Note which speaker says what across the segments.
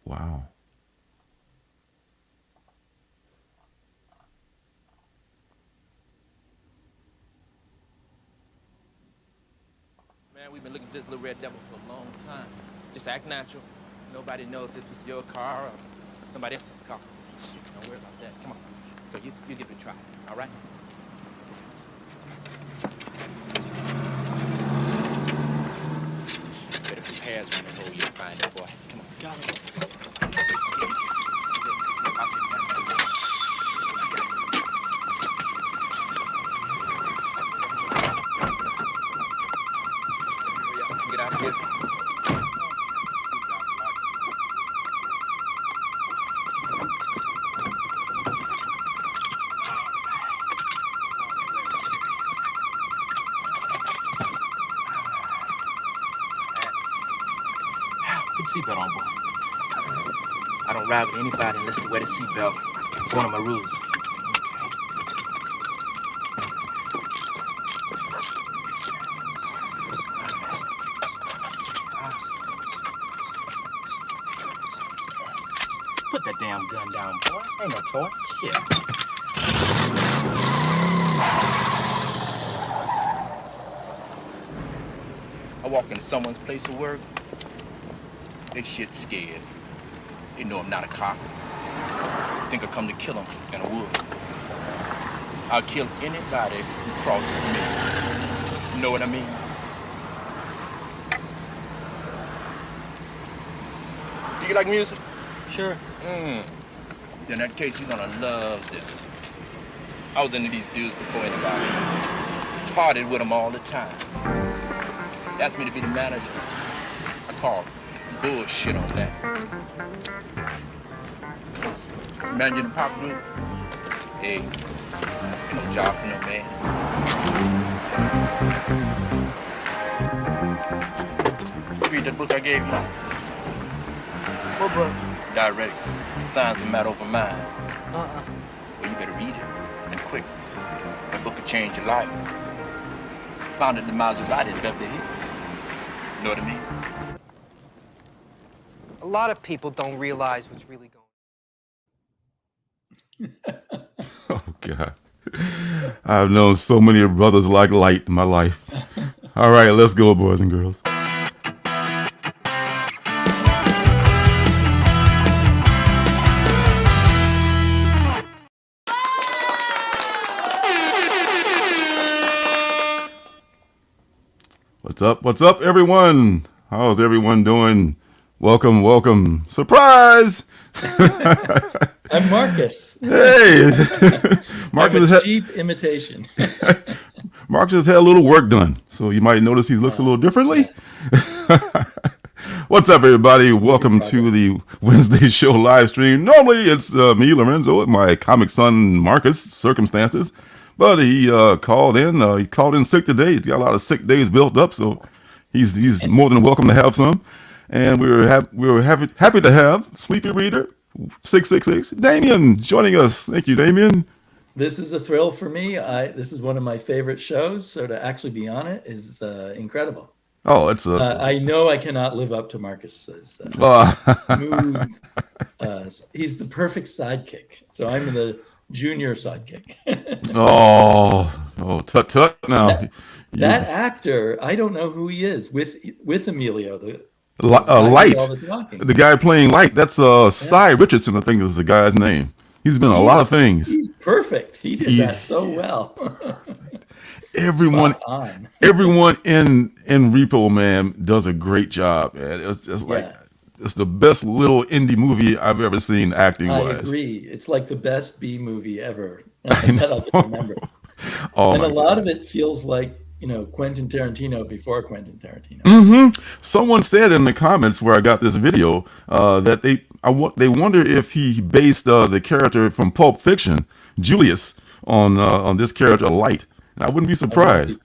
Speaker 1: Wow.
Speaker 2: Man, we've been looking for this little red devil for a long time. Just act natural. Nobody knows if it's your car or somebody else's car. Shit, don't worry about that. Come on. So you give it a try, all right? But if his hair's on the hole, you'll find it, boy. Come on. Got it. Get out of here. Put the seatbelt on, boy. I don't ride with anybody unless they wear the seatbelt. It's one of my rules. Put that damn gun down, boy. Ain't no toy. Shit. I walk into someone's place of work. They shit scared. They know I'm not a cop. Think I come to kill them, and I would. I'll kill anybody who crosses me. You know what I mean? Do you like music?
Speaker 3: Sure.
Speaker 2: In that case, you're gonna love this. I was into these dudes before anybody. Partied with them all the time. They asked me to be the manager. I called bullshit on that. Managing the pop group? Hey, no job for no man. Read that book I gave you.
Speaker 3: What book?
Speaker 2: Diuretics. Science of matter over mind.
Speaker 3: Uh-uh.
Speaker 2: Well, you better read it, and quick. That book could change your life. Founded the Maserati in Beverly Hills. You know what I mean?
Speaker 3: A lot of people don't realize what's really going on.
Speaker 1: Oh God. I've known so many brothers like Light in my life. All right, let's go, boys and girls. What's up? What's up, everyone? How's everyone doing? Welcome, welcome. Surprise!
Speaker 4: I'm Marcus.
Speaker 1: Hey! Marcus
Speaker 4: I'm a cheap imitation.
Speaker 1: Marcus has had a little work done, so you might notice he looks a little differently. What's up, everybody? Welcome to the Wednesday show live stream. Normally, it's me, Lorenzo, with my comic son, Marcus, Circumstances. But he called in. He called in sick today. He's got a lot of sick days built up, so he's more than welcome to have some. And we were happy to have Sleepy Reader 666 Damien joining us. Thank you, Damien.
Speaker 4: This is a thrill for me. This is one of my favorite shows, so to actually be on it is incredible.
Speaker 1: Oh, it's
Speaker 4: I know I cannot live up to Marcus's smooth. He's the perfect sidekick. So I'm the junior sidekick.
Speaker 1: Tut now.
Speaker 4: That actor, I don't know who he is with Emilio.
Speaker 1: Light, the guy playing Light. That's Cy Richardson, I think is the guy's name. He's been in a lot of things.
Speaker 4: He's perfect. He did that so well.
Speaker 1: Everyone in Repo Man does a great job, man. It's just like it's the best little indie movie I've ever seen acting wise.
Speaker 4: I agree. It's like the best B movie ever that I can remember. And a lot of it feels like, Quentin Tarantino before Quentin Tarantino.
Speaker 1: Mm-hmm. Someone said in the comments where I got this video that they wonder if he based the character from Pulp Fiction, Julius, on this character Light. And I wouldn't be surprised.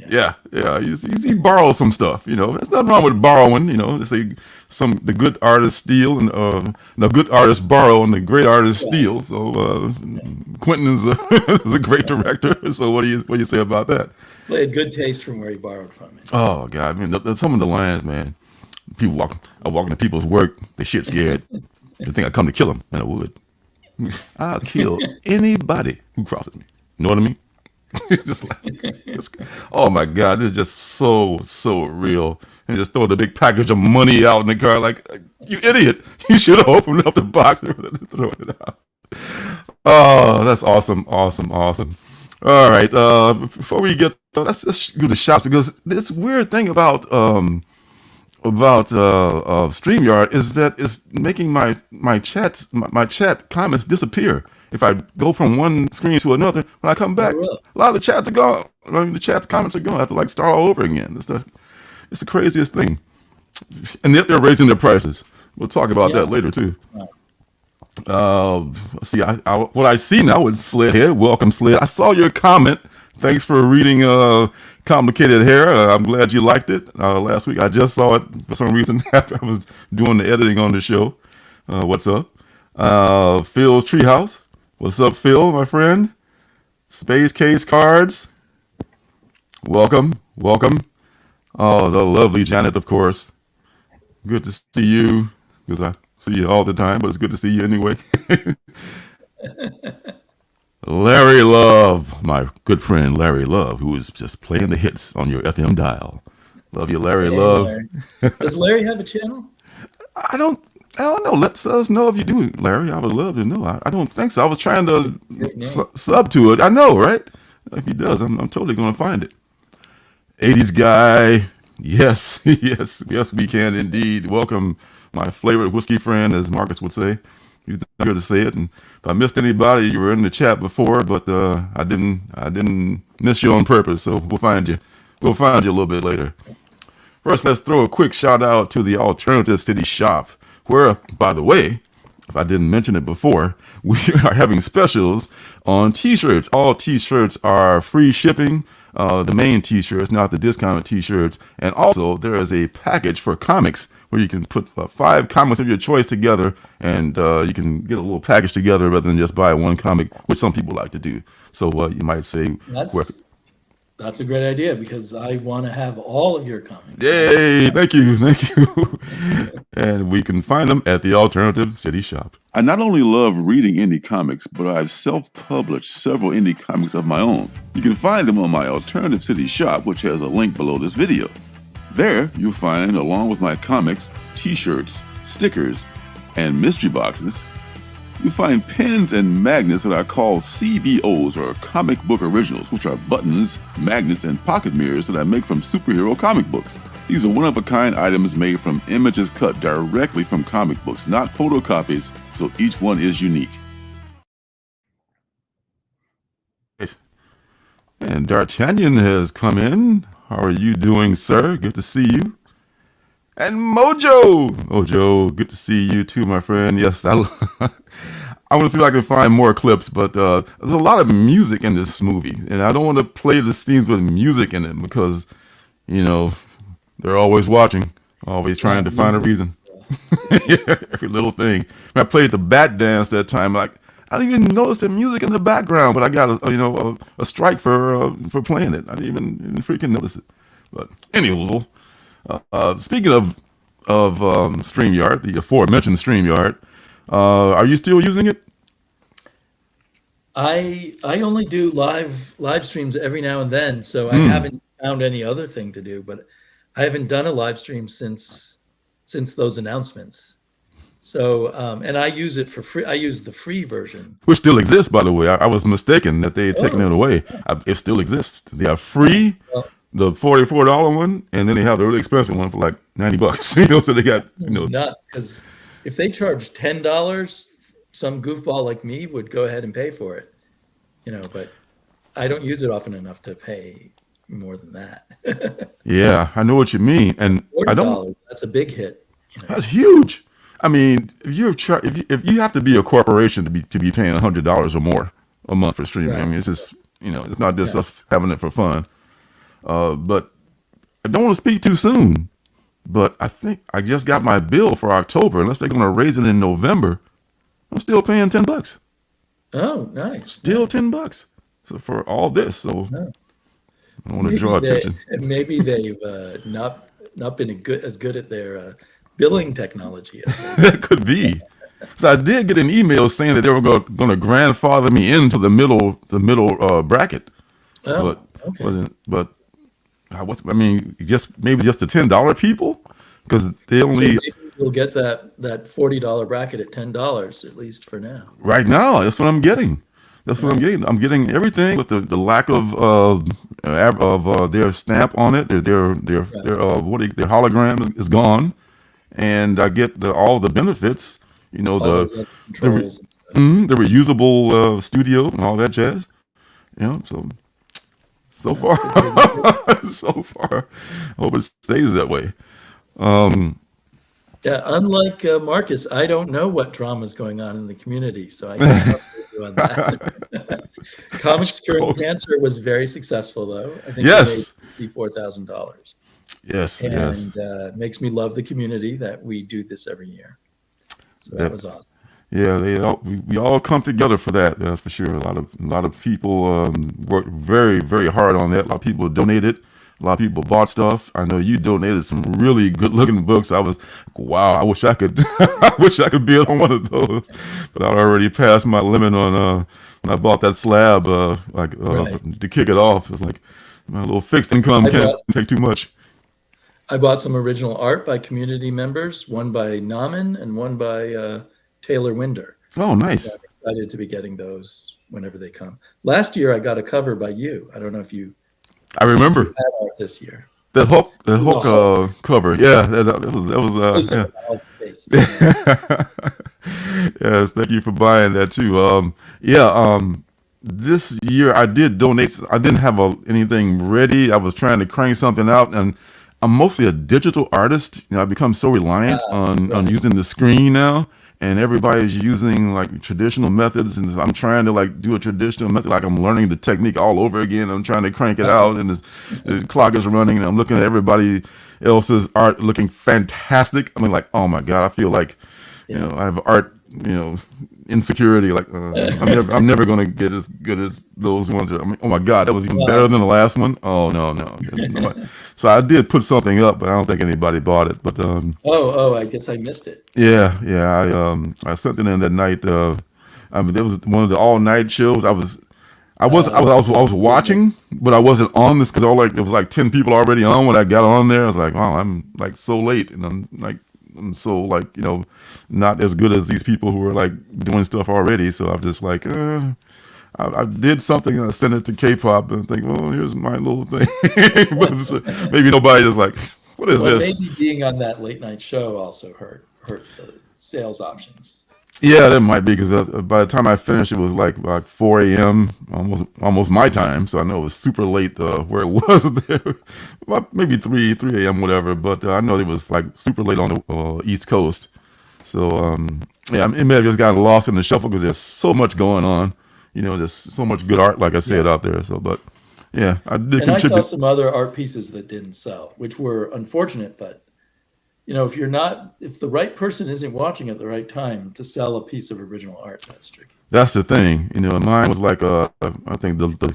Speaker 1: Yeah. He borrows some stuff. There's nothing wrong with borrowing. They say the good artists steal and the good artists borrow and the great artists steal. So Quentin is a great director. So what do you say about that?
Speaker 4: Well, he had good taste from where he borrowed from.
Speaker 1: Oh God, I mean, some of the lines, man. I walk into people's work, they shit scared. They think I come to kill them, and I would. I'll kill anybody who crosses me. You know what I mean? It's just like, oh my God, this is just so real. And just throw the big package of money out in the car, like, you idiot! You should have opened up the box and thrown it out. Oh, that's awesome. All right, before we get, let's just go to shops, because this weird thing about StreamYard is that it's making my chat comments disappear. If I go from one screen to another, when I come back, a lot of the chats are gone. I mean, the chat comments are gone. I have to like start all over again. It's the craziest thing. And yet they're raising their prices. We'll talk about that later too. Let's see, what I see now is Sledhead. Welcome, Sled. I saw your comment. Thanks for reading Complicated Hair. I'm glad you liked it. Last week I just saw it for some reason after I was doing the editing on the show. What's up? Phil's Treehouse. What's up, Phil, my friend? Space Case Cards. Welcome. Oh, the lovely Janet, of course. Good to see you, because I see you all the time, but it's good to see you anyway. Larry Love, my good friend Larry Love, who is just playing the hits on your FM dial. Love you, Larry Love.
Speaker 4: Larry. Does Larry have a channel?
Speaker 1: I don't know. Let us know if you do, Larry. I would love to know. I don't think so. I was trying to sub to it. I know, right? If he does, I'm totally going to find it. 80s guy. Yes, yes, we can indeed. Welcome, my favorite whiskey friend, as Marcus would say. He's not here to say it. And if I missed anybody, you were in the chat before, but I didn't miss you on purpose. So we'll find you. We'll find you a little bit later. First, let's throw a quick shout out to the Alternative City Shop, where, by the way, if I didn't mention it before, we are having specials on t-shirts. All t-shirts are free shipping. The main t-shirts, not the discounted t-shirts. And also, there is a package for comics where you can put 5 comics of your choice together, and you can get a little package together rather than just buy one comic, which some people like to do. So you might say,
Speaker 4: that's a great idea, because I want to have all of your comics.
Speaker 1: Yay! Thank you. And we can find them at the Alternative City Shop. I not only love reading indie comics, but I've self-published several indie comics of my own. You can find them on my Alternative City Shop, which has a link below this video. There, you'll find, along with my comics, t-shirts, stickers, and mystery boxes, you'll find pins and magnets that are called CBOs, or comic book originals, which are buttons, magnets, and pocket mirrors that I make from superhero comic books. These are one-of-a-kind items made from images cut directly from comic books, not photocopies, so each one is unique. And D'Artagnan has come in. How are you doing, sir? Good to see you. And Mojo, good to see you too, my friend. Yes, I want to see if I can find more clips, but there's a lot of music in this movie, and I don't want to play the scenes with music in it because, you know, they're always watching, always trying to find a reason. Every little thing. When I played the bat dance that time, like, I didn't even notice the music in the background, but I got a strike for playing it. I didn't even freaking notice it. But anywho, speaking of StreamYard, the aforementioned StreamYard, are you still using it?
Speaker 4: I only do live streams every now and then, so I haven't found any other thing to do. But I haven't done a live stream since those announcements. So and I use it for free. I use the free version,
Speaker 1: which still exists, by the way. I was mistaken that they had taken it away. It still exists. They are free. The $44 one, and then they have the really expensive one for like $90. So they got
Speaker 4: nuts, because if they charge $10, some goofball like me would go ahead and pay for it. But I don't use it often enough to pay more than that.
Speaker 1: Yeah, I know what you mean, and I don't.
Speaker 4: That's a big hit.
Speaker 1: That's huge. I mean, if you have to be a corporation to be paying $100 or more a month for streaming. Right. I mean, it's just it's not just us having it for fun. But I don't want to speak too soon, but I think I just got my bill for October. Unless they're going to raise it in November, I'm still paying $10.
Speaker 4: Oh, nice.
Speaker 1: Still $10 for all this. So I don't want to draw attention.
Speaker 4: Maybe they've not not been as good at their billing technology as they.
Speaker 1: That could be. So I did get an email saying that they were going to grandfather me into the middle bracket,
Speaker 4: Oh,
Speaker 1: but
Speaker 4: okay.
Speaker 1: I mean, just maybe just the $10 people, because they
Speaker 4: So
Speaker 1: only
Speaker 4: maybe you'll get that $40 bracket at $10 at least for now.
Speaker 1: right now. That's what I'm getting. That's what I'm
Speaker 4: Right.
Speaker 1: getting. I'm getting everything with the lack of their stamp on it. Their hologram is gone, and I get all the benefits. You know,
Speaker 4: All those other
Speaker 1: the re-
Speaker 4: controls.
Speaker 1: the reusable studio and all that jazz. So
Speaker 4: That's
Speaker 1: far,
Speaker 4: good. Pretty good.
Speaker 1: so far, I hope it stays that way. Um,
Speaker 4: Yeah, unlike Marcus, I don't know what drama is going on in the community, so I can't update you on that. Comics Curing
Speaker 1: suppose.
Speaker 4: Cancer was very successful, though. I think
Speaker 1: Yes,
Speaker 4: we made $54,000,
Speaker 1: yes, yes.
Speaker 4: and it makes me love the community that we do this every year. So that
Speaker 1: That,
Speaker 4: was awesome.
Speaker 1: yeah, we all come together for that. That's for sure. A lot of people worked very, very hard on that. A lot of people donated. A lot of people bought stuff. I know you donated some really good looking books. I was, wow, I wish I could, I wish I could be on one of those, but I'd already passed my limit on when I bought that slab,
Speaker 4: Right.
Speaker 1: to kick it off. It's like my little fixed income
Speaker 4: I
Speaker 1: can't
Speaker 4: bought
Speaker 1: take too much.
Speaker 4: I bought some original art by community members, one by Nauman and one by Taylor Winder.
Speaker 1: Oh,
Speaker 4: So
Speaker 1: nice.
Speaker 4: I'm excited to be getting those whenever they come. Last year, I got a cover by you. I don't know if you
Speaker 1: I remember
Speaker 4: had art this year.
Speaker 1: the
Speaker 4: It was a
Speaker 1: Hulk
Speaker 4: Hulk.
Speaker 1: cover. Yeah, that was
Speaker 4: Close-up
Speaker 1: yeah.
Speaker 4: of the Hulk face. Yeah.
Speaker 1: Yes, thank you for buying that too. This year I did donate. I didn't have anything ready. I was trying to crank something out, and I'm mostly a digital artist. I've become so reliant on
Speaker 4: Right.
Speaker 1: using the screen now, and everybody's using like traditional methods, and I'm trying to like do a traditional method, like I'm learning the technique all over again. I'm trying to crank it out, and the clock is running, and I'm looking at everybody else's art looking fantastic. I mean, like, oh my God, I feel like
Speaker 4: Yeah.
Speaker 1: I have art, insecurity. Like I'm never gonna get as good as those ones. I mean, oh my God, that was even better
Speaker 4: Well,
Speaker 1: than the last one. Oh no, no. So I did put something up, but I don't think anybody bought it. But
Speaker 4: I guess I missed it.
Speaker 1: yeah, I sent it in that night. I mean, there was one of the all night shows. I was watching, but I wasn't on this because it was like 10 people already on when I got on there. I was like, wow, I'm like so late, and I'm so like not as good as these people who are like doing stuff already. So I'm just like, I did something and I sent it to K-pop and think, well, here's my little thing. But maybe nobody just like, what is
Speaker 4: Well,
Speaker 1: this?
Speaker 4: maybe being on that late night show also hurt the sales options.
Speaker 1: Yeah, that might be because by the time I finished, it was like 4 a.m. almost my time. So I know it was super late where it was there, well, maybe 3 a.m. whatever. But I know it was like super late on the East Coast. So yeah, it may have just gotten lost in the shuffle because there's so much going on. There's so much good art, like I said,
Speaker 4: Yeah.
Speaker 1: out there. So, but yeah, I did
Speaker 4: And I saw
Speaker 1: contribute.
Speaker 4: some other art pieces that didn't sell, which were unfortunate, but if the right person isn't watching at the right time to sell a piece of original art, that's tricky.
Speaker 1: That's the thing. Mine was like I think the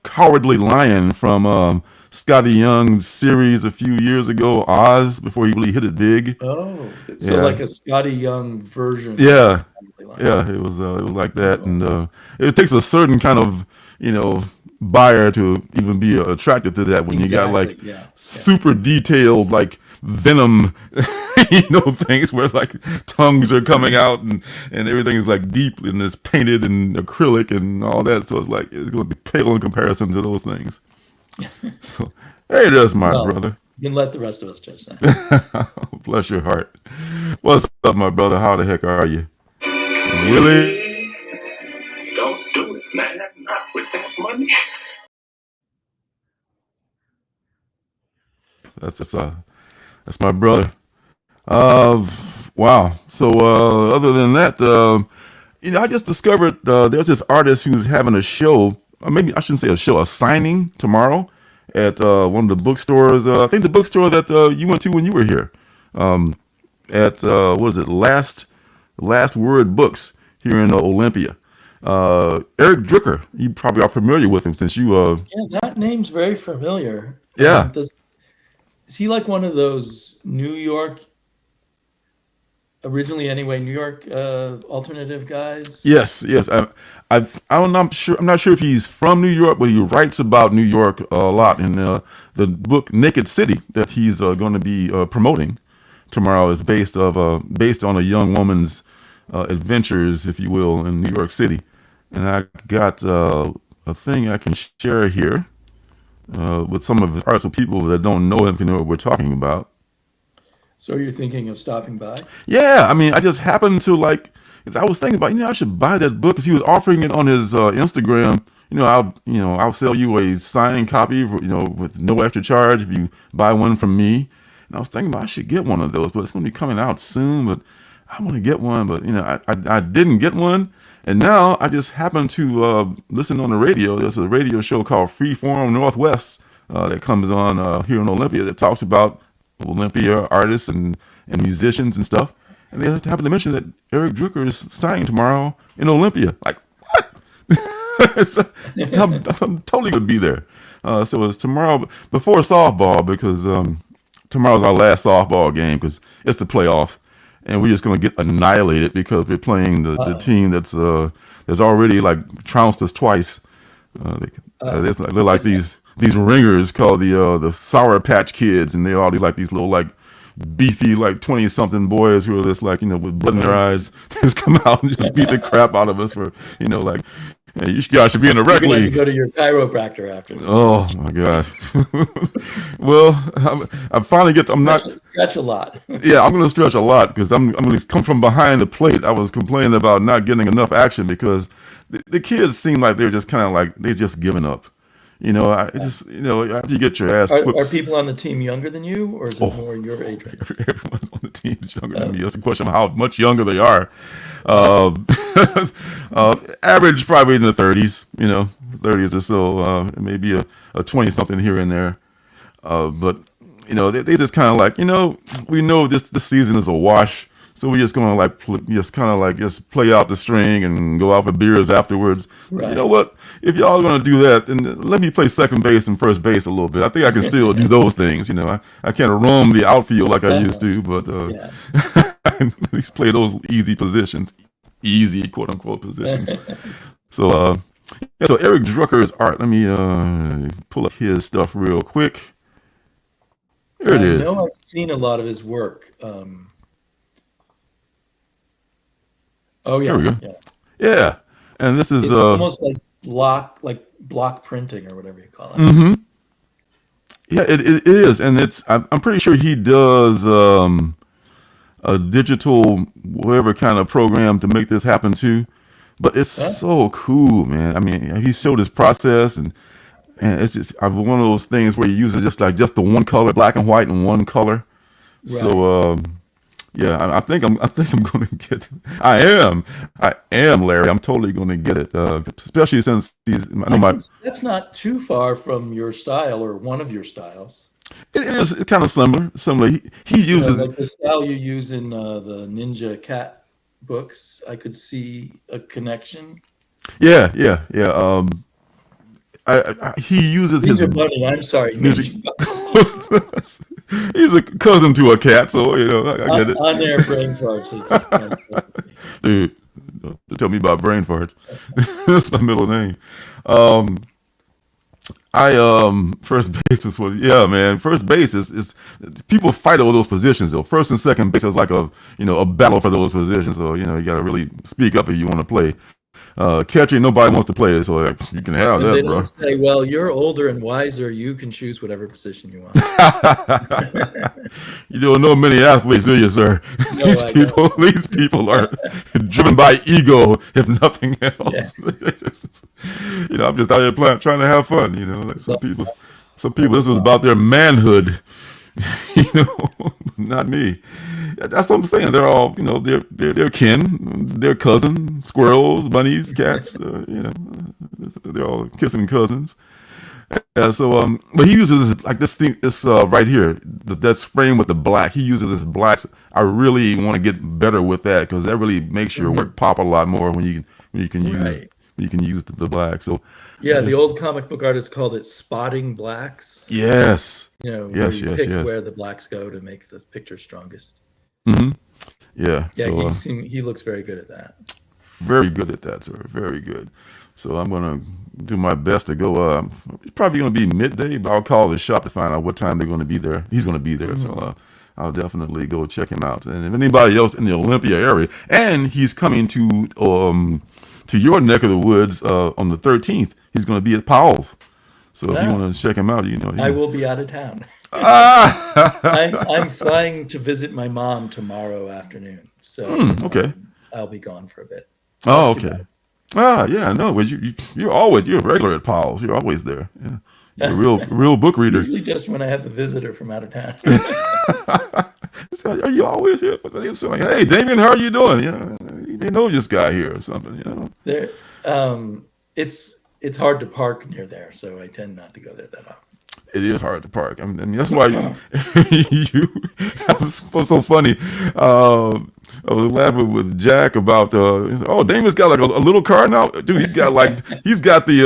Speaker 1: cowardly lion from Scotty Young's series a few years ago, Oz, before he really hit it big.
Speaker 4: Oh, so
Speaker 1: Yeah,
Speaker 4: like a Scotty Young version of
Speaker 1: yeah,
Speaker 4: Family Line.
Speaker 1: yeah. It was like that,
Speaker 4: Cool.
Speaker 1: and it takes a certain kind of buyer to even be attracted to that when you got
Speaker 4: Exactly.
Speaker 1: like
Speaker 4: Yeah. Yeah.
Speaker 1: super detailed like venom things where like tongues are coming out and everything is like deep and it's painted and acrylic and all that, so it's like it's going to be pale in comparison to those things. So hey, there's my
Speaker 4: Well,
Speaker 1: brother.
Speaker 4: you can let the rest of us judge that.
Speaker 1: Bless your heart. What's up, my brother? How the heck are you, Willie?
Speaker 5: Don't do it, man. Not with that money.
Speaker 1: That's my brother. Wow. So other than that, I just discovered there's this artist who's having a show. Or maybe I shouldn't say a show, a signing tomorrow at one of the bookstores. I think the bookstore that you went to when you were here. At what is it? Last Word Books here in Olympia. Eric Drucker. You probably are familiar with him since you.
Speaker 4: Yeah, that name's very familiar.
Speaker 1: Yeah.
Speaker 4: Is he like one of those New York, originally anyway, New York alternative guys?
Speaker 1: Yes, yes. I'm not sure. I'm not sure if he's from New York, but he writes about New York a lot. And the book Naked City that he's going to be promoting tomorrow is based on a young woman's adventures, if you will, in New York City. And I got a thing I can share here with some of the parts of people that don't know him can know what we're talking about.
Speaker 4: So you're thinking of stopping by?
Speaker 1: Yeah, I mean, I just happened to like. 'Cause I was thinking about, I should buy that book because he was offering it on his Instagram. I'll sell you a signed copy, with no extra charge if you buy one from me. And I was thinking about I should get one of those, but it's going to be coming out soon. But I want to get one, but I didn't get one, and now I just happened to listen on the radio. There's a radio show called Freeform Northwest that comes on here in Olympia that talks about Olympia artists and musicians and stuff. And they happen to mention that Eric Drucker is signing tomorrow in Olympia. Like, what? So, I'm totally going to be there. So it's tomorrow before softball because tomorrow's our last softball game because it's the playoffs. And we're just going to get annihilated because we're playing the team that's already like trounced us twice. They're like these ringers called the Sour Patch Kids, and they all like these little like beefy like 20-something boys who are just like with blood in their eyes, just come out and just beat the crap out of us for like, hey, you guys should be in the rec league.
Speaker 4: Go to your chiropractor after.
Speaker 1: Oh my god. Well, I finally get. I'm not
Speaker 4: stretch a lot.
Speaker 1: Yeah, I'm going to stretch a lot because I'm going to come from behind the plate. I was complaining about not getting enough action because the kids seem like they're just kind of like they're just giving up. After you get your ass
Speaker 4: Are
Speaker 1: whipped.
Speaker 4: people on the team younger than you, or is it more your age range?
Speaker 1: Everyone's on the team is younger than me. That's a question of how much younger they are. Average probably in the 30s, 30s or so, maybe a 20-something here and there. But they just kind of like, we know this season is a wash. So we're just going to just play out the string and go out for beers afterwards. Right. You know what? If y'all are going to do that, then let me play second base and first base a little bit. I think I can still do those things. I can't roam the outfield like I used to, but I can at least play those easy positions, easy quote unquote positions. So Eric Drucker's art. Let me pull up his stuff real quick. Here it is.
Speaker 4: I know I've seen a lot of his work. Oh yeah,
Speaker 1: there we go. Yeah, and this is
Speaker 4: it's almost like block printing or whatever you call it.
Speaker 1: Mm-hmm. Yeah, it is, and I'm pretty sure he does a digital whatever kind of program to make this happen too. But it's so cool, man. I mean, he showed his process, and it's just one of those things where you use it just the one color, black and white, and one color. Right. So. Yeah, I think I'm going to get it. I am, Larry. I'm totally going to get it, especially since
Speaker 4: that's not too far from your style or one of your styles.
Speaker 1: It is kind of similar. He uses
Speaker 4: like the style you use in the Ninja Cat books. I could see a connection.
Speaker 1: Yeah. He uses
Speaker 4: Ninja
Speaker 1: his
Speaker 4: Bunny. I'm sorry,
Speaker 1: music. He's a cousin to a cat, so I get it.
Speaker 4: On their brain farts.
Speaker 1: Dude, don't tell me about brain farts. That's my middle name. First base was man. First base is people fight over those positions though. First and second base is like a battle for those positions. So you got to really speak up if you want to play. Catching, nobody wants to play it, so you can have that,
Speaker 4: they
Speaker 1: bro.
Speaker 4: Don't say, well, you're older and wiser. You can choose whatever position you want.
Speaker 1: You don't know many athletes, do you, sir?
Speaker 4: No,
Speaker 1: these people are driven by ego, if nothing else. Yeah. I'm just out here trying to have fun. Like some people, this is about their manhood. Not me. That's what I'm saying. They're all, they're kin, they're cousin, squirrels, bunnies, cats. They're all kissing cousins. So, but he uses like this thing, this right here, that's framed with the black. He uses this black. I really want to get better with that because that really makes your work pop a lot more when you can use you can use the black. So
Speaker 4: Yeah, the old comic book artist called it spotting blacks.
Speaker 1: yes,
Speaker 4: You know, where
Speaker 1: yes,
Speaker 4: you
Speaker 1: yes,
Speaker 4: pick
Speaker 1: yes.
Speaker 4: where the blacks go to make the picture strongest.
Speaker 1: Hmm. Yeah.
Speaker 4: Yeah,
Speaker 1: So
Speaker 4: he looks very good at that.
Speaker 1: very good at that, sir. Very good. So I'm gonna do my best to go. It's probably gonna be midday, but I'll call the shop to find out what time they're gonna be there. He's gonna be there, so I'll definitely go check him out. And if anybody else in the Olympia area, and he's coming to your neck of the woods on the 13th, he's gonna be at Powell's. So if you want to check him out,
Speaker 4: I will be out of town.
Speaker 1: Ah!
Speaker 4: I'm flying to visit my mom tomorrow afternoon, so
Speaker 1: Okay.
Speaker 4: I'll be gone for a bit.
Speaker 1: Oh,
Speaker 4: Just
Speaker 1: okay.
Speaker 4: about.
Speaker 1: Yeah, no, but you're a regular at Powell's. You're always there. Yeah, you're a real book reader.
Speaker 4: Usually just when I have a visitor from out of town.
Speaker 1: So, are you always here? So like, hey, Damien, how are you doing? They know this guy here or something.
Speaker 4: There, it's hard to park near there, so I tend not to go there that often.
Speaker 1: It is hard to park. I mean that's why that's so funny. I was laughing with Jack about Damon's got like a little car now, dude. He's got the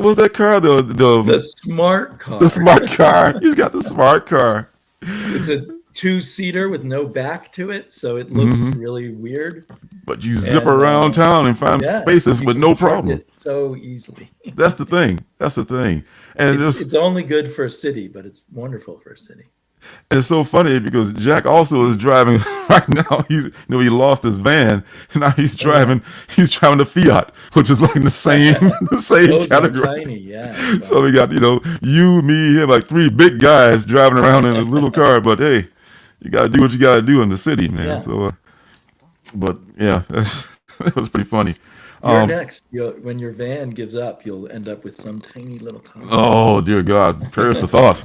Speaker 1: what's that car?
Speaker 4: The smart car.
Speaker 1: The smart car. He's got the smart car.
Speaker 4: It's a 2-seater with no back to it, so it looks really weird.
Speaker 1: But you zip around town and find spaces with no problem.
Speaker 4: So easily.
Speaker 1: That's the thing. And
Speaker 4: it's only good for a city, but it's wonderful for a city.
Speaker 1: And it's so funny because Jack also is driving right now. He lost his van, and now he's driving the Fiat, which is like the same
Speaker 4: Those
Speaker 1: category.
Speaker 4: are tiny, yeah.
Speaker 1: So we got you, me, him, like 3 big guys driving around in a little car. But hey, you gotta do what you gotta do in the city, man.
Speaker 4: Yeah.
Speaker 1: So, but yeah, that was pretty funny.
Speaker 4: You're next. When your van gives up, you'll end up with some tiny little car.
Speaker 1: Oh dear God, prayers to thought.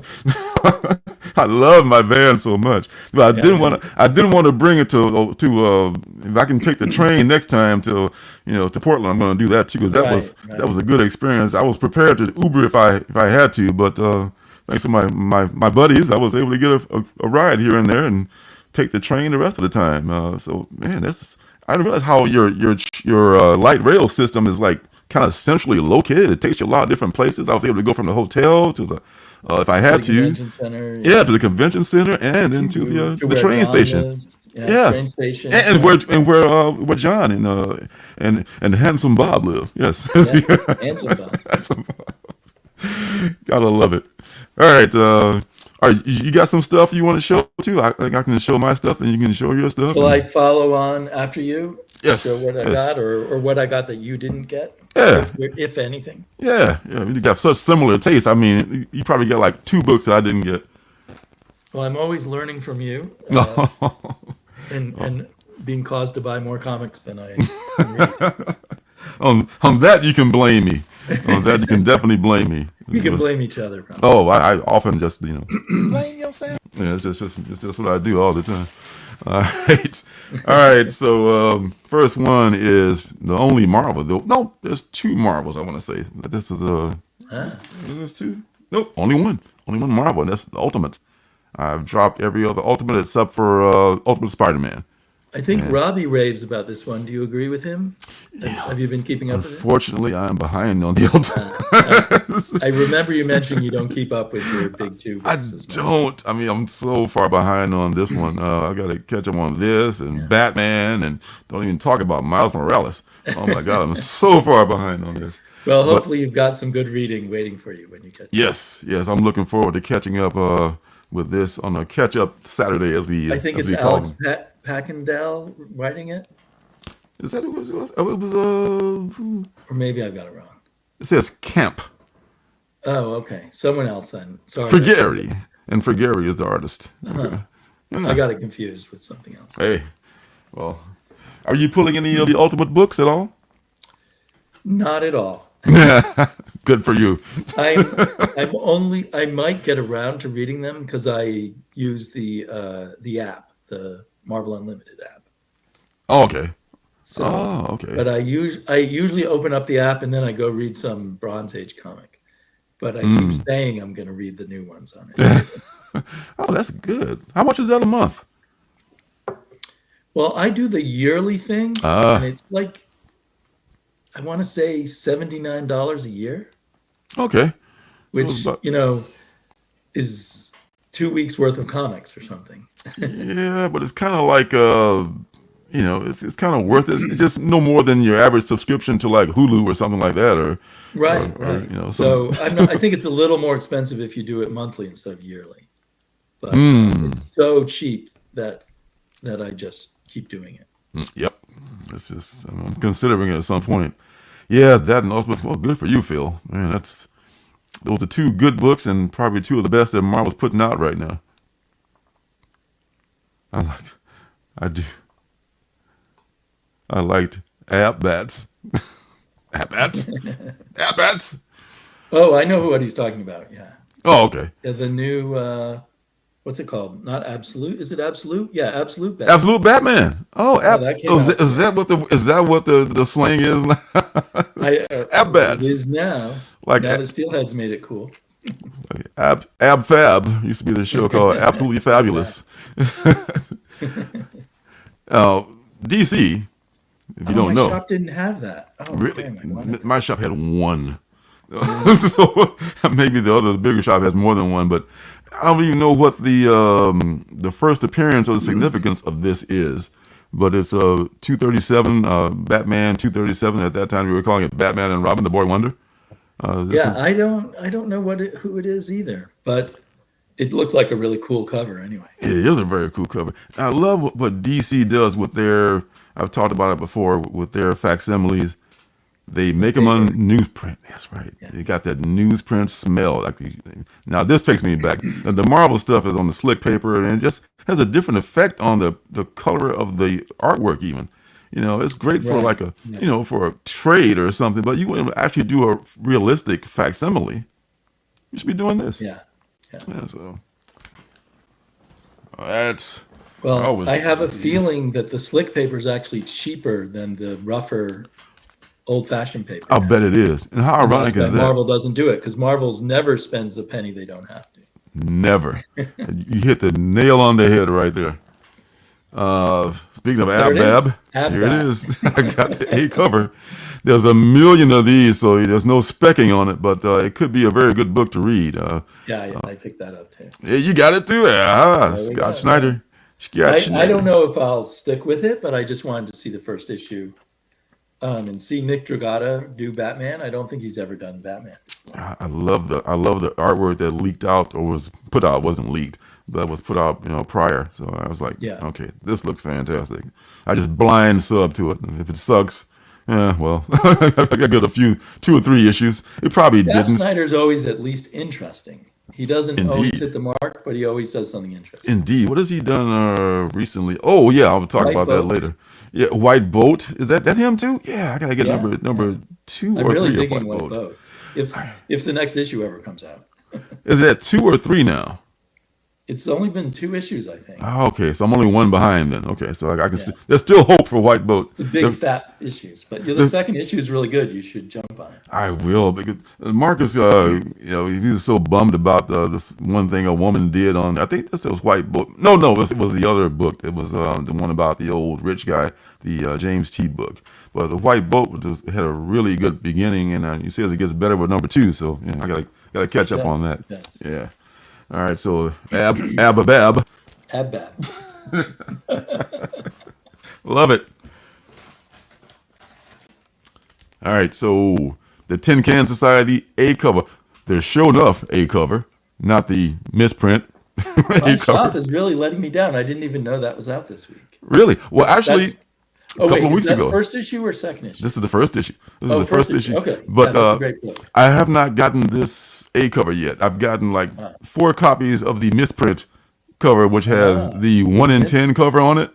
Speaker 1: I love my van so much, but I didn't want to bring it to if I can take the train next time to Portland, I'm going to do that too, because that was a good experience. I was prepared to Uber if I had to, but thanks to my buddies, I was able to get a ride here and there and take the train the rest of the time. So man, I didn't realize how your light rail system is like kind of centrally located. It takes you a lot of different places. I was able to go from the hotel to the if I had to,
Speaker 4: convention center,
Speaker 1: to the convention center and then to the train station.
Speaker 4: Train station,
Speaker 1: and where John and Handsome Bob live. Yes,
Speaker 4: Handsome Bob.
Speaker 1: Handsome Bob. Gotta love it. All right, you got some stuff you want to show too? I think I can show my stuff, and you can show your stuff.
Speaker 4: Will I follow on after you?
Speaker 1: Yes.
Speaker 4: Show what I got, or what I got that you didn't get.
Speaker 1: Yeah.
Speaker 4: If anything.
Speaker 1: Yeah. We got such similar tastes. I mean, you probably got like 2 books that I didn't get.
Speaker 4: Well, I'm always learning from you, and being caused to buy more comics than I read.
Speaker 1: On that you can blame me. On that you can definitely blame me.
Speaker 4: We can blame each other. Probably.
Speaker 1: Oh, I often just
Speaker 3: Blame yourself.
Speaker 1: Yeah, it's just what I do all the time. All right. So first one is the only Marvel. No, there's 2 Marvels. I want to say this is Is 2? Nope, only one Marvel, and that's the Ultimates. I've dropped every other Ultimate except for Ultimate Spider-Man.
Speaker 4: I think Robbie raves about this one. Do you agree with him? Have you been keeping up with it?
Speaker 1: Unfortunately, I'm behind on the Ultimate.
Speaker 4: I remember you mentioning you don't keep up with your big 2 books.
Speaker 1: I don't. I mean, I'm so far behind on this one. I got to catch up on this and Batman, and don't even talk about Miles Morales. Oh my God, I'm so far behind on this.
Speaker 4: Well, hopefully you've got some good reading waiting for you when you catch up.
Speaker 1: Yes, I'm looking forward to catching up with this on a catch-up Saturday
Speaker 4: I think it's Alex Packendale writing it.
Speaker 1: Is that who it was? It was
Speaker 4: Or maybe I've got it wrong.
Speaker 1: It says Camp.
Speaker 4: Oh, okay. Someone else then. Sorry.
Speaker 1: Frigeri. And Frigeri is the artist.
Speaker 4: Okay. I got it confused with something else.
Speaker 1: Hey, well, are you pulling any of the Ultimate books at all?
Speaker 4: Not at all.
Speaker 1: Good for you.
Speaker 4: I might get around to reading them because I use the app, the Marvel Unlimited app.
Speaker 1: Oh, okay.
Speaker 4: So,
Speaker 1: okay.
Speaker 4: But I usually open up the app and then I go read some Bronze Age comic. But I keep saying I'm going to read the new ones on it.
Speaker 1: Oh, that's good. How much is that a month?
Speaker 4: Well, I do the yearly thing, and it's like I want to say $79 a year,
Speaker 1: Okay. So it's
Speaker 4: which,
Speaker 1: about,
Speaker 4: is 2 weeks worth of comics or something.
Speaker 1: yeah, but it's kind of like it's kind of worth it. It's just no more than your average subscription to like Hulu or something like that, or
Speaker 4: Right,
Speaker 1: or
Speaker 4: right.
Speaker 1: some.
Speaker 4: So I think it's a little more expensive if you do it monthly instead of yearly, but it's so cheap that I just keep doing it.
Speaker 1: Yep. It's just I'm considering it at some point. Yeah, that and Ultimate. Well, good for you, Phil. Man, those are two good books and probably two of the best that Marvel's putting out right now. I do. I liked Ab Bats. Ab Bats? Ab Bats?
Speaker 4: Oh, I know what he's talking about. Yeah.
Speaker 1: Oh, okay.
Speaker 4: Yeah, the new what's it called? Not Absolute. Is it Absolute? Yeah, Absolute Batman.
Speaker 1: Absolute Batman. Oh,
Speaker 4: that came out
Speaker 1: is that what the slang is? Ab
Speaker 4: It
Speaker 1: Bats.
Speaker 4: is now.
Speaker 1: Like
Speaker 4: Now that Steelhead's made it cool.
Speaker 1: Ab Fab used to be the show called Absolutely Fabulous. DC, if you don't
Speaker 4: my
Speaker 1: know,
Speaker 4: shop didn't have that. Oh,
Speaker 1: really,
Speaker 4: damn, I wanted
Speaker 1: my shop had one. So maybe the bigger shop has more than one, but I don't even know what the first appearance or the significance of this is. But it's 237 Batman 237. At that time, we were calling it Batman and Robin, the Boy Wonder.
Speaker 4: I don't know who it is either, but it looks like a really cool cover anyway.
Speaker 1: It is a very cool cover. I love what DC does with their. I've talked about it before with their facsimiles. They make them on newsprint. That's right.
Speaker 4: Yes.
Speaker 1: They got that newsprint smell. Now this takes me back. The Marvel stuff is on the slick paper, and it just has a different effect on the color of the artwork. Even, it's great for like a for a trade or something. But you wouldn't actually do a realistic facsimile. You should be doing this.
Speaker 4: Yeah.
Speaker 1: So that's.
Speaker 4: Well, I have a feeling that the slick paper is actually cheaper than the rougher, old-fashioned paper.
Speaker 1: I'll bet it is. And how ironic is that?
Speaker 4: Marvel doesn't do it because Marvel's never spends a penny they don't have to.
Speaker 1: Never. You hit the nail on the head right there. Speaking of Ab-Bab, here it is. I got the A cover. There's a million of these, so there's no specking on it, but it could be a very good book to read.
Speaker 4: I picked that up too.
Speaker 1: Yeah, you got it too. Scott Snyder.
Speaker 4: I don't know if I'll stick with it, but I just wanted to see the first issue and see Nick Dragotta do Batman. I don't think he's ever done Batman.
Speaker 1: I love the artwork that leaked out or was put out. It wasn't leaked, but was put out prior. So I was like, okay, this looks fantastic. I just blind sub to it. And if it sucks, well, I got two or three issues. It probably didn't.
Speaker 4: Snyder's always at least interesting. He doesn't always hit the mark, but he always does something interesting.
Speaker 1: Indeed. What has he done recently? Oh yeah, I'll talk about that later. Yeah, White Boat. Is that him too? Yeah, I gotta get number 2 or 3 of White Boat.
Speaker 4: If the next issue ever comes out.
Speaker 1: Is that 2 or 3 now?
Speaker 4: It's only been 2 issues, I think.
Speaker 1: Oh, okay, so I'm only one behind then. Okay, so I can see there's still hope for White Boat.
Speaker 4: It's a big fat issues, but the second issue is really good. You should jump on it.
Speaker 1: I will, because Marcus, he was so bummed about this one thing a woman did on. I think this was White Boat. No, it was the other book. It was the one about the old rich guy, the James T. book. But the White Boat had a really good beginning, and you see as it gets better with number 2. So I gotta catch up on that.
Speaker 4: Yes.
Speaker 1: Yeah. All right, so Ab-Bab. Love it. All right, so the Tin Can Society A cover. There's sure enough A cover, not the misprint.
Speaker 4: My shop is really letting me down. I didn't even know that was out this week.
Speaker 1: Really? Well, actually, a couple of weeks ago.
Speaker 4: First issue or second issue?
Speaker 1: This is the first issue. This is the first issue.
Speaker 4: Okay,
Speaker 1: but
Speaker 4: that's a great book.
Speaker 1: I have not gotten this A cover yet. I've gotten like 4 copies of the misprint cover, which has the 1 in 10 cover on it,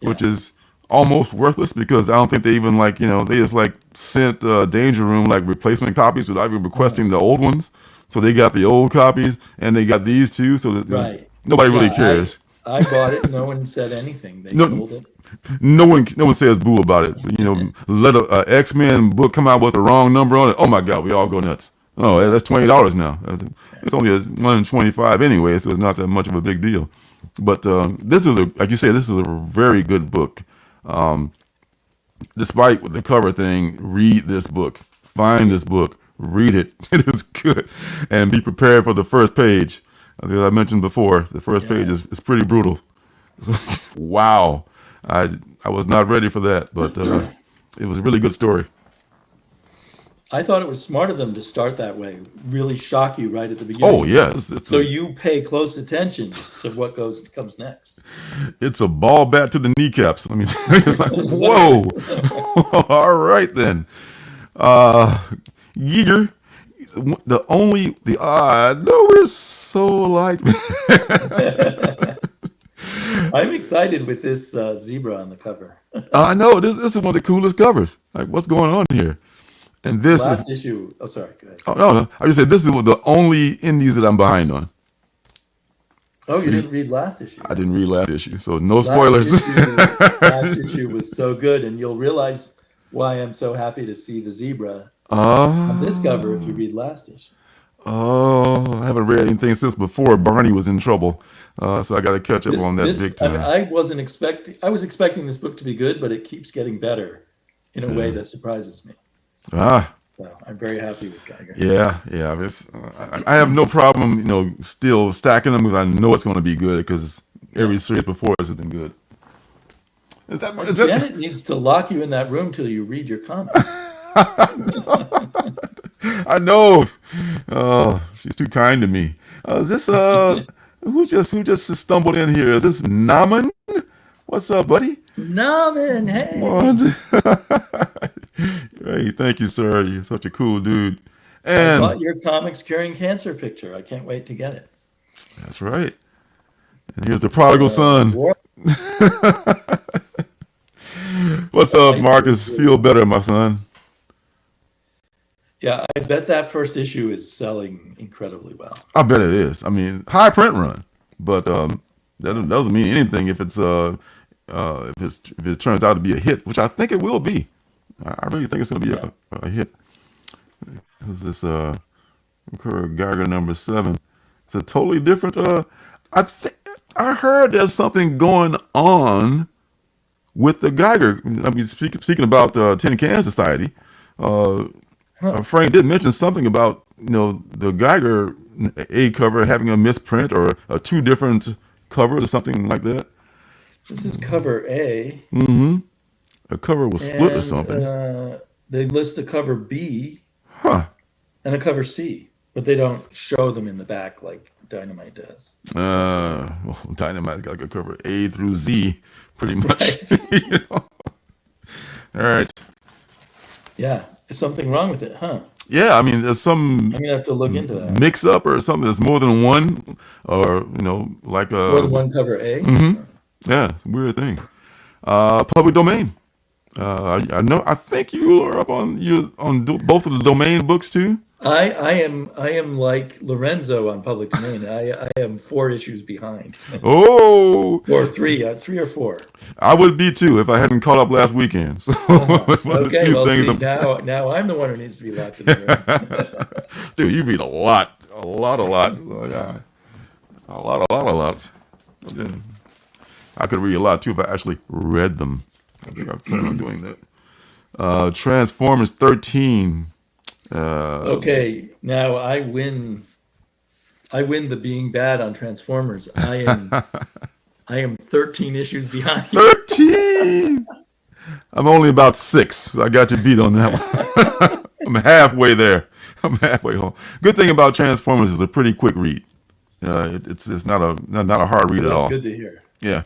Speaker 1: which is almost worthless because I don't think they even they just sent Danger Room replacement copies without even requesting the old ones. So they got the old copies and they got these too. So that nobody really cares.
Speaker 4: I bought it. No one said anything. They sold it.
Speaker 1: No one says boo about it. Let a X-Men book come out with the wrong number on it. Oh my God, we all go nuts. Oh, that's $20 now. It's only a 1 in 25 anyway, so it's not that much of a big deal. But this is like you say, this is a very good book. despite the cover thing, read this book. Find this book. Read it. It is good. And be prepared for the first page. As I mentioned before, the first page is pretty brutal. So, wow. I was not ready for that, but it was a really good story.
Speaker 4: I thought it was smart of them to start that way, really shock you right at the beginning.
Speaker 1: Oh, yeah.
Speaker 4: So you pay close attention to what comes next.
Speaker 1: It's a ball bat to the kneecaps. I mean, it's like, whoa. All right, then. Yeager, I know it's so like
Speaker 4: I'm excited with this zebra on the cover.
Speaker 1: I know this is one of the coolest covers. Like, what's going on here? And this
Speaker 4: Last issue. Oh, sorry. Go ahead.
Speaker 1: Oh, no. I just said this is the only indies that I'm behind on.
Speaker 4: Oh, you didn't read last issue.
Speaker 1: I didn't read last issue, so no spoilers.
Speaker 4: Last issue was so good, and you'll realize why I'm so happy to see the zebra on this cover if you read last issue.
Speaker 1: Oh, I haven't read anything since before Barney was in trouble, so I got to catch up on that big time.
Speaker 4: I was expecting this book to be good, but it keeps getting better in a way that surprises me. So I'm very happy with Geiger.
Speaker 1: Yeah. I have no problem, still stacking them because I know it's going to be good because every series before has been good.
Speaker 4: Janet needs to lock you in that room till you read your comic.
Speaker 1: I know. Oh, she's too kind to me. Is this who just stumbled in here? Is this Naman? What's up, buddy?
Speaker 4: Naman, hey.
Speaker 1: Hey, thank you, sir. You're such a cool dude. And
Speaker 4: I bought your comics curing cancer picture. I can't wait to get it.
Speaker 1: That's right. And here's the prodigal son. What's up, Marcus? Feel better, my son.
Speaker 4: Yeah, I bet that first issue is selling incredibly well.
Speaker 1: I bet it is. I mean, high print run, but that doesn't mean anything if it turns out to be a hit, which I think it will be. I really think it's going to be a hit. This is Geiger number 7. It's a totally different. I heard there's something going on with the Geiger. I mean, speaking about Tin Can Society. Frank did mention something about the Geiger A cover having a misprint or two different covers or something like that.
Speaker 4: This is cover A.
Speaker 1: Mm-hmm. A cover was split or something.
Speaker 4: They list a cover B.
Speaker 1: Huh.
Speaker 4: And a cover C, but they don't show them in the back like Dynamite does.
Speaker 1: Well, Dynamite's got a cover A through Z, pretty much.
Speaker 4: Right.
Speaker 1: All right.
Speaker 4: Yeah. Is something wrong with it, huh?
Speaker 1: Yeah, I mean, there's some
Speaker 4: I'm gonna have to look into that.
Speaker 1: mix up or something. There's more than one, or like
Speaker 4: More than one cover A.
Speaker 1: Mm-hmm. Yeah, it's a weird thing. Public domain. I know. I think you are up on both of the domain books too.
Speaker 4: I am like Lorenzo on public domain. I am 4 issues behind.
Speaker 1: Oh,
Speaker 4: Or 3 or 4.
Speaker 1: I would be too if I hadn't caught up last weekend. So it's one of the few things.
Speaker 4: See, now I'm the one who needs to be locked in the room.
Speaker 1: Dude, you read a lot. So, yeah. A lot. I could read a lot too if I actually read them. I think I plan on doing that. Transformers 13.
Speaker 4: Okay, now I win the being bad on Transformers. I am 13 issues behind.
Speaker 1: 13. I'm only about 6. So I got you beat on that one. I'm halfway there. I'm halfway home. Good thing about Transformers is a pretty quick read. It's not a hard read at all.
Speaker 4: Good to hear.
Speaker 1: Yeah.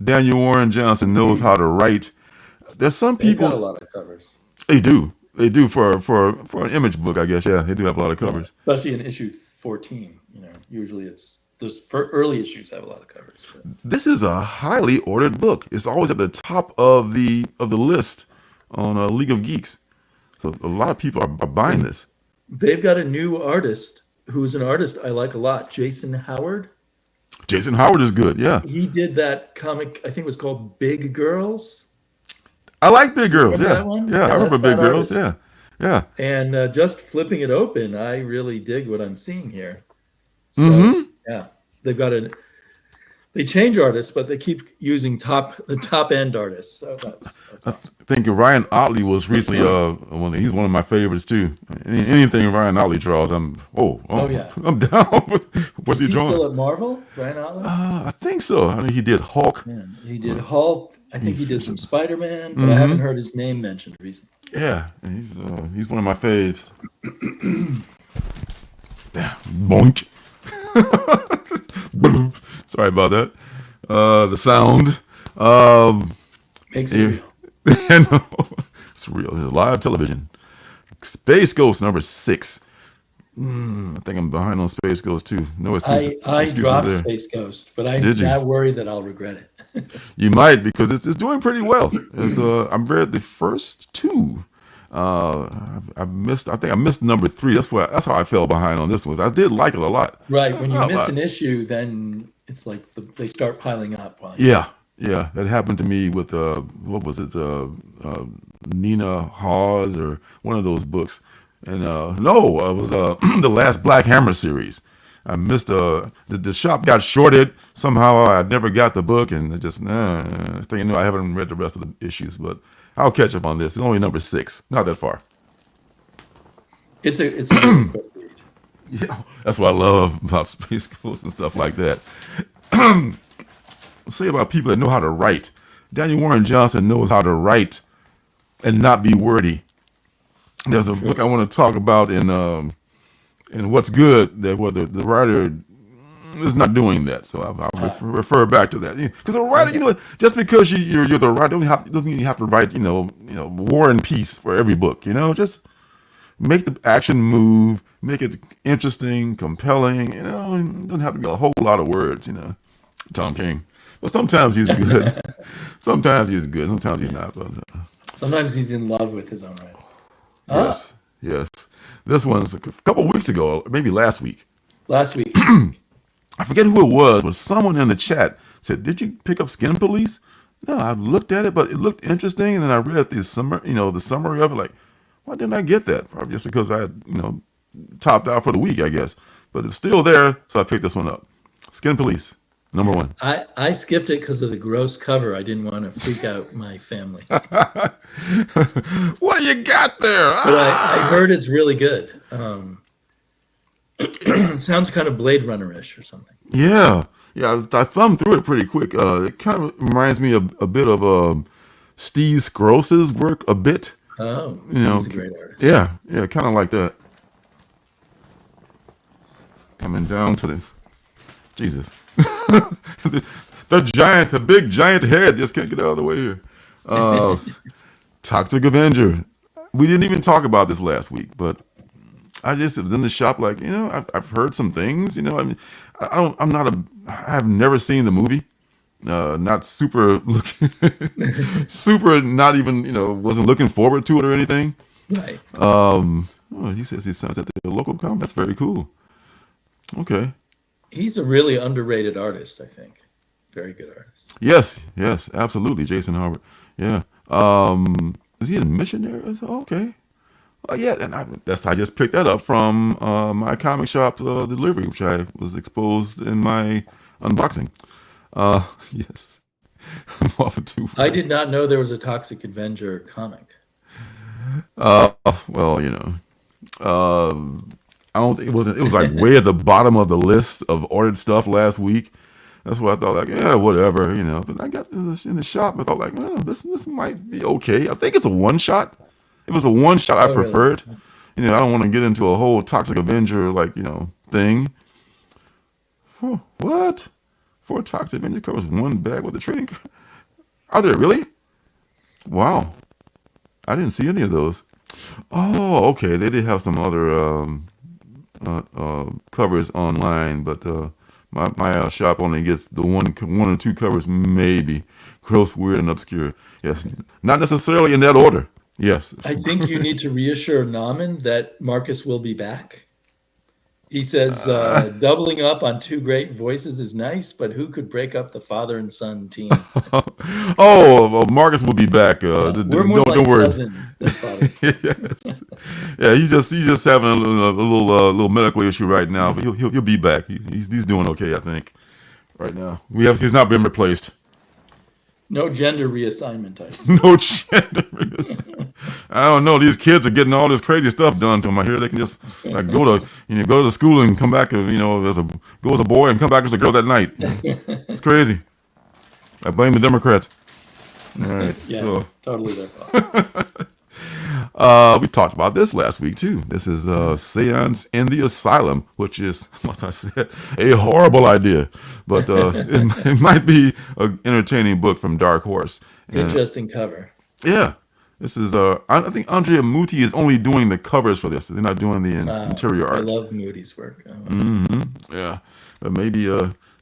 Speaker 1: Daniel Warren Johnson knows how to write. There's some people.
Speaker 4: They've got a lot of covers.
Speaker 1: They do for an image book, I guess. Yeah, they do have a lot of covers.
Speaker 4: Especially in issue 14. Usually it's those early issues have a lot of covers. But.
Speaker 1: This is a highly ordered book. It's always at the top of the list on League of Geeks. So a lot of people are buying this.
Speaker 4: They've got a new artist who's an artist I like a lot, Jason Howard.
Speaker 1: Jason Howard is good, yeah.
Speaker 4: He did that comic, I think it was called Big Girls.
Speaker 1: I like Big Girls,
Speaker 4: Remember
Speaker 1: yeah.
Speaker 4: that one?
Speaker 1: Yeah, I remember Big Girls, yeah.
Speaker 4: And just flipping it open, I really dig what I'm seeing here. So, yeah, they've got they change artists, but they keep using the top end artists. So that's
Speaker 1: I
Speaker 4: awesome.
Speaker 1: think Ryan Otley was recently he's one of my favorites too. Anything Ryan Otley draws,
Speaker 4: yeah.
Speaker 1: I'm down with what's
Speaker 4: Is
Speaker 1: he
Speaker 4: he
Speaker 1: drawing.
Speaker 4: still at Marvel, Ryan Otley?
Speaker 1: I think so. I mean, he did Hulk.
Speaker 4: Yeah, he did Hulk. I think he did some Spider-Man, but I haven't heard his name mentioned recently.
Speaker 1: Yeah, and he's one of my faves. Yeah, boink. Sorry about that. The sound.
Speaker 4: Makes it real.
Speaker 1: No, it's real. It's live television. Space Ghost number 6. I think I'm behind on Space Ghost too. No excuses.
Speaker 4: I
Speaker 1: excuses
Speaker 4: dropped
Speaker 1: there.
Speaker 4: Space Ghost, but
Speaker 1: Did you?
Speaker 4: I worry that I'll regret it.
Speaker 1: You might, because it's doing pretty well. I've read the first 2. I think I missed number 3. That's how I fell behind on this one. I did like it a lot.
Speaker 4: Right. When you
Speaker 1: Not a
Speaker 4: miss
Speaker 1: lot.
Speaker 4: an issue, then it's like they start piling up.
Speaker 1: Yeah, that happened to me with what was it, Nina Hawes or one of those books, and it was the last Black Hammer series. I missed the shop got shorted somehow. I never got the book, and it just I haven't read the rest of the issues, but I'll catch up on this. It's only number 6, not that far.
Speaker 4: It's a really quick read.
Speaker 1: Yeah, that's what I love about Space Ghost and stuff like that. Say about people that know how to write. Daniel Warren Johnson knows how to write and not be wordy. There's a book I want to talk about in What's Good that whether the writer is not doing that, so I'll refer back to that. Because a writer, just because you're the writer, doesn't mean you have to write, War and Peace for every book. Just make the action move, make it interesting, compelling. It doesn't have to be a whole lot of words. Tom King. But sometimes he's good. Sometimes he's good. Sometimes he's not. But,
Speaker 4: Sometimes he's in love with his own writing.
Speaker 1: Yes. This one's a couple of weeks ago, maybe last week.
Speaker 4: Last week.
Speaker 1: I forget who it was, but someone in the chat said, "Did you pick up Skin Police?" No, I looked at it, but it looked interesting, and then I read the summary of it. Like, why didn't I get that? Probably just because I had, topped out for the week, I guess. But it's still there, so I picked this one up. Skin Police, number 1.
Speaker 4: I skipped it because of the gross cover. I didn't want to freak out my family.
Speaker 1: What do you got there?
Speaker 4: But I heard it's really good. Sounds kind of Blade Runner-ish or something.
Speaker 1: Yeah. I thumbed through it pretty quick. It kind of reminds me a bit of Steve Scrose's work a bit.
Speaker 4: Oh, he's a great artist.
Speaker 1: Yeah, kind of like that. Coming down to the Jesus, the big giant head just can't get out of the way here. Toxic Avenger. We didn't even talk about this last week, but I just was in the shop like, I've heard some things, I mean, I've never seen the movie. Not super looking, not even, wasn't looking forward to it or anything.
Speaker 4: Right.
Speaker 1: He says he sounds at the local comic. That's very cool. Okay.
Speaker 4: He's a really underrated artist, I think. Very good artist.
Speaker 1: Yes, absolutely. Jason Howard. Yeah. Is he a missionary? Okay. Yeah, and I just picked that up from my comic shop delivery, which I was exposed in my unboxing. Yes. I'm off to.
Speaker 4: I did not know there was a Toxic Avenger comic.
Speaker 1: Well, I don't think it was like way at the bottom of the list of ordered stuff last week. That's what I thought, like, yeah, whatever, But I got this in the shop. I thought, like, this might be okay. I think it's a one shot. If it was a one shot, I preferred. Really? I don't want to get into a whole Toxic Avenger thing. What? 4 Toxic Avenger covers 1 bag with a trading card. Are there really? Wow. I didn't see any of those. Oh, okay. They did have some other covers online, but my shop only gets the one or 2 covers, maybe. Gross, weird, and obscure. Yes, not necessarily in that order. Yes.
Speaker 4: I think you need to reassure Nauman that Marcus will be back. He says doubling up on 2 great voices is nice, but who could break up the father and son team?
Speaker 1: Well, Marcus will be back.
Speaker 4: We're more like
Speaker 1: don't worry.
Speaker 4: cousins than fathers.
Speaker 1: Yes. Yeah, he's just having a little medical issue right now, but he'll be back. He's doing okay, I think. right now. He's not been replaced.
Speaker 4: No gender reassignment type.
Speaker 1: No gender. I don't know. These kids are getting all this crazy stuff done to them. I hear they can just like go to school and come back, go as a boy and come back as a girl that night. It's crazy. I blame the Democrats. All right.
Speaker 4: Yes,
Speaker 1: So
Speaker 4: totally their fault.
Speaker 1: we talked about this last week too. This is Seance in the Asylum, which is, what I said, a horrible idea, but it might be an entertaining book from Dark Horse. And,
Speaker 4: Interesting cover.
Speaker 1: yeah, this is I think Andrea Muti is only doing the covers for this. They're not doing the interior
Speaker 4: I
Speaker 1: art.
Speaker 4: love Moody's work.
Speaker 1: Yeah, but maybe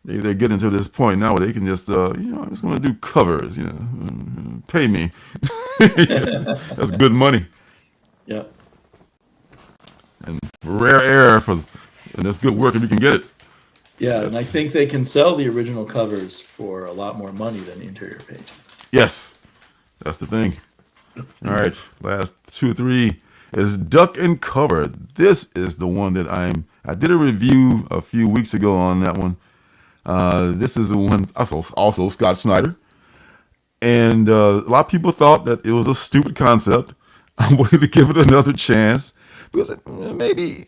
Speaker 1: they're getting to this point now where they can just I'm just going to do covers. Pay me. That's good money.
Speaker 4: Yeah.
Speaker 1: And rare air and that's good work if you can get it.
Speaker 4: Yeah,
Speaker 1: Yes.
Speaker 4: and I think they can sell the original covers for a lot more money than the interior pages.
Speaker 1: Yes, that's the thing. All right, last 2, 3 is Duck and Cover. This is the one that I did a review a few weeks ago on that one. This is the one also Scott Snyder, and a lot of people thought that it was a stupid concept. I'm willing to give it another chance because maybe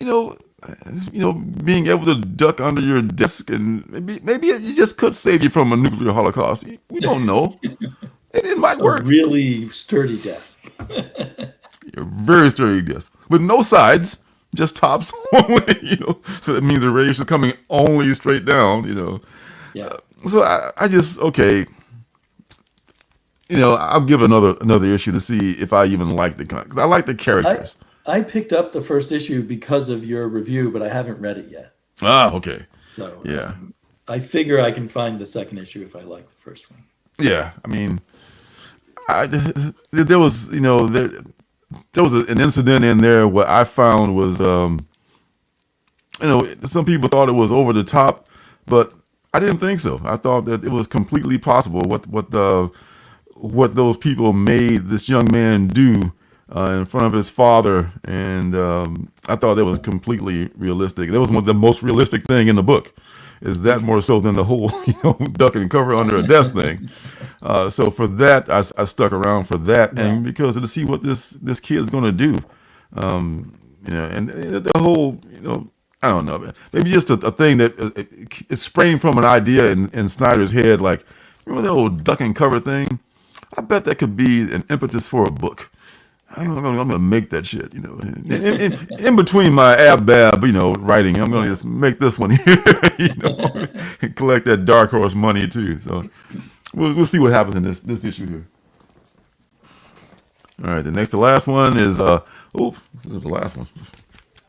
Speaker 1: being able to duck under your desk and maybe it just could save you from a nuclear holocaust. We don't know. It might work.
Speaker 4: A really sturdy desk.
Speaker 1: A very sturdy desk with no sides, just tops only. So that means the radiation is coming only straight down.
Speaker 4: Yeah.
Speaker 1: So I just okay. I'll give another issue to see if I even like because I like the characters.
Speaker 4: I picked up the first issue because of your review, but I haven't read it yet.
Speaker 1: Okay.
Speaker 4: So
Speaker 1: Yeah.
Speaker 4: I figure I can find the second issue if I like the first one.
Speaker 1: Yeah. I mean, there was there was an incident in there what I found was some people thought it was over the top, but I didn't think so. I thought that it was completely possible what those people made this young man do in front of his father, and I thought that was completely realistic. That was the most realistic thing in the book. Is that more so than the whole duck and cover under a desk thing? So for that, I stuck around for that, and because to see what this kid's going to do, and the whole I don't know, maybe just a thing that it's sprang from an idea in Snyder's head, like remember that old duck and cover thing? I bet that could be an impetus for a book. I'm gonna make that shit, in between my ab-bab, writing. I'm gonna just make this one here, and collect that Dark Horse money too. So we'll see what happens in this issue here. All right, the last one is this is the last one.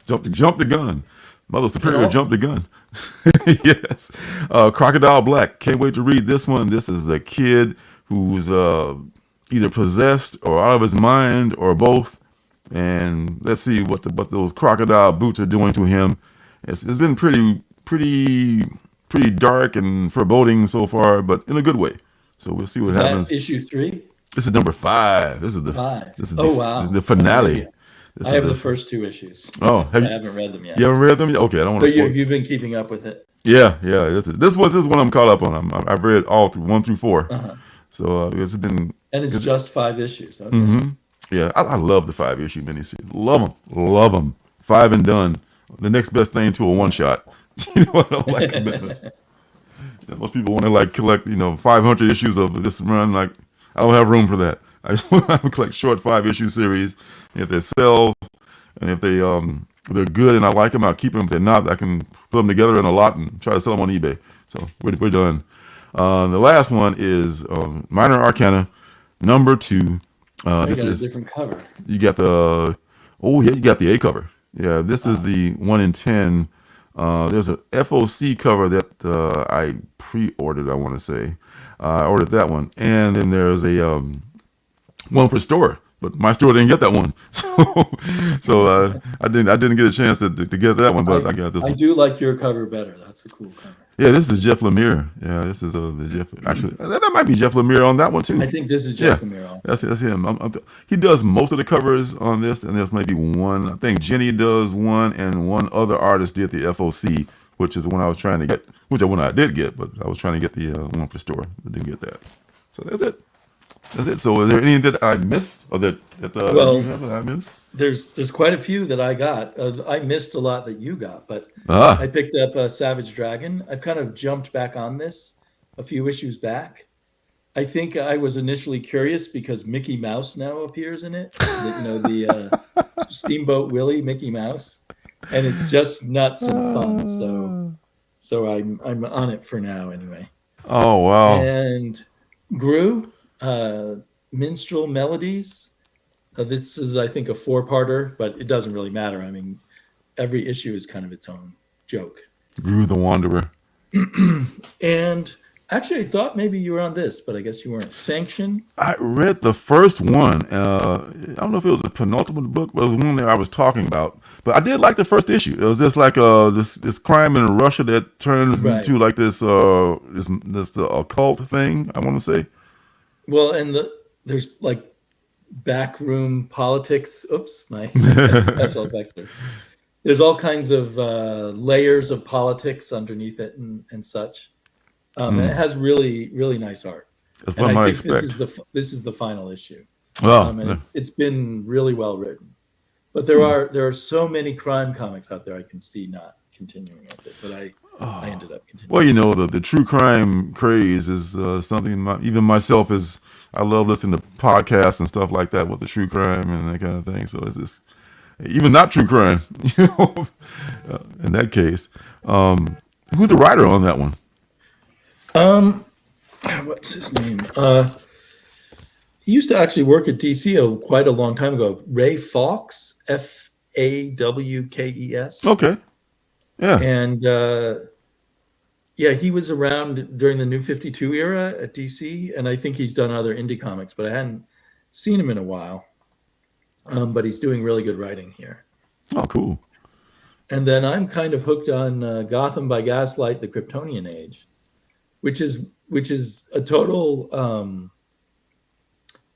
Speaker 1: Jump the gun. Mother Superior jumped the gun. Yes, Crocodile Black. Can't wait to read this one. This is a kid who's either possessed or out of his mind or both, and let's see what those crocodile boots are doing to him. It's been pretty dark and foreboding so far, but in a good way. So we'll see what happens.
Speaker 4: Issue 3.
Speaker 1: This is number 5. This is the
Speaker 4: 5.
Speaker 1: This is
Speaker 4: wow.
Speaker 1: the finale.
Speaker 4: I have the first 2 issues.
Speaker 1: Oh,
Speaker 4: I haven't read them yet.
Speaker 1: You haven't read them? Okay, I don't want to.
Speaker 4: But you've been keeping up with it.
Speaker 1: Yeah. This is one I'm caught up on. I've read all through 1 through 4. So it's been.
Speaker 4: And it's just 5 issues. Okay.
Speaker 1: Mm-hmm. Yeah, I love the 5-issue miniseries. Love them. 5 and done. The next best thing to a one shot. I don't like commitments. Most people want to collect 500 issues of this run. Like I don't have room for that. I just want to collect short 5-issue series. If they sell, and if they're good and I like them, I'll keep them. If they're not, I can put them together in a lot and try to sell them on eBay. So we're done. The last one is Minor Arcana, number 2. This is
Speaker 4: a different cover.
Speaker 1: You got you got the A cover. Yeah, this is the 1 in 10. There's a FOC cover that I pre-ordered. I want to say I ordered that one, and then there's a one per store. But my store didn't get that one, so I didn't get a chance to get that one. But I got this one.
Speaker 4: I do like your cover better. That's a cool cover.
Speaker 1: Yeah, this is Jeff Lemire. Yeah, this is the Jeff. Actually, that might be Jeff Lemire on that one too.
Speaker 4: I think this is Jeff Lemire.
Speaker 1: That's him. He does most of the covers on this, and there's maybe one. I think Jenny does one, and one other artist did the FOC, which is the one I was trying to get, which one I did get, but I was trying to get the one for store, but didn't get that. So that's it. That's it. So is there any that I missed, or that
Speaker 4: Well,
Speaker 1: you have that I missed?
Speaker 4: There's quite a few that I got. I missed a lot that you got, but
Speaker 1: Ah,
Speaker 4: I picked up Savage Dragon. I've kind of jumped back on this a few issues back. I think I was initially curious because Mickey Mouse now appears in it. The Steamboat Willie Mickey Mouse, and it's just nuts and fun. So I'm on it for now anyway.
Speaker 1: oh wow.
Speaker 4: And Gru, Minstrel Melodies. This is, I think, a 4-parter, but it doesn't really matter. I mean, every issue is kind of its own joke.
Speaker 1: Gru the Wanderer.
Speaker 4: And actually, I thought maybe you were on this, but I guess you weren't. Sanction.
Speaker 1: I read the first one. I don't know if it was the penultimate book, but it was one that I was talking about. But I did like the first issue. It was just like this crime in Russia that turns
Speaker 4: Right.
Speaker 1: into like this occult thing, I want to say.
Speaker 4: Well, and there's like backroom politics. Oops, my special effects there. There's all kinds of layers of politics underneath it and such. And it has really, really nice art.
Speaker 1: That's
Speaker 4: And
Speaker 1: what I
Speaker 4: I think
Speaker 1: expect.
Speaker 4: this is the final issue.
Speaker 1: Oh,
Speaker 4: And it's been really well written. But there are so many crime comics out there I can see not continuing with it. But I ended up continuing.
Speaker 1: well, you know, the true crime craze is something even myself I love listening to podcasts and stuff like that with the true crime and that kind of thing. So it's just even not true crime, you know, in that case. Who's the writer on that one?
Speaker 4: What's his name? He used to actually work at DC quite a long time ago. Ray Fawkes, Fawkes.
Speaker 1: Okay. Yeah.
Speaker 4: And yeah, he was around during the New 52 era at DC, and I think he's done other indie comics, but I hadn't seen him in a while. But he's doing really good writing here.
Speaker 1: Oh, cool.
Speaker 4: And then I'm kind of hooked on Gotham by Gaslight: The Kryptonian Age, which is a total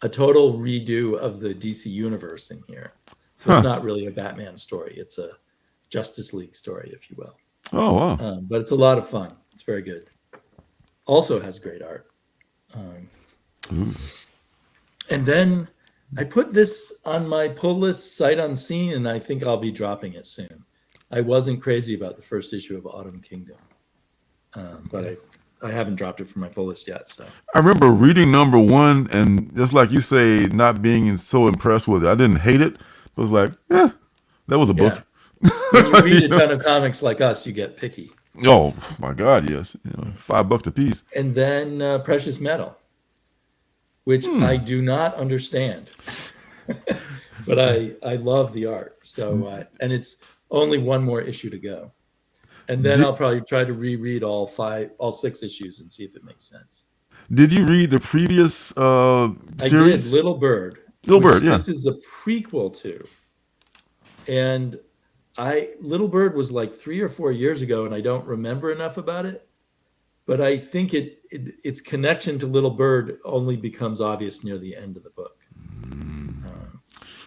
Speaker 4: redo of the DC universe in here. So it's not really a Batman story; it's a Justice League story, if you will.
Speaker 1: Oh, wow.
Speaker 4: But it's a lot of fun. It's very good. Also has great art. And then I put this on my pull list sight unseen, and I think I'll be dropping it soon. I wasn't crazy about the first issue of Autumn Kingdom, but I haven't dropped it from my pull list yet. So
Speaker 1: I remember reading number 1, and just like you say, not being so impressed with it. I didn't hate it. It was like, yeah, that was a book.
Speaker 4: When you read a ton of comics like us, you get picky.
Speaker 1: Oh my God, yes. You know, $5 a piece.
Speaker 4: And then Precious Metal, which I do not understand, but I love the art. So and it's only one more issue to go, and then I'll probably try to reread all 6 issues and see if it makes sense.
Speaker 1: Did you read the previous series?
Speaker 4: I did Little Bird.
Speaker 1: Little Bird, yeah.
Speaker 4: This is a prequel to, and Little Bird was like 3 or 4 years ago, and I don't remember enough about it. But I think its connection to Little Bird only becomes obvious near the end of the book.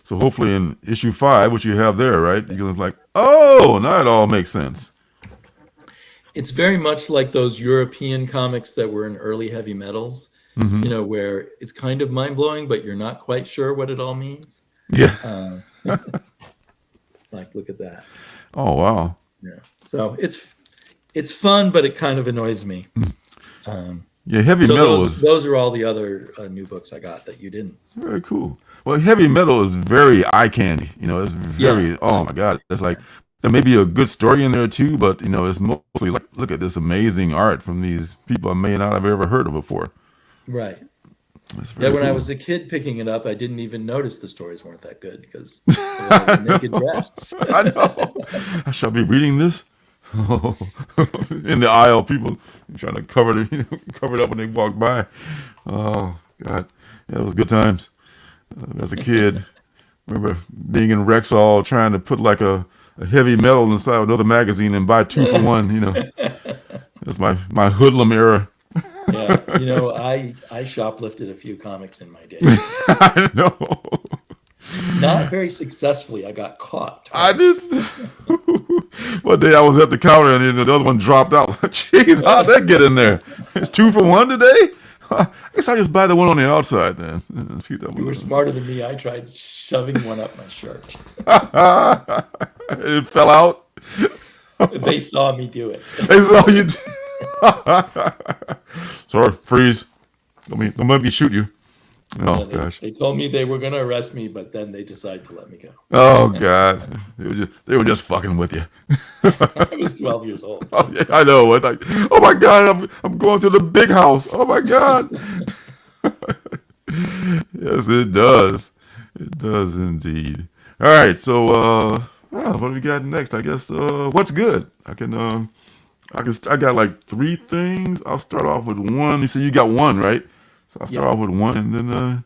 Speaker 1: So hopefully in issue 5, which you have there, right? You're like, oh, now it all makes sense.
Speaker 4: It's very much like those European comics that were in early heavy metals, you know, where it's kind of mind-blowing, but you're not quite sure what it all means.
Speaker 1: Yeah.
Speaker 4: Like, look at that.
Speaker 1: Oh, wow.
Speaker 4: Yeah. So it's fun, but it kind of annoys me.
Speaker 1: Yeah, heavy
Speaker 4: So
Speaker 1: metal is
Speaker 4: those are all the other new books I got that you didn't.
Speaker 1: very cool. Well, heavy metal is very eye candy. You know, it's very, oh my God. It's like, there may be a good story in there too, but, you know, it's mostly like, look at this amazing art from these people I may not have ever heard of before.
Speaker 4: Right.
Speaker 1: It's
Speaker 4: Yeah,
Speaker 1: very
Speaker 4: when I
Speaker 1: cool.
Speaker 4: was a kid picking it up, I didn't even notice the stories weren't that good because they were naked breasts.
Speaker 1: I know. I shall be reading this. In the aisle, people trying to cover it up when they walk by. Oh God, yeah, it was good times. As a kid, remember being in Rexall trying to put like a heavy metal inside another magazine and buy 2 for 1. You know, that's my hoodlum era.
Speaker 4: Yeah, you know, I shoplifted a few comics in my day.
Speaker 1: I know.
Speaker 4: Not very successfully. I got caught
Speaker 1: I
Speaker 4: twice.
Speaker 1: did. One day I was at the counter and then the other one dropped out. Jeez, how'd that get in there? It's 2 for 1 today? I guess I just buy the one on the outside then.
Speaker 4: You were smarter than me. I tried shoving one up my shirt.
Speaker 1: It fell out.
Speaker 4: They saw me do it.
Speaker 1: They saw you. Sorry, freeze. Don't let me shoot you. Oh, gosh.
Speaker 4: They told me they were going to arrest me, but then they decided to let me go.
Speaker 1: Oh, God. They were just fucking with you.
Speaker 4: I was 12 years old.
Speaker 1: Oh, yeah, I know. It's like, oh, my God, I'm going to the big house. Oh, my God. Yes, it does. It does indeed. All right. So, what do we got next? I guess, what's good? I got like 3 things. I'll start off with one. You said you got one, right? So I'll start off with one, and then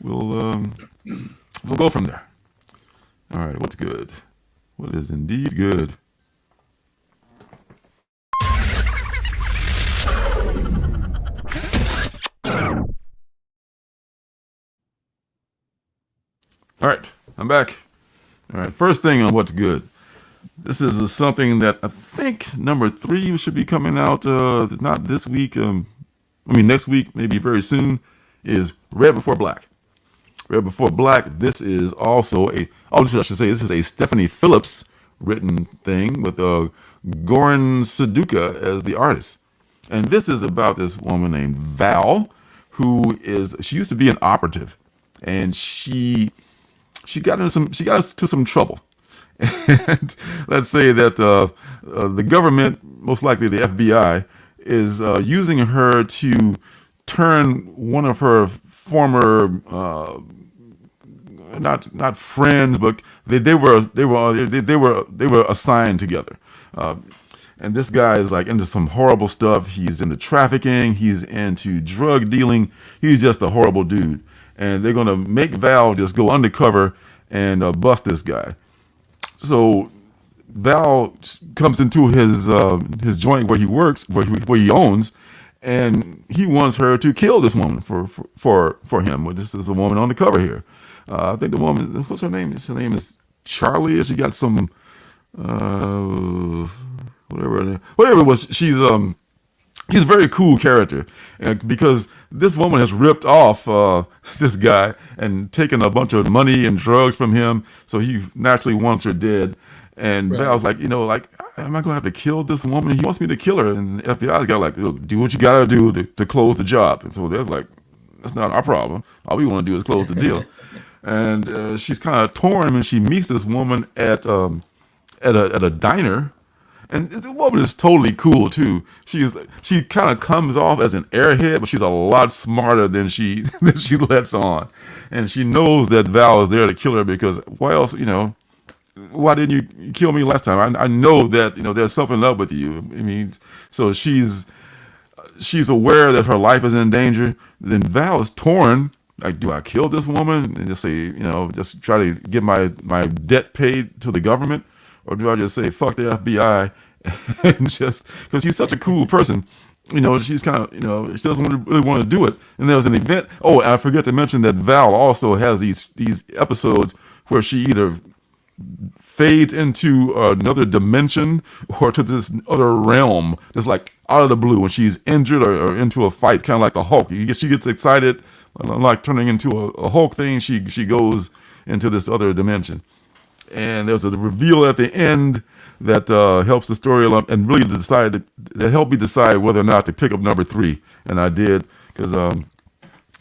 Speaker 1: we'll go from there. All right, what's good? What is indeed good? All right, I'm back. All right, first thing on what's good. This is something that I think number 3 should be coming out. Not this week. Next week, maybe very soon. Is Red Before Black. Red Before Black. This is also this is a Stephanie Phillips written thing with Goran Suduka as the artist. And this is about this woman named Val, she used to be an operative, and she got into some trouble. And let's say that the government, most likely the FBI, is using her to turn one of her former not friends, but they were assigned together. And this guy is like into some horrible stuff. He's into trafficking. He's into drug dealing. He's just a horrible dude. And they're gonna make Val just go undercover and bust this guy. So Val comes into his joint where he works, where he owns, and he wants her to kill this woman for him. Well, this is the woman on the cover here. I think the woman, what's her name? Her name is Charlie. She got some whatever it was. She's a very cool character, and because this woman has ripped off this guy and taken a bunch of money and drugs from him, so he naturally wants her dead. And Val's like, am I gonna have to kill this woman? He wants me to kill her, and the FBI's got like, look, do what you gotta do to close the job. And so there's like, that's not our problem. All we want to do is close the deal. And she's kind of torn when she meets this woman at a diner. And the woman is totally cool too. She kind of comes off as an airhead, but she's a lot smarter than she lets on. And she knows that Val is there to kill her because why else? Why didn't you kill me last time? I know that there's something up with you. I mean, so she's aware that her life is in danger. Then Val is torn. Like, do I kill this woman and just say, just try to get my debt paid to the government? Or do I just say, fuck the FBI, and just, because she's such a cool person, she's kind of, she doesn't really want to do it. And there was an event. Oh, I forgot to mention that Val also has these episodes where she either fades into another dimension or to this other realm, just like out of the blue when she's injured or into a fight, kind of like the Hulk. She gets excited, like turning into a Hulk thing. She goes into this other dimension. And there's a reveal at the end that helps the story along and really that helped me decide whether or not to pick up number 3. And I did, because it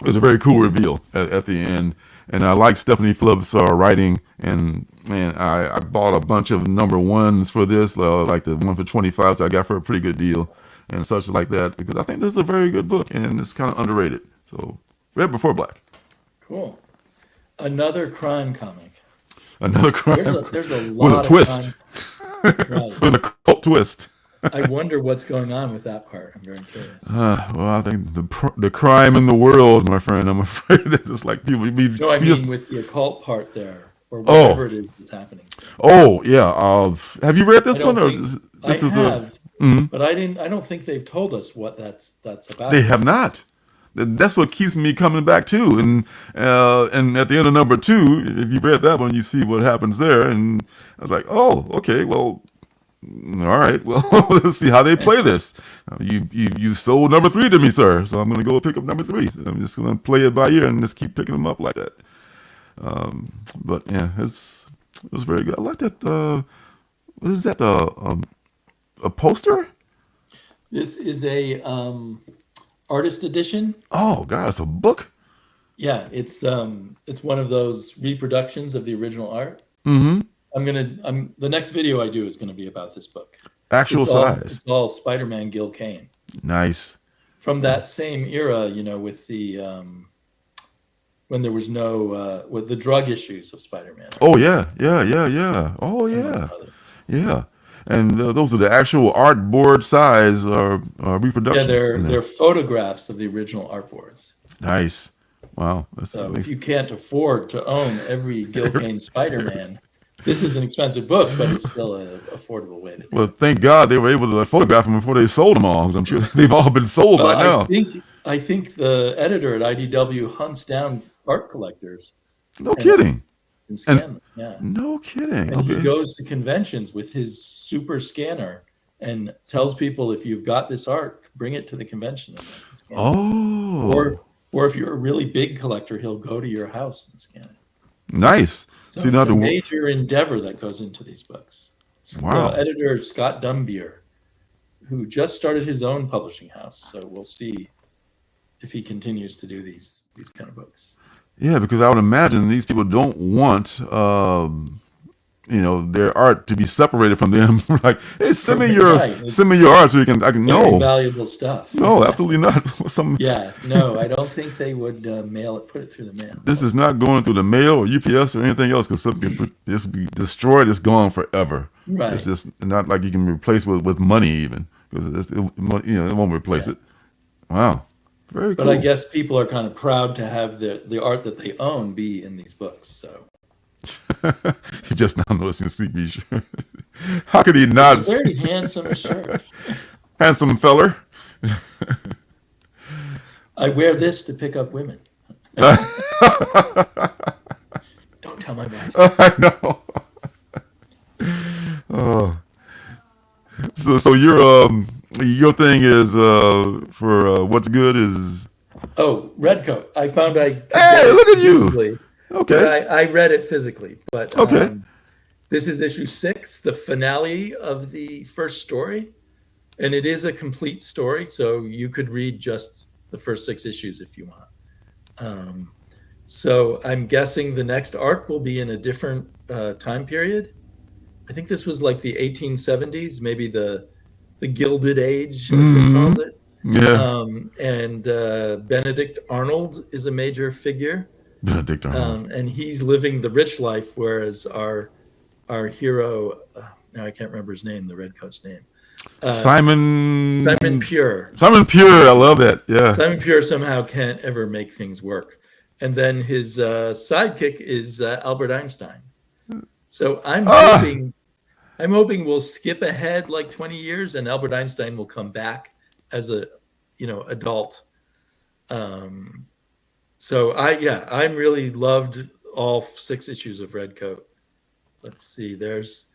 Speaker 1: was a very cool reveal at the end. And I like Stephanie Phillips' writing, and I bought a bunch of number 1s for this, like the one for 25, so I got for a pretty good deal and such like that, because I think this is a very good book and it's kind of underrated. So, Red Before Black.
Speaker 4: Cool. Another crime comic.
Speaker 1: Another crime.
Speaker 4: There's a lot
Speaker 1: with a twist.
Speaker 4: Right.
Speaker 1: With a cult twist.
Speaker 4: I wonder what's going on with that part. I'm very curious.
Speaker 1: Well, I think the crime in the world, my friend. I'm afraid that it's like people.
Speaker 4: No, I mean with the occult part there, or whatever it is that's happening.
Speaker 1: Oh yeah. Have you read this one?
Speaker 4: But I don't think they've told us what that's about.
Speaker 1: They have not. that's what keeps me coming back too. And at the end of number 2, if you read that one, you see what happens there, and I was like, oh, okay, well, all right, well, let's see how they play this. You sold number 3 to me, sir, so I'm going to go pick up number 3. So I'm just going to play it by ear and just keep picking them up like that. But yeah, it was very good. I like that. What is that? A poster?
Speaker 4: This is a artist edition.
Speaker 1: Oh God, it's a book.
Speaker 4: Yeah, it's one of those reproductions of the original art.
Speaker 1: Mm-hmm.
Speaker 4: The next video I do is gonna be about this book.
Speaker 1: Actual size.
Speaker 4: It's all Spider-Man Gil Kane.
Speaker 1: Nice.
Speaker 4: From that same era, with the when there was no with the drug issues of Spider-Man.
Speaker 1: Oh yeah. Oh yeah. And those are the actual artboard size reproductions.
Speaker 4: Yeah, they're photographs of the original artboards.
Speaker 1: Nice. Wow.
Speaker 4: So if you can't afford to own every Gil Kane Spider-Man, this is an expensive book, but it's still an affordable way to do it.
Speaker 1: Well, thank God they were able to photograph them before they sold them all, because I'm sure they've all been sold by now.
Speaker 4: I think the editor at IDW hunts down art collectors.
Speaker 1: No kidding.
Speaker 4: And scan them. Yeah.
Speaker 1: No kidding.
Speaker 4: And he goes to conventions with his super scanner and tells people, if you've got this art, bring it to the convention. And scan it. Or if you're a really big collector, he'll go to your house and scan it.
Speaker 1: Nice.
Speaker 4: So it's a major endeavor that goes into these books.
Speaker 1: Wow.
Speaker 4: The editor, Scott Dumbier, who just started his own publishing house. So we'll see if he continues to do these kind of books.
Speaker 1: Yeah, because I would imagine these people don't want, their art to be separated from them. Like, hey, send me your art so I can know.
Speaker 4: Valuable stuff.
Speaker 1: No, absolutely not.
Speaker 4: I don't think they would put it through the mail.
Speaker 1: This is not going through the mail or UPS or anything else, because something can just be destroyed. It's gone forever.
Speaker 4: Right.
Speaker 1: It's just not like you can replace with money even, because it won't replace it. Wow. Very cool.
Speaker 4: But I guess people are kind of proud to have the art that they own be in these books. So
Speaker 1: he just now noticing Sleepy shirt. How could he not?
Speaker 4: It's a very handsome shirt.
Speaker 1: Handsome feller.
Speaker 4: I wear this to pick up women. Don't tell my wife.
Speaker 1: I know. Oh. So your thing is for what's good is
Speaker 4: Redcoat. I found
Speaker 1: Hey, look at you. Okay.
Speaker 4: I read it physically, but
Speaker 1: okay.
Speaker 4: This is issue 6, the finale of the first story, and it is a complete story. So you could read just the first 6 issues if you want. So I'm guessing the next arc will be in a different time period. I think this was like the 1870s, maybe the Gilded Age, as they called it.
Speaker 1: Yeah.
Speaker 4: And Benedict Arnold is a major figure.
Speaker 1: Benedict Arnold.
Speaker 4: And he's living the rich life, whereas our hero, now I can't remember his name, the Redcoat's name.
Speaker 1: Simon
Speaker 4: Pure.
Speaker 1: Simon Pure, I love that. Yeah.
Speaker 4: Simon Pure somehow can't ever make things work. And then his sidekick is Albert Einstein. So I'm hoping we'll skip ahead like 20 years and Albert Einstein will come back as a adult. So I really loved all 6 issues of Redcoat. Let's see, there's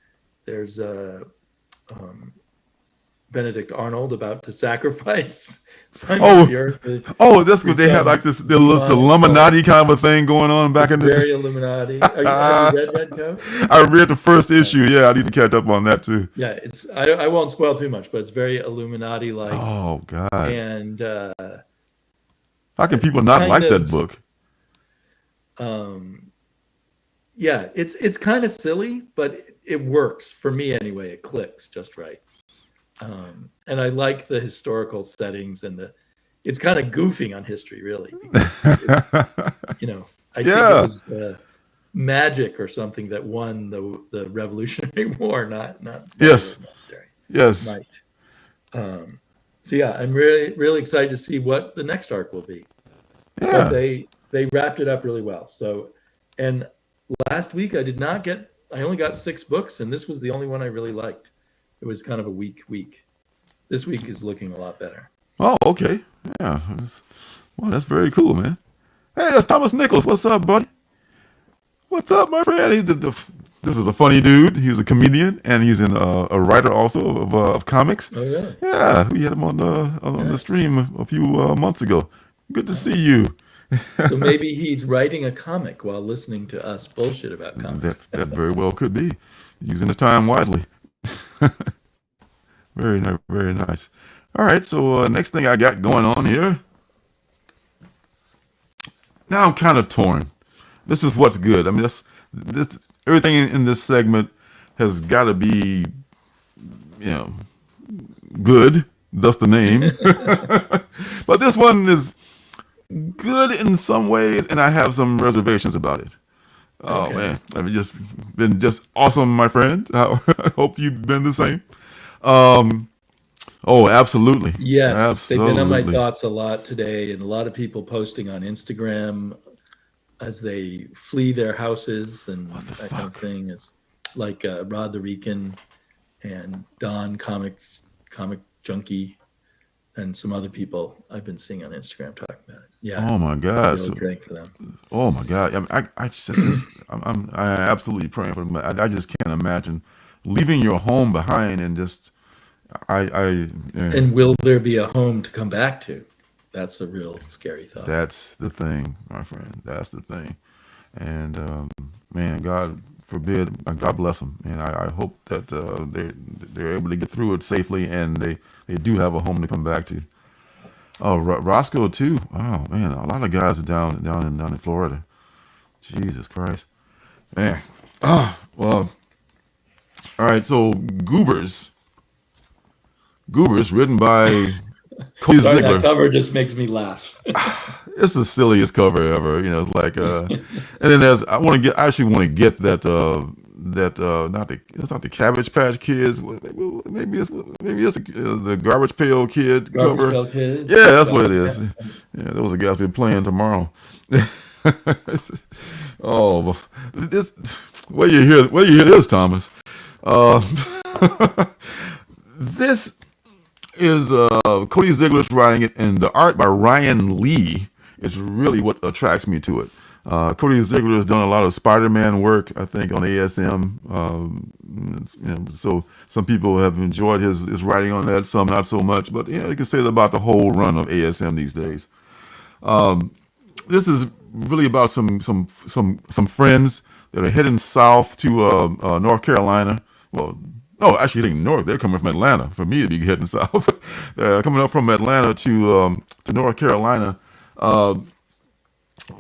Speaker 4: Benedict Arnold about to sacrifice Simon Pure.
Speaker 1: That's what they had, like this Illuminati kind of a thing going on back in the
Speaker 4: very Illuminati. Have you read Redcoat?
Speaker 1: I read the first issue. Yeah, I need to catch up on that too.
Speaker 4: Yeah, I won't spoil too much, but it's very Illuminati like.
Speaker 1: Oh God.
Speaker 4: And
Speaker 1: how can people not like that book?
Speaker 4: Yeah, it's kind of silly, but it works for me anyway. It clicks just right. And I like the historical settings and it's kind of goofing on history, really. I think it was magic or something that won the Revolutionary War, not
Speaker 1: yes.
Speaker 4: Might. So yeah, I'm really, really excited to see what the next arc will be.
Speaker 1: Yeah.
Speaker 4: But they wrapped it up really well. So, and last week I only got 6 books, and this was the only one I really liked. It was kind of a weak week. This week is looking a lot better.
Speaker 1: Oh, okay. Yeah. Well, that's very cool, man. Hey, that's Thomas Nichols. What's up, buddy? What's up, my friend? This is a funny dude. He's a comedian, and he's a writer also of comics.
Speaker 4: Oh, really?
Speaker 1: Yeah, we had him on the stream a few months ago. Good to see you.
Speaker 4: So maybe he's writing a comic while listening to us bullshit about comics.
Speaker 1: That very well could be. Using his time wisely. Very nice, very nice. All right, so next thing I got going on here. Now I'm kind of torn. This is what's good. I mean, this everything in this segment has got to be, good. Thus the name. But this one is good in some ways, and I have some reservations about it. Oh
Speaker 4: Okay.
Speaker 1: man, I've just been just awesome, my friend. I hope you've been the same. Oh, absolutely.
Speaker 4: Yes, they've been on my
Speaker 1: Absolutely.
Speaker 4: thoughts a lot today, and a lot of people posting on Instagram as they flee their houses and that kind of thing. It's like Rod the Rican and Don comic junkie and some other people I've been seeing on Instagram talking about it. Yeah,
Speaker 1: Oh my God.
Speaker 4: really
Speaker 1: So,
Speaker 4: great for them.
Speaker 1: oh my God. I mean, I'm absolutely praying for them. I just can't imagine leaving your home behind and just yeah,
Speaker 4: And will there be a home to come back to? That's a real scary thought.
Speaker 1: that's the thing, my friend. That's the thing. And man, God forbid, God bless them. And I hope that they're able to get through it safely, and they do have a home to come back to. Oh, Roscoe too. Oh man, a lot of guys are down in Florida. Jesus Christ, man. Oh well. All right, so Goobers, written by Cody
Speaker 4: Sorry,
Speaker 1: Ziegler.
Speaker 4: that cover just makes me laugh.
Speaker 1: It's the silliest cover ever. It's like, and then I actually want to get that it's not the Cabbage Patch Kids. Maybe it's the Garbage Pail Kid
Speaker 4: Garbage
Speaker 1: cover.
Speaker 4: Pail Kids.
Speaker 1: Yeah, that's what it is. Yeah, those are guys we're playing tomorrow. Oh, this where you hear this, Thomas? Uh, this is Cody Ziegler's writing it, and the art by Ryan Lee is really what attracts me to it. Cody Ziegler has done a lot of Spider-Man work, I think, on ASM. So some people have enjoyed his writing on that, some not so much. But you can say that about the whole run of ASM these days. This is really about some friends that are heading south to North Carolina. Well, no, actually heading north. They're coming from Atlanta. For me, it'd be heading south. They're coming up from Atlanta to North Carolina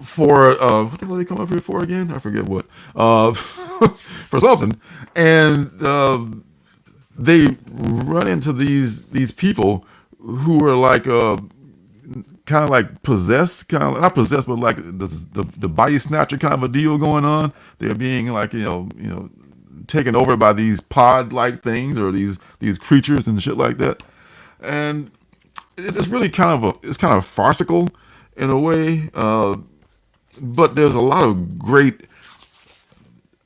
Speaker 1: for what the hell they come up here for again? I forget what. For something, and they run into these people who are like kind of like possessed, kind of not possessed, but like the body snatcher kind of a deal going on. They're being like taken over by these pod like things or these creatures and shit like that, and it's really kind of farcical in a way, but there's a lot of great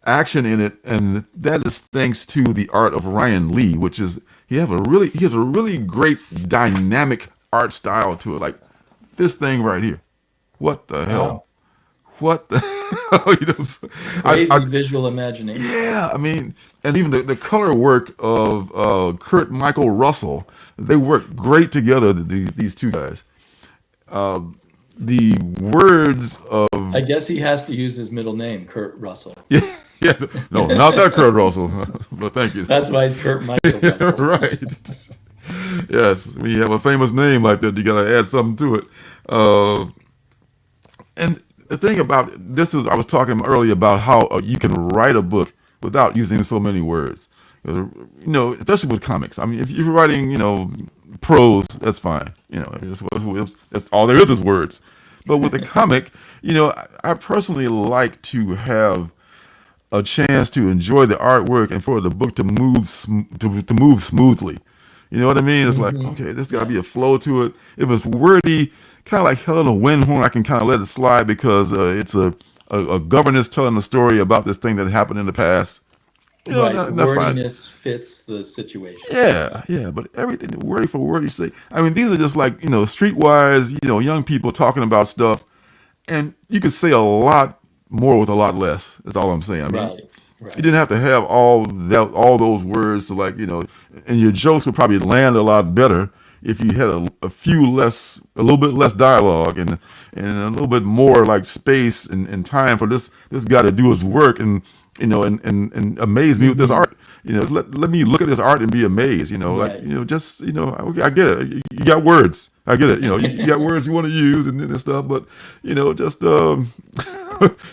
Speaker 1: action in it, and that is thanks to the art of Ryan Lee, which is he has a really great dynamic art style to it. Like this thing right here, what the hell? What the hell?
Speaker 4: Crazy visual imagination.
Speaker 1: Yeah, I mean, and even the color work of Kurt Michael Russell, they work great together. These two guys. The words of
Speaker 4: I guess he has to use his middle name, Kurt Russell.
Speaker 1: yeah, no, not that Kurt Russell, but thank you.
Speaker 4: That's why he's Kurt Michael Russell.
Speaker 1: Right. Yes, when you have a famous name like that, you gotta add something to it. And the thing about this is, I was talking earlier about how you can write a book without using so many words. Especially with comics. I mean, if you're writing, prose, that's fine. That's all there is words. But with a comic, I personally like to have a chance to enjoy the artwork and for the book to move smoothly. You know what I mean? It's like, okay, there's got to be a flow to it. If it's wordy, kind of like Helena Windhorn, I can kind of let it slide because it's a governess telling a story about this thing that happened in the past. You know,
Speaker 4: Right. The
Speaker 1: not fine.
Speaker 4: wordiness fits the situation.
Speaker 1: Yeah, yeah, but everything word for word you say. I mean, these are just like, streetwise, young people talking about stuff, and you could say a lot more with a lot less. That's all I'm saying. I mean,
Speaker 4: Right.
Speaker 1: you
Speaker 4: Right.
Speaker 1: didn't have to have all those words to, like, and your jokes would probably land a lot better if you had a little bit less dialogue and a little bit more like space and time for this guy to do his work and amaze me with this art. Just let me look at this art and be amazed.
Speaker 4: Right.
Speaker 1: Okay, I get it. You got words. I get it. You got words you want to use and stuff, but just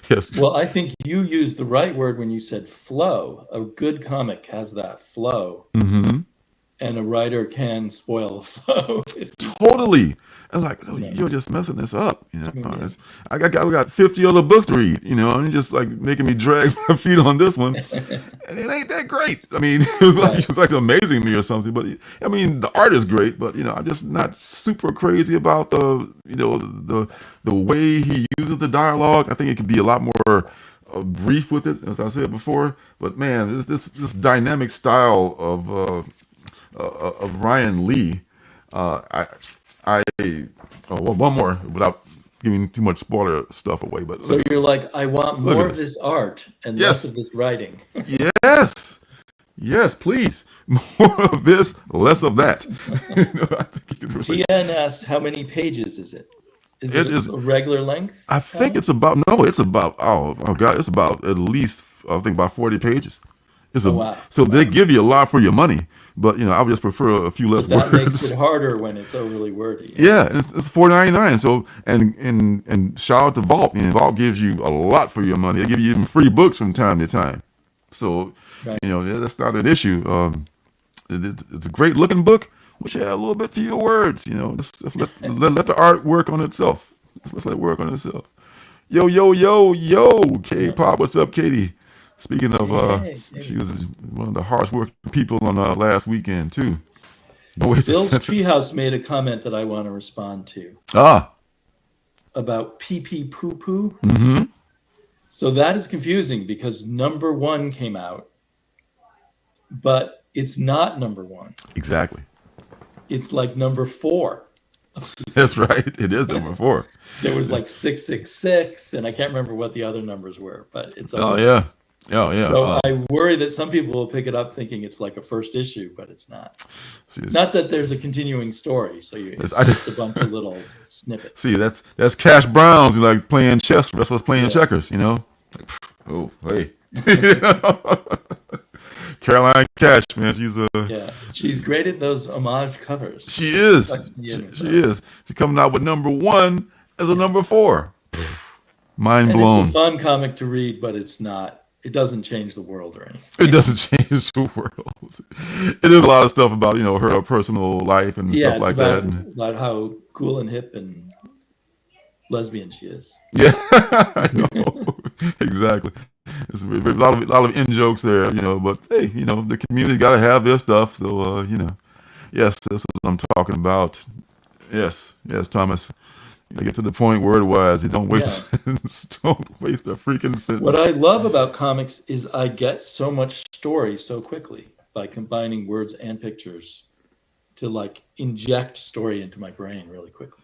Speaker 1: yes.
Speaker 4: Well, I think you used the right word when you said flow. A good comic has that flow,
Speaker 1: Mm-hmm.
Speaker 4: and a writer can spoil the flow.
Speaker 1: Totally. I was like, oh, you're just messing this up. I got 50 other books to read, and you're just like making me drag my feet on this one. And it ain't that great. I mean, it's like amazing me or something. But I mean, the art is great, but I'm just not super crazy about the way he uses the dialogue. I think it could be a lot more brief with it, as I said before. But man, this dynamic style of Ryan Lee. One more without giving too much spoiler stuff away. But
Speaker 4: So you're like, I want
Speaker 1: Look at
Speaker 4: more of
Speaker 1: this.
Speaker 4: this art and
Speaker 1: Yes.
Speaker 4: less of this writing.
Speaker 1: Yes, please, more of this, less of that. I think you can really-
Speaker 4: TN asks, how many pages is it? Is
Speaker 1: It
Speaker 4: it
Speaker 1: is-
Speaker 4: a regular length?
Speaker 1: I think it's about it's about it's about at least I think about 40 pages.
Speaker 4: Oh, wow.
Speaker 1: So they give you a lot for your money, but I would just prefer a few less
Speaker 4: That
Speaker 1: words.
Speaker 4: makes it harder when it's overly wordy.
Speaker 1: Yeah, and it's $4.99. So and shout out to Vault. Vault gives you a lot for your money. They give you even free books from time to time. So
Speaker 4: Right.
Speaker 1: that's not an issue. It's a great looking book, which had a little bit fewer words. Just let the art work on itself. Let's let it work on itself. Yo, K-pop. What's up, Katie? Speaking of,
Speaker 4: Hey,
Speaker 1: she was one of the hardest working people on last weekend too. No way to
Speaker 4: Bill's
Speaker 1: sentence.
Speaker 4: Treehouse made a comment that I want to respond to about pee poo poo.
Speaker 1: Mm-hmm.
Speaker 4: So that is confusing because number 1 came out, but it's not number 1.
Speaker 1: Exactly.
Speaker 4: It's like number 4.
Speaker 1: That's right. It is number 4.
Speaker 4: There was like 666, and I can't remember what the other numbers were, but it's
Speaker 1: Oh
Speaker 4: okay.
Speaker 1: yeah. Oh yeah.
Speaker 4: So I worry that some people will pick it up thinking it's like a first issue, but it's not.
Speaker 1: See, it's-
Speaker 4: Not that there's a continuing story, so it's
Speaker 1: I-
Speaker 4: just a bunch of little snippets.
Speaker 1: see, that's Cash Brown's like playing chess. Wrestlers playing checkers. Like, oh hey. Caroline Cash, man, she's
Speaker 4: Yeah, she's great at those homage covers.
Speaker 1: she is.
Speaker 4: Sucks the image
Speaker 1: She
Speaker 4: out.
Speaker 1: is. She's coming out with number 1 as a number 4. Mind
Speaker 4: And
Speaker 1: blown.
Speaker 4: it's a fun comic to read, but it's not. It doesn't change the world or anything.
Speaker 1: It doesn't change the world. It is a lot of stuff about her personal life and
Speaker 4: Yeah,
Speaker 1: stuff
Speaker 4: it's
Speaker 1: like
Speaker 4: about,
Speaker 1: that. And,
Speaker 4: about how cool and hip and lesbian she is.
Speaker 1: yeah, I know exactly. It's a lot of in jokes there, But hey, the community's got to have their stuff. So yes, that's what I'm talking about. Yes, Thomas. You get to the point word-wise. You don't waste. Don't waste a freaking sentence.
Speaker 4: What I love about comics is I get so much story so quickly by combining words and pictures to like inject story into my brain really quickly.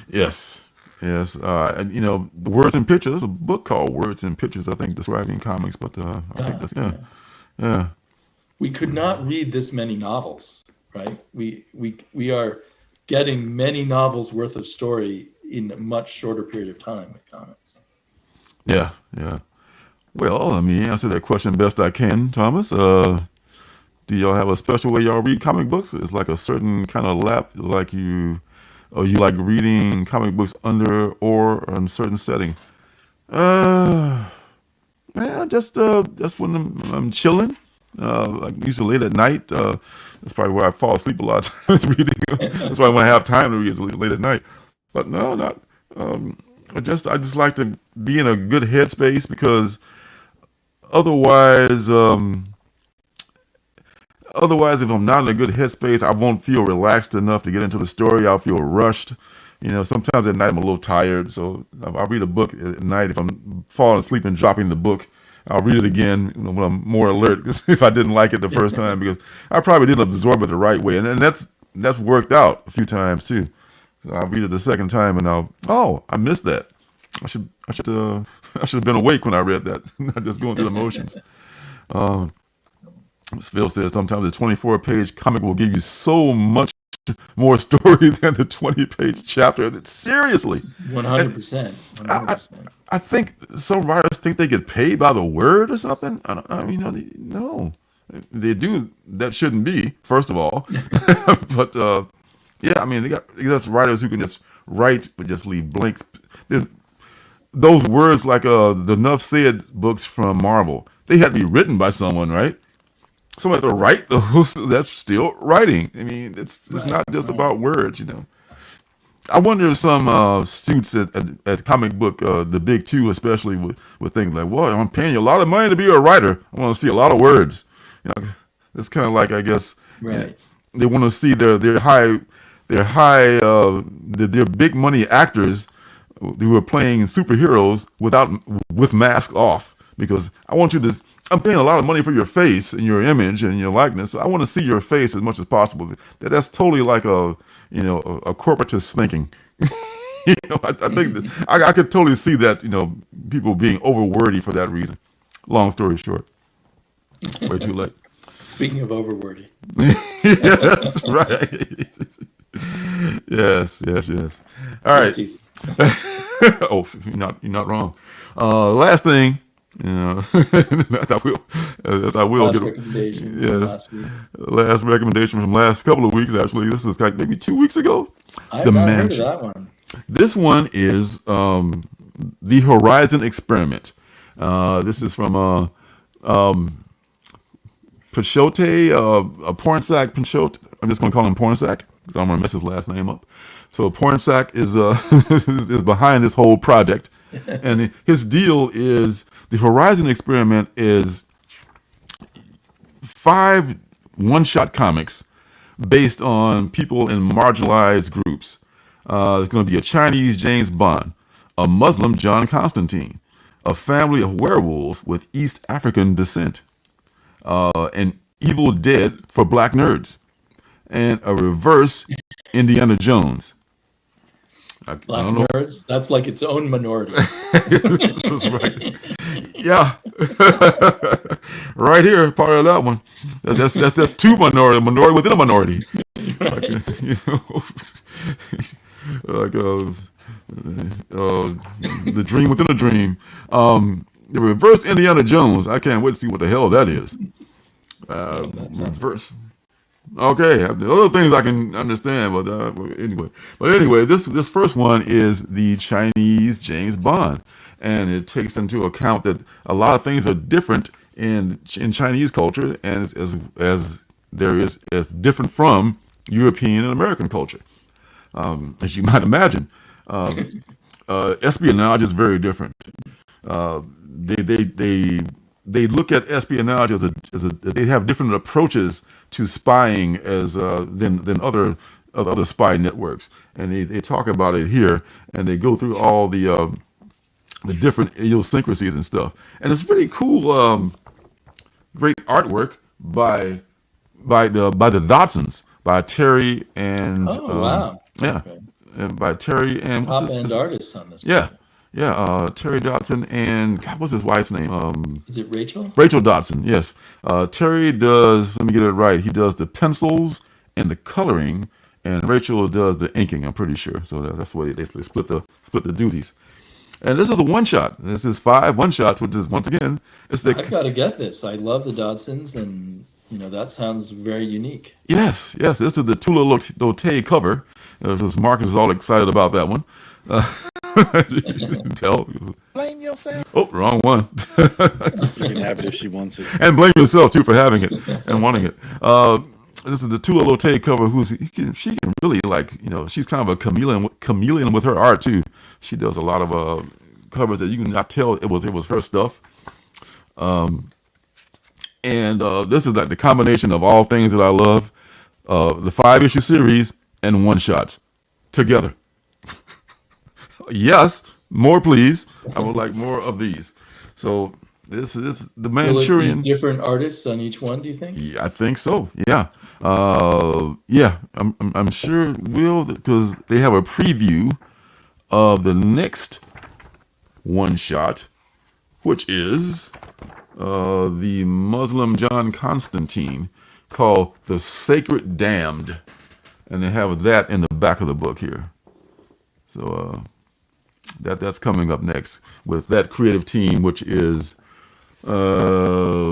Speaker 1: Yes. And the Words and Pictures. There's a book called Words and Pictures, I think, describing comics. But I think that's yeah.
Speaker 4: We could not read this many novels, right? We are getting many novels worth of story in a much shorter period of time with comics.
Speaker 1: Yeah. Well, let me answer that question best I can, Thomas. Do y'all have a special way y'all read comic books? It's like a certain kind of lap, like you like reading comic books under or in a certain setting. Man, just when I'm chilling, like usually late at night. That's probably where I fall asleep a lot of times reading. That's why when I have time to read is late at night. But no, not. I just like to be in a good headspace because otherwise, if I'm not in a good headspace, I won't feel relaxed enough to get into the story. I'll feel rushed. Sometimes at night I'm a little tired, so I'll read a book at night. If I'm falling asleep and dropping the book, I'll read it again when I'm more alert. Because if I didn't like it the first time, because I probably didn't absorb it the right way, and that's worked out a few times too. So I'll read it the second time, and I missed that. I should have been awake when I read that, not just going through the motions. Phil says sometimes a 24-page comic will give you so much more story than the 20-page chapter. Seriously,
Speaker 4: 100%. 100%.
Speaker 1: I think some writers think they get paid by the word or something. I mean, no, they do. That shouldn't be, first of all. But yeah, I mean, they got writers who can just write but just leave blanks. Those words like the Nuff Said books from Marvel, they had to be written by someone, right? Someone had to write those. That's still writing. I mean, it's not just about words, you know. I wonder if some suits at comic book, the big two especially, would think like, well, I'm paying you a lot of money to be a writer. I want to see a lot of words. You know, it's kind of like, I guess,
Speaker 4: Right.
Speaker 1: they want to see their big money actors who are playing superheroes with masks off, because I'm paying a lot of money for your face and your image and your likeness. So I want to see your face as much as possible. That's totally like a corporatist thinking. I think that I could totally see that, people being over wordy for that reason. Long story short, way too late.
Speaker 4: Speaking of overwordy.
Speaker 1: Yes, right. Yes. All right. Oh, you're not wrong. Last thing. That's I will
Speaker 4: Last
Speaker 1: get
Speaker 4: recommendation.
Speaker 1: yes.
Speaker 4: Last week.
Speaker 1: Last recommendation from last couple of weeks. Actually, this is like maybe 2 weeks ago.
Speaker 4: I've not heard of that one.
Speaker 1: This one is the Horizon Experiment. This is from Pachote, Pornsak Pachote. I'm just going to call him Pornsak because I don't want to mess his last name up. So Pornsak is is behind this whole project, and his deal is the Horizon Experiment is 5 one-shot comics based on people in marginalized groups. There's going to be a Chinese James Bond, a Muslim John Constantine, a family of werewolves with East African descent, an Evil Dead for black nerds, and a reverse Indiana Jones. I
Speaker 4: Black
Speaker 1: don't know.
Speaker 4: nerds, that's like its own minority.
Speaker 1: That's right. Yeah. Right here, part of that one. That's two minority within a minority. Like, like the dream within a dream. The reverse Indiana Jones. I can't wait to see what the hell that is. Reverse. Okay, other things I can understand, but anyway, this first one is the Chinese James Bond, and it takes into account that a lot of things are different in Chinese culture, and as different from European and American culture, as you might imagine. Espionage is very different. They look at espionage as they have different approaches to spying than other spy networks, and they talk about it here, and they go through all the different idiosyncrasies and stuff, and it's really cool, great artwork by the Dodsons, by Terry and
Speaker 4: Wow.
Speaker 1: yeah,
Speaker 4: Okay.
Speaker 1: and by Terry and
Speaker 4: Top end artists on this.
Speaker 1: yeah. Yeah, Terry Dodson and God, what's his wife's name?
Speaker 4: Is it Rachel?
Speaker 1: Rachel Dodson. Yes. Terry does. Let me get it right. He does the pencils and the coloring, and Rachel does the inking. I'm pretty sure. So that's the way they split the duties. And this is a one shot. This is 5 one shots, which is once again, it's
Speaker 4: I've got to get this. I love the Dodsons, and that sounds very unique.
Speaker 1: Yes. This is the Tula Lote cover. Marcus was all excited about that one. You can tell.
Speaker 6: Blame yourself.
Speaker 1: Oh, wrong one.
Speaker 6: You can have it if she wants it.
Speaker 1: And blame yourself too for having it and wanting it. This is the Tula Lote cover. She can really she's kind of a chameleon with her art too. She does a lot of covers that you can not tell it was her stuff. And this is like the combination of all things that I love, the 5-issue series and one shots together. Yes, more please. I would like more of these. So This is the
Speaker 4: Will it be
Speaker 1: Manchurian.
Speaker 4: different artists on each one, do you think?
Speaker 1: Yeah, I think so. Yeah. Yeah, I'm sure it will, because they have a preview of the next one shot, which is the Muslim John Constantine, called The Sacred Damned. And they have that in the back of the book here. So that's coming up next with that creative team, which is Sabir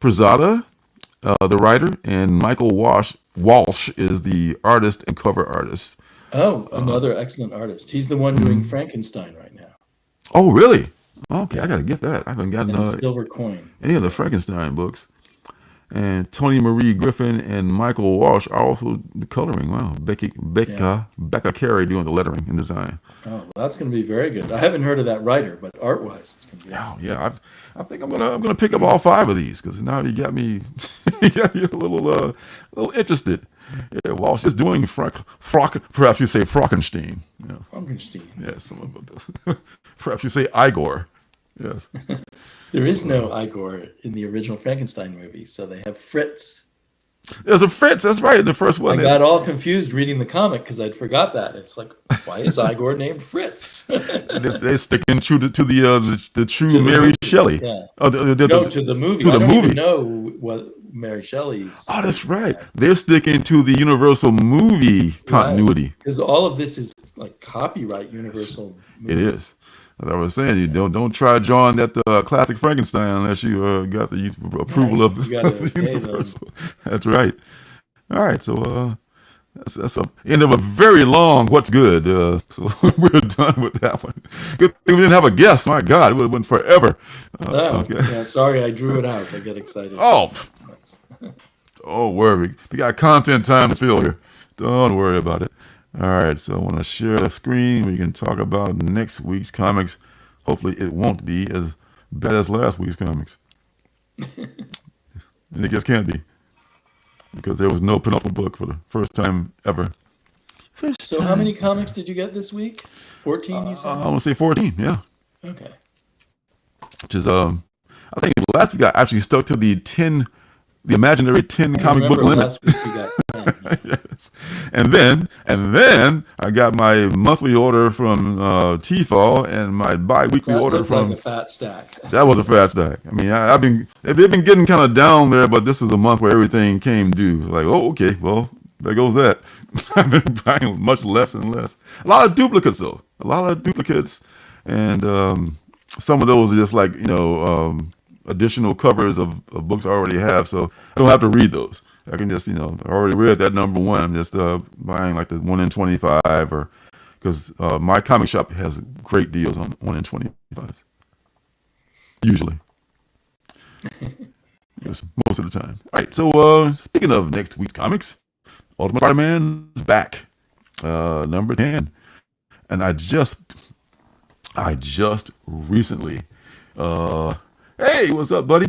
Speaker 1: Prezada, the writer, and Michael Walsh is the artist and cover artist.
Speaker 4: Oh, another excellent artist. He's the one doing Frankenstein right now.
Speaker 1: Oh, really? Okay, I got to get that. I haven't gotten
Speaker 4: And Silver Coin.
Speaker 1: any of the Frankenstein books. And Tony Marie Griffin and Michael Walsh are also the coloring. Wow. Becca Carey doing the lettering and design.
Speaker 4: Oh, well, that's going to be very good. I haven't heard of that writer, but art-wise, it's going to be
Speaker 1: Oh,
Speaker 4: excellent.
Speaker 1: yeah, I think I'm gonna pick up all 5 of these, because now you got me a little interested. Yeah, Walsh is doing perhaps you say Frankenstein. Yeah,
Speaker 4: Frankenstein.
Speaker 1: yeah, something about this. Perhaps you say Igor. Yes.
Speaker 4: There is no Igor in the original Frankenstein movie, so they have Fritz.
Speaker 1: There's a Fritz. That's right. In the first one,
Speaker 4: I got all confused reading the comic because I'd forgot that. It's like, why is Igor named Fritz?
Speaker 1: they're sticking true to the true
Speaker 4: To the
Speaker 1: Mary
Speaker 4: movie,
Speaker 1: Shelley.
Speaker 4: yeah.
Speaker 1: Oh,
Speaker 4: No, to the movie.
Speaker 1: To
Speaker 4: I
Speaker 1: the
Speaker 4: don't
Speaker 1: movie.
Speaker 4: even know what Mary Shelley's.
Speaker 1: Oh, that's right. They're sticking to the Universal movie continuity.
Speaker 4: Because all of this is like copyright Universal. Movie.
Speaker 1: It is. As I was saying, you don't try drawing that classic Frankenstein unless you got the approval of
Speaker 4: You gotta
Speaker 1: the
Speaker 4: pay
Speaker 1: Universal. That's right. All right, so that's a end of a very long What's Good. So we're done with that one. Good thing we didn't have a guest. My God, it would have been forever. Okay.
Speaker 4: Yeah, sorry, I drew it out. I get excited.
Speaker 1: Oh, don't worry. We got content time to fill here. Don't worry about it. All right, so I want to share the screen. We can talk about next week's comics. Hopefully it won't be as bad as last week's comics. And it just can't be, because there was no penultimate book for the first time ever.
Speaker 4: So how many comics did you get this week? 14, you said?
Speaker 1: I want to say 14, yeah.
Speaker 4: Okay.
Speaker 1: Which is, I think last week I actually stuck to the imaginary 10 comic book limit.
Speaker 4: Last week you got 10.
Speaker 1: Yes. And then I got my monthly order from Tfal and my bi-weekly
Speaker 4: That
Speaker 1: order
Speaker 4: looked
Speaker 1: from
Speaker 4: like a fat stack.
Speaker 1: That was a fat stack. I mean, they've been getting kind of down there, but this is a month where everything came due. Like, oh, okay, well, there goes that. I've been buying much less and less. A lot of duplicates, though. A lot of duplicates, and some of those are just like additional covers of books I already have, so I don't have to read those. I can just I already read that number one. I'm just buying like the 1 in 25, or because my comic shop has great deals on 1 in 25s. Usually. Yes, most of the time. All right, so speaking of next week's comics, Ultimate Spider-Man is back, number 10, and I just recently, hey, what's up, buddy?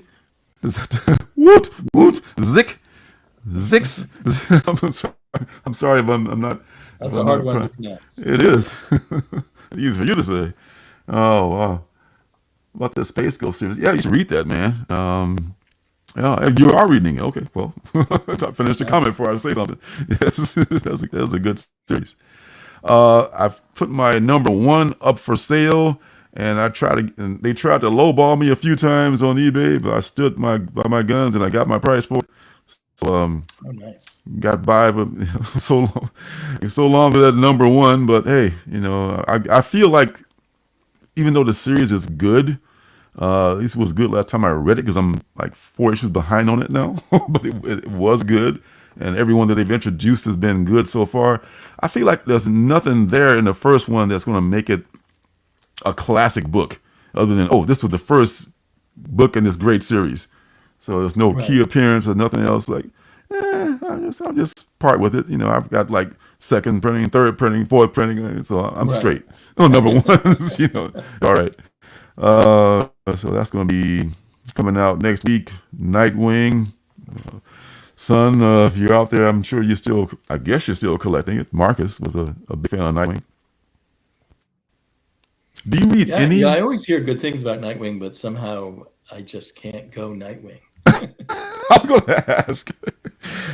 Speaker 1: Woot woot Zix. I'm sorry if I'm not.
Speaker 4: That's a hard one to pronounce.
Speaker 1: It is. Easy for you to say. Oh, wow. About the Space Ghost series. Yeah, you should read that, man. Yeah, you are reading it. Okay, well, I finished the comment before I say something. Yes, that was a good series. I've put my number 1 up for sale, and they tried to lowball me a few times on eBay, but I stood by my guns and I got my price for it. So
Speaker 4: oh, nice.
Speaker 1: Got by, but so long for that number 1. But hey, I feel like even though the series is good, at least it was good last time I read it, because I'm like 4 issues behind on it now. But it was good, and everyone that they've introduced has been good so far. I feel like there's nothing there in the first one that's going to make it a classic book, other than, oh, this was the first book in this great series. So there's no key appearance or nothing else. Like, I'll just part with it. I've got like second printing, third printing, fourth printing, so I'm straight. Oh, number 1, all right. So that's going to be coming out next week. Nightwing. Son, if you're out there, I'm sure I guess you're still collecting it. Marcus was a big fan of Nightwing. Do you read any?
Speaker 4: Yeah, I always hear good things about Nightwing, but somehow I just can't go Nightwing.
Speaker 1: I was going to ask.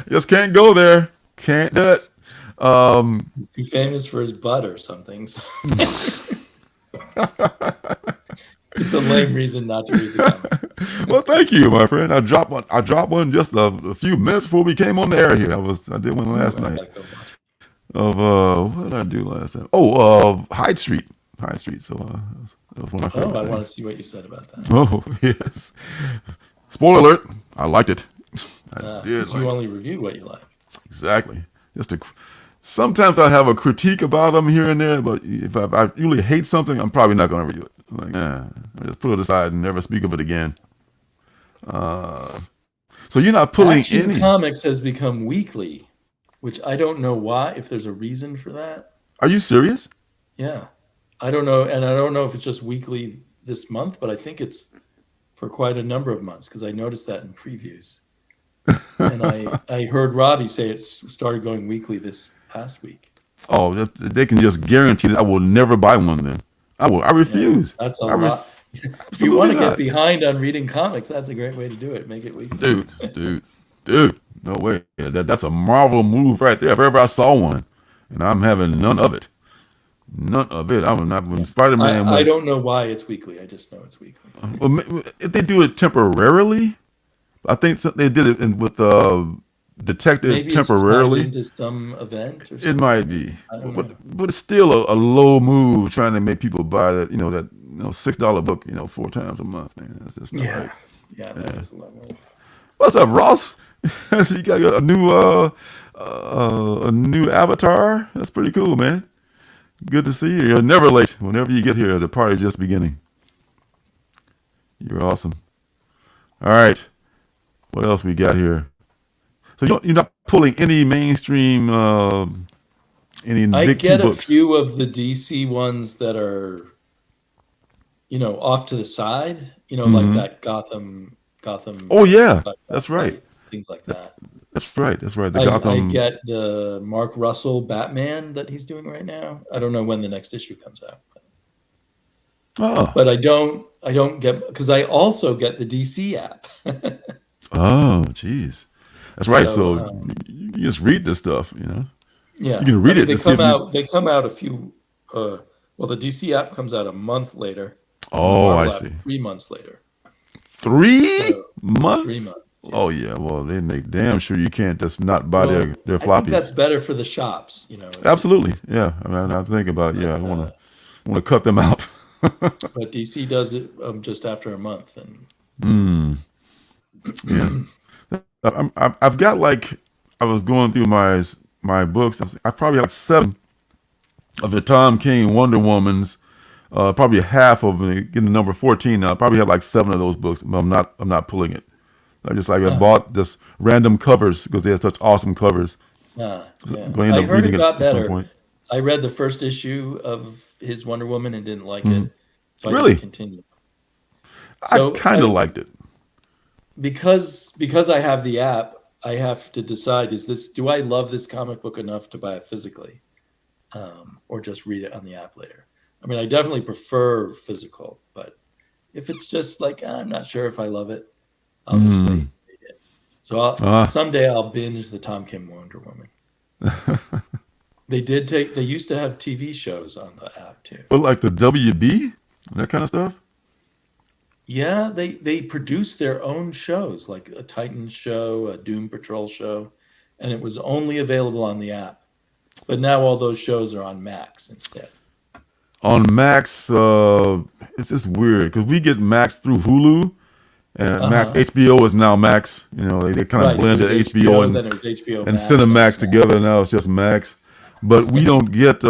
Speaker 1: Just can't go there. Can't do it.
Speaker 4: He's too famous for his butt or something. So. It's a lame reason not to read the comic.
Speaker 1: Well, thank you, my friend. I dropped one just a few minutes before we came on the air here. I did one last night. Of what did I do last time? Oh, Hyde Street. So that was one of my favorite.
Speaker 4: I want to
Speaker 1: things.
Speaker 4: see what you said about that.
Speaker 1: Oh yes. Spoiler alert! I liked it. I did.
Speaker 4: You only review what you like.
Speaker 1: Exactly. Sometimes I have a critique about them here and there, but if I really hate something, I'm probably not going to review it. I'm like, I just put it aside and never speak of it again. So you're not pulling
Speaker 4: Action
Speaker 1: any.
Speaker 4: Comics has become weekly, which I don't know why. If there's a reason for that.
Speaker 1: Are you serious?
Speaker 4: Yeah, I don't know, and I don't know if it's just weekly this month, but I think it's for quite a number of months because I noticed that in previews. And I heard Robbie say it started going weekly this past week.
Speaker 1: Oh, they can just guarantee that I will never buy one. Then I refuse.
Speaker 4: Yeah, that's a lot. If you want to get behind on reading comics, that's a great way to do it. Make it weekly.
Speaker 1: Dude. No way. That's a Marvel move right there. If ever I saw one, and I'm having none of it. None of it. I'm not when Spider-Man.
Speaker 4: I don't know why it's weekly. I just know it's weekly.
Speaker 1: Well, if they do it temporarily, I think they did it with Detective
Speaker 4: Maybe
Speaker 1: temporarily.
Speaker 4: It's into some event or something.
Speaker 1: It might be, but it's still a low move trying to make people buy that $6 book 4 times a month. Man, that's just not right.
Speaker 4: Yeah, that is a low move.
Speaker 1: What's up, Ross? So you got a new avatar. That's pretty cool, man. Good to see you. You're never late. Whenever you get here, the party's just beginning. You're awesome. All right. What else we got here? So you're not pulling any mainstream, any
Speaker 4: I
Speaker 1: big
Speaker 4: get
Speaker 1: two
Speaker 4: a
Speaker 1: books.
Speaker 4: few of the DC ones that are, off to the side. Like that Gotham.
Speaker 1: Oh yeah, that's right.
Speaker 4: Things like that.
Speaker 1: That's right. The Gotham.
Speaker 4: I get the Mark Russell Batman that he's doing right now. I don't know when the next issue comes out. But I don't get, because I also get the DC app.
Speaker 1: Oh, geez. That's right. So you just read this stuff,
Speaker 4: Yeah.
Speaker 1: You can read it.
Speaker 4: They come out a few. The DC app comes out a month later.
Speaker 1: Oh, I see.
Speaker 4: 3 months later.
Speaker 1: 3 months?
Speaker 4: 3 months. Yeah.
Speaker 1: Oh yeah. Well, they make damn sure you can't just not buy their floppies.
Speaker 4: I think that's better for the shops.
Speaker 1: Absolutely. Yeah. I mean, I think about I want to cut them out.
Speaker 4: But DC does it just after a month, and
Speaker 1: yeah. I've got I was going through my books. I probably have 7 of the Tom King Wonder Womans. Probably half of them, getting the number 14 now. I probably have 7 of those books, but I'm not pulling it. I just I bought just random covers because they have such awesome covers.
Speaker 4: Yeah.
Speaker 1: I'm going to end up reading it at some point.
Speaker 4: I read the first issue of his Wonder Woman and didn't like it. So
Speaker 1: Really?
Speaker 4: I didn't continue.
Speaker 1: I kind of liked it.
Speaker 4: Because I have the app, I have to decide, do I love this comic book enough to buy it physically? Or just read it on the app later? I mean, I definitely prefer physical, but if it's just I'm not sure if I love it, I'll just wait and read it. So someday I'll binge the Tom Kim Wonder Woman. They used to have TV shows on the app too.
Speaker 1: But like the WB, that kind of stuff?
Speaker 4: Yeah, they produce their own shows, like a Titans show, a Doom Patrol show, and it was only available on the app. But now all those shows are on Max instead.
Speaker 1: On Max, it's just weird because we get Max through Hulu, and Max HBO is now Max. They kind of blended HBO and
Speaker 4: HBO
Speaker 1: and Cinemax together. Now it's just Max, but we don't get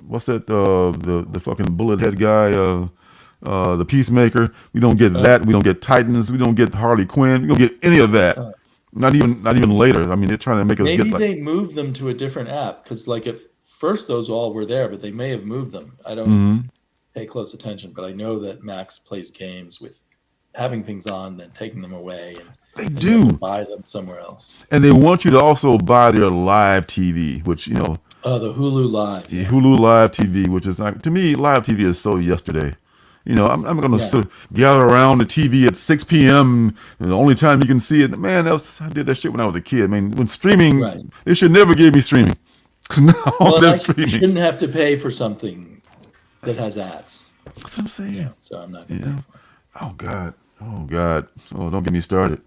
Speaker 1: what's that? The fucking bullet head guy, the Peacemaker. We don't get that. We don't get Titans. We don't get Harley Quinn. We don't get any of that. Not even later. I mean, they're trying to make us
Speaker 4: maybe
Speaker 1: get
Speaker 4: they moved them to a different app because if first those all were there, but they may have moved them. I don't pay close attention, but I know that Max plays games with having things on, then taking them away, and
Speaker 1: do
Speaker 4: buy them somewhere else.
Speaker 1: And they want you to also buy their live TV, which
Speaker 4: The Hulu Live.
Speaker 1: Yeah,
Speaker 4: Yeah.
Speaker 1: Hulu Live TV, which is like, to me, live TV is so yesterday. You know, I'm going to gather around the TV at 6 p.m. And the only time you can see it, man, I did that shit when I was a kid. I mean, when streaming,
Speaker 4: Right.
Speaker 1: they should never give me streaming. 'Cause now
Speaker 4: Well,
Speaker 1: they're
Speaker 4: and I
Speaker 1: streaming.
Speaker 4: shouldn't have to pay for something that has ads.
Speaker 1: That's what I'm saying.
Speaker 4: Yeah, so I'm not going to
Speaker 1: Yeah.
Speaker 4: pay for it.
Speaker 1: Oh God. Oh God. Oh, don't get me started.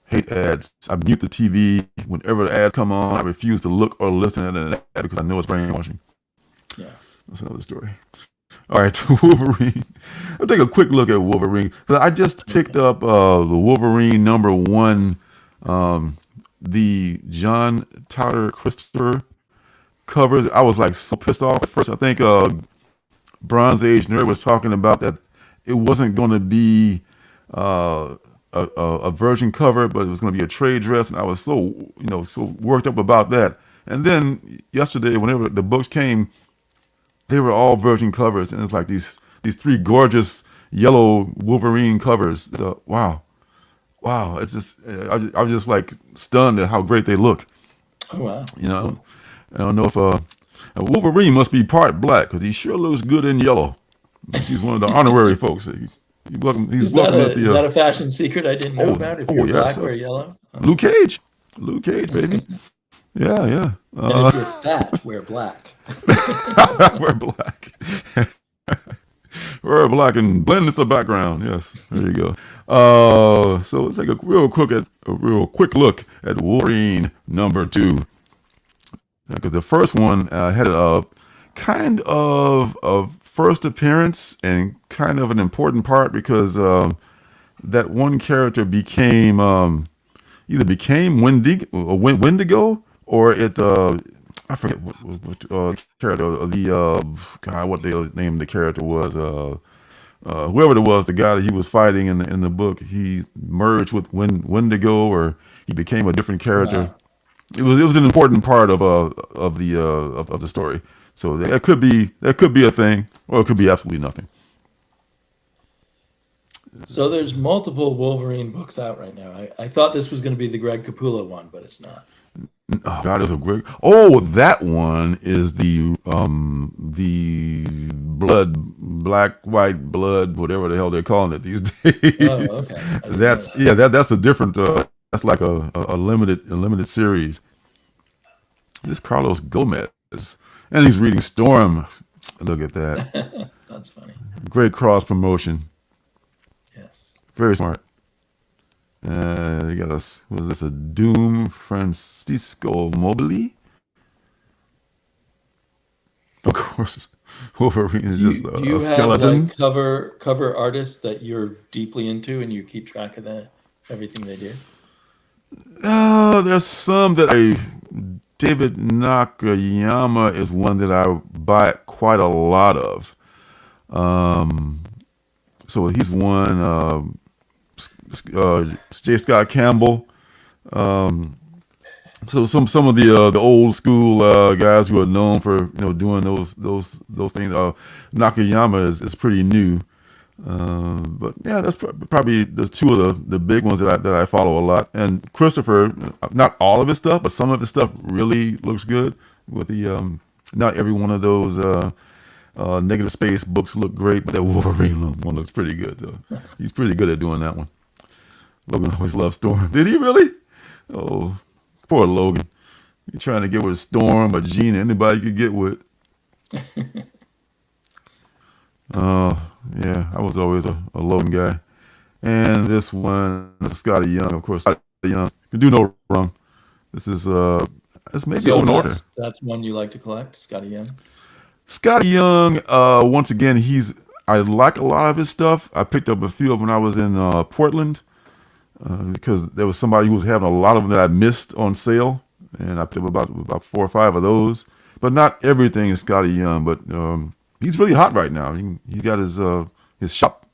Speaker 1: Hate ads. I mute the TV whenever the ads come on. I refuse to look or listen at an ad because I know it's brainwashing.
Speaker 4: Yeah.
Speaker 1: That's another story. All right, Wolverine. I'll take a quick look at Wolverine. I just picked up the Wolverine #1, the John Tyler Christopher covers. I was like so pissed off at first. I think Bronze Age Nerd was talking about that it wasn't going to be a virgin cover, but it was going to be a trade dress, and I was so worked up about that. And then yesterday, whenever the books came, they were all virgin covers, and it's like these 3 gorgeous yellow Wolverine covers. Wow! It's just I was just like stunned at how great they look.
Speaker 4: Oh, wow.
Speaker 1: You know, I don't know if Wolverine must be part black because he sure looks good in yellow. He's one of the honorary folks. He's welcome. He's
Speaker 4: Is
Speaker 1: welcome
Speaker 4: that
Speaker 1: at the.
Speaker 4: a fashion secret I didn't know about? If you're black or yellow?
Speaker 1: Luke Cage, baby. Yeah.
Speaker 4: And if you're fat, wear black.
Speaker 1: We're black. We're black and blend into the background. Yes, there you go. So let's take a real quick look at Wolverine #2. Because the first one had a kind of a first appearance and kind of an important part because that one character became either became Wendigo or it I forget what character what the name of the character was. Whoever it was, the guy that he was fighting in the book, he merged with Wendigo, or he became a different character.
Speaker 4: Wow.
Speaker 1: It was an important part of the story. So that could be a thing, or it could be absolutely nothing.
Speaker 4: So there's multiple Wolverine books out right now. I thought this was going to be the Greg Capullo one, but it's not.
Speaker 1: Oh, God, is a great. Oh, that one is the black, white blood, whatever the hell they're calling it these days.
Speaker 4: Oh, okay.
Speaker 1: That's a different. That's like a limited series. This Carlos Gomez, and he's reading Storm. Look at that.
Speaker 4: That's funny.
Speaker 1: Great cross promotion.
Speaker 4: Yes.
Speaker 1: Very smart. You got us. What is this? A Doom Francisco Mobili? Of course, Wolverine is just
Speaker 4: Do you
Speaker 1: a skeleton.
Speaker 4: have like cover artists that you're deeply into and you keep track of everything they do?
Speaker 1: There's some that David Nakayama is one that I buy quite a lot of. So he's one. J. Scott Campbell. So some of the old school guys who are known for doing those things. Nakayama is pretty new. But yeah, that's probably the 2 of the big ones that I follow a lot. And Christopher, not all of his stuff, but some of his stuff really looks good. With the not every one of those negative space books look great, but that Wolverine one looks pretty good though. He's pretty good at doing that one. Logan always loved Storm. Did he really? Oh, poor Logan. You're trying to get with Storm or Gina, anybody you could get with. Yeah, I was always a Logan guy. And this one is Scotty Young, of course. Scotty Young can do no wrong. This is it's maybe open order.
Speaker 4: That's one you like to collect, Scotty Young.
Speaker 1: Scotty Young, once again, I like a lot of his stuff. I picked up a few of them when I was in Portland. Because there was somebody who was having a lot of them that I missed on sale, and I picked up about 4 or 5 of those. But not everything is Scotty Young. But he's really hot right now. He got his shop.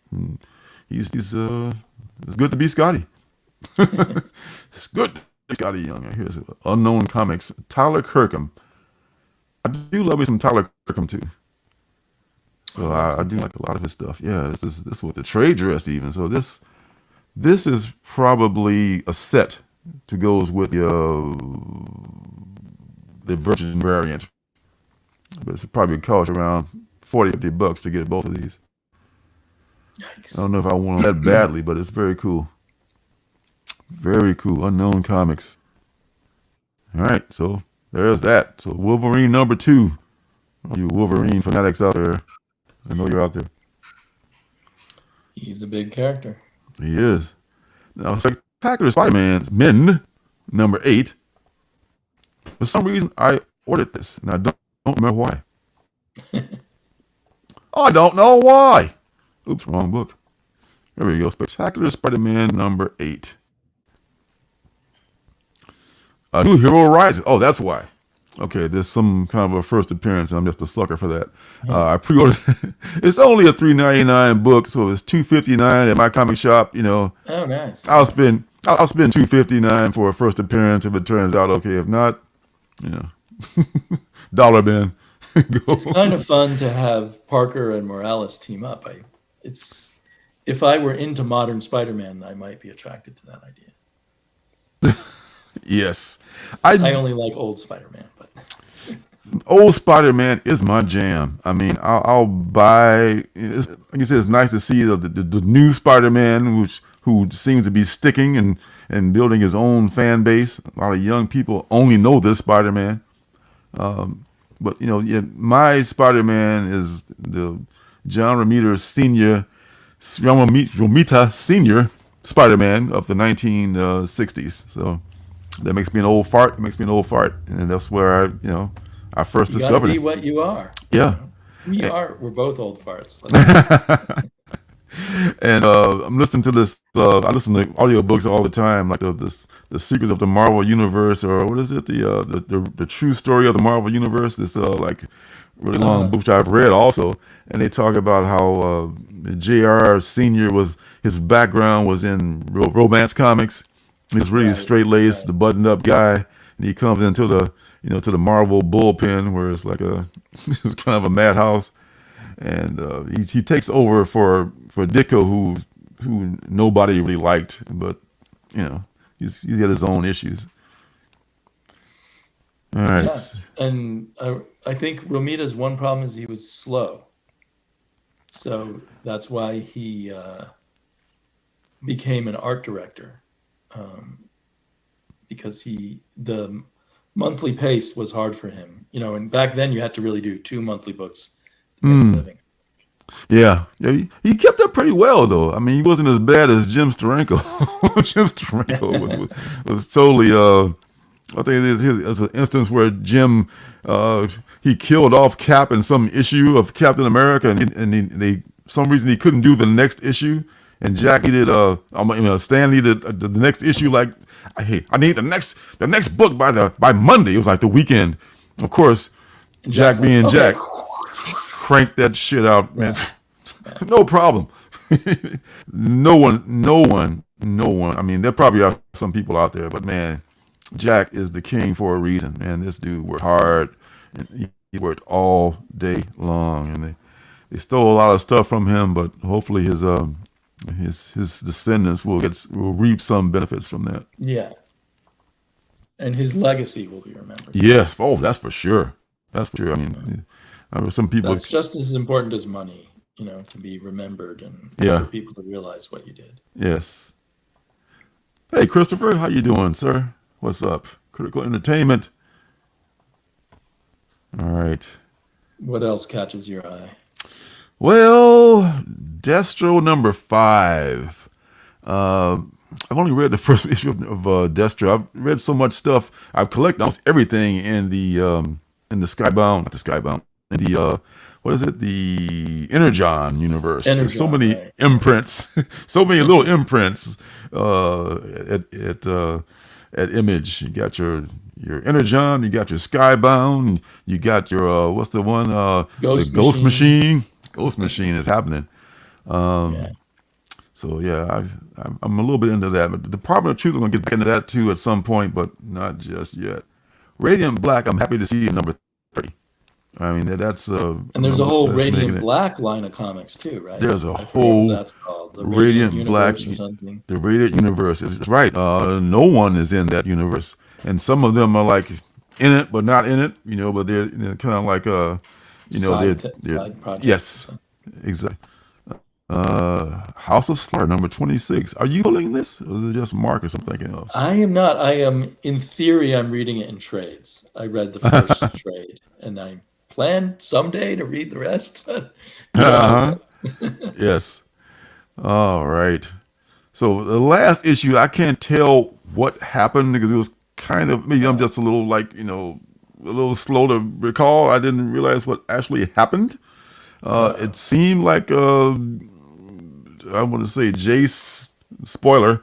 Speaker 1: He's it's good to be Scotty. It's good to be Scotty Young. Here's Unknown Comics. Tyler Kirkham. I do love me some Tyler Kirkham too. So I do like a lot of his stuff. Yeah, this is with the trade dress even. So this is probably a set to goes with the Virgin variant. but it's probably cost around $40-50 to get both of these.
Speaker 4: Yikes.
Speaker 1: I don't know if I want them that badly, but it's very cool. Very cool. Unknown Comics. All right, so there's that. So Wolverine number 2. All you Wolverine fanatics out there, I know you're out there.
Speaker 4: He's a big character.
Speaker 1: He is. Now, Spectacular Spider-Man's Men number 8. For some reason, I ordered this, and I don't remember why. I don't know why. Oops, wrong book. There we go. Spectacular Spider-Man number 8. A New Hero Rises. Oh, that's why. Okay, there's some kind of a first appearance. I'm just a sucker for that. I pre-ordered. It's only a $3.99 book, so it's $2.59 at my comic shop. You know.
Speaker 4: Oh, nice.
Speaker 1: I'll spend $2.59 for a first appearance if it turns out okay. If not, you know, dollar bin.
Speaker 4: It's kind of fun to have Parker and Morales team up. If I were into modern Spider-Man, I might be attracted to that idea.
Speaker 1: Yes,
Speaker 4: I only like old Spider-Man, but
Speaker 1: old Spider-Man is my jam. I mean, I'll buy. Like you said, it's nice to see the new Spider-Man, who seems to be sticking and building his own fan base. A lot of young people only know this Spider-Man. But you know, yeah, my Spider-Man is the John Romita Senior Spider-Man of the 1960s. So that makes me an old fart. It makes me an old fart, and that's where I first
Speaker 4: you
Speaker 1: discovered
Speaker 4: gotta be
Speaker 1: it.
Speaker 4: what you are.
Speaker 1: Yeah,
Speaker 4: We're both old farts.
Speaker 1: And I'm listening to this. I listen to audiobooks all the time, like the Secrets of the Marvel Universe, or what is it? The True Story of the Marvel Universe. This like really long book which I've read also, and they talk about how J.R. Senior his background was in romance comics. He's really straight laced, the buttoned up guy, and he comes into to the Marvel bullpen where it's like it's kind of a madhouse. And he takes over for Ditko, who nobody really liked, but he's got his own issues. All right,
Speaker 4: yeah. And I think Romita's one problem is he was slow, so that's why he became an art director, because the monthly pace was hard for him. And back then you had to really do 2 monthly books. Living.
Speaker 1: Yeah, he kept up pretty well though. I mean, he wasn't as bad as Jim Steranko. Jim Steranko was totally. I think there's an instance where Jim he killed off Cap in some issue of Captain America, and they some reason he couldn't do the next issue, and Jack needed Stan needed the next issue. Like, hey, I need the next book by Monday. It was like the weekend, of course. Jack being Jack. Crank that shit out, man. No problem. No one. I mean, there probably are some people out there, but man, Jack is the king for a reason. Man, this dude worked hard, and he worked all day long, and they stole a lot of stuff from him, but hopefully his descendants will reap some benefits from that.
Speaker 4: Yeah, and his legacy will be remembered.
Speaker 1: Yes. Oh, that's for sure. That's for sure. I mean. Some people.
Speaker 4: That's just as important as money, to be remembered and for people to realize what you did.
Speaker 1: Yes. Hey, Christopher, how you doing, sir? What's up? Critical Entertainment. All right.
Speaker 4: What else catches your eye?
Speaker 1: Well, Destro number 5. I've only read the first issue of Destro. I've read so much stuff. I've collected almost everything in the Skybound, not the Skybound. The what is it? The Energon universe. There's so many imprints, so many little imprints at Image. You got your Energon, you got your Skybound, you got your what's the one? Ghost Machine. Ghost Machine is happening. So yeah, I'm a little bit into that. But the Department of Truth, I'm gonna get back into that too at some point, but not just yet. Radiant Black, I'm happy to see in number 30. I mean, that's
Speaker 4: and there's a whole Radiant Black line of comics too, right?
Speaker 1: There's a whole
Speaker 4: that's called the
Speaker 1: Radiant Black,
Speaker 4: or something.
Speaker 1: The Radiant Universe is right. No one is in that universe, and some of them are like in it but not in it, but they're kind of like they're
Speaker 4: Side projects.
Speaker 1: yes, exactly. House of Slaughter number 26. Are you pulling this, or is it just Marcus I'm thinking of?
Speaker 4: I am not. I am, in theory, I'm reading it in trades. I read the first trade, and I plan someday to read the rest, but you know how it goes.
Speaker 1: Yes. All right. So the last issue, I can't tell what happened because it was kind of, maybe I'm just a little a little slow to recall. I didn't realize what actually happened. It seemed like I want to say Jace, spoiler,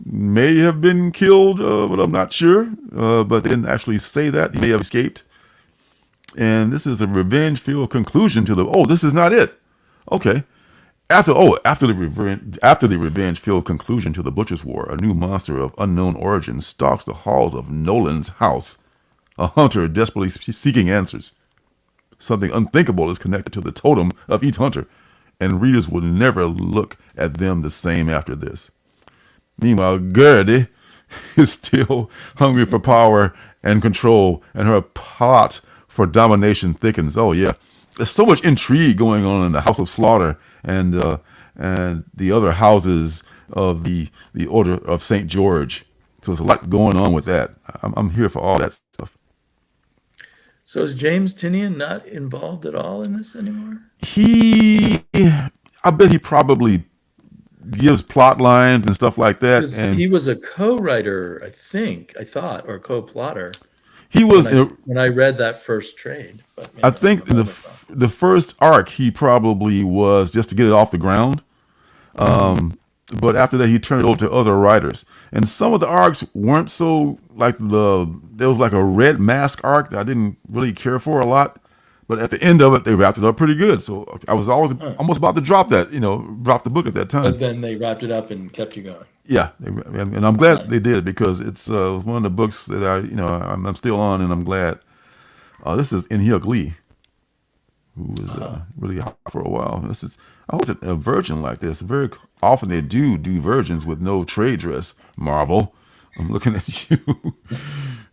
Speaker 1: may have been killed, but I'm not sure. But they didn't actually say that. He may have escaped. And this is a revenge-filled conclusion to the. Oh, this is not it. Okay. After the revenge-filled conclusion to the Butcher's War, a new monster of unknown origin stalks the halls of Nolan's house. A hunter desperately seeking answers. Something unthinkable is connected to the totem of each hunter, and readers will never look at them the same after this. Meanwhile, Gertie is still hungry for power and control, and her plot for domination thickens. Oh yeah, there's so much intrigue going on in the House of Slaughter and the other houses of the Order of St. George. So there's a lot going on with that. I'm here for all that stuff.
Speaker 4: So is James Tynion not involved at all in this anymore?
Speaker 1: I bet he probably gives plot lines and stuff like that. And
Speaker 4: he was a co-writer, I thought, or co-plotter.
Speaker 1: He was
Speaker 4: when I read that first trade. But
Speaker 1: I think in the first arc he probably was just to get it off the ground. But after that he turned it over to other writers. And some of the arcs weren't so like there was like a Red Mask arc that I didn't really care for a lot. But at the end of it, they wrapped it up pretty good. So I was always almost about to drop the book at that time.
Speaker 4: But then they wrapped it up and kept you going.
Speaker 1: Yeah, and I'm glad they did because it was one of the books that I'm still on, and I'm glad. This is Inhyuk Lee, who was really hot for a while. I was a virgin like this. Very often they do virgins with no trade dress. Marvel, I'm looking at you.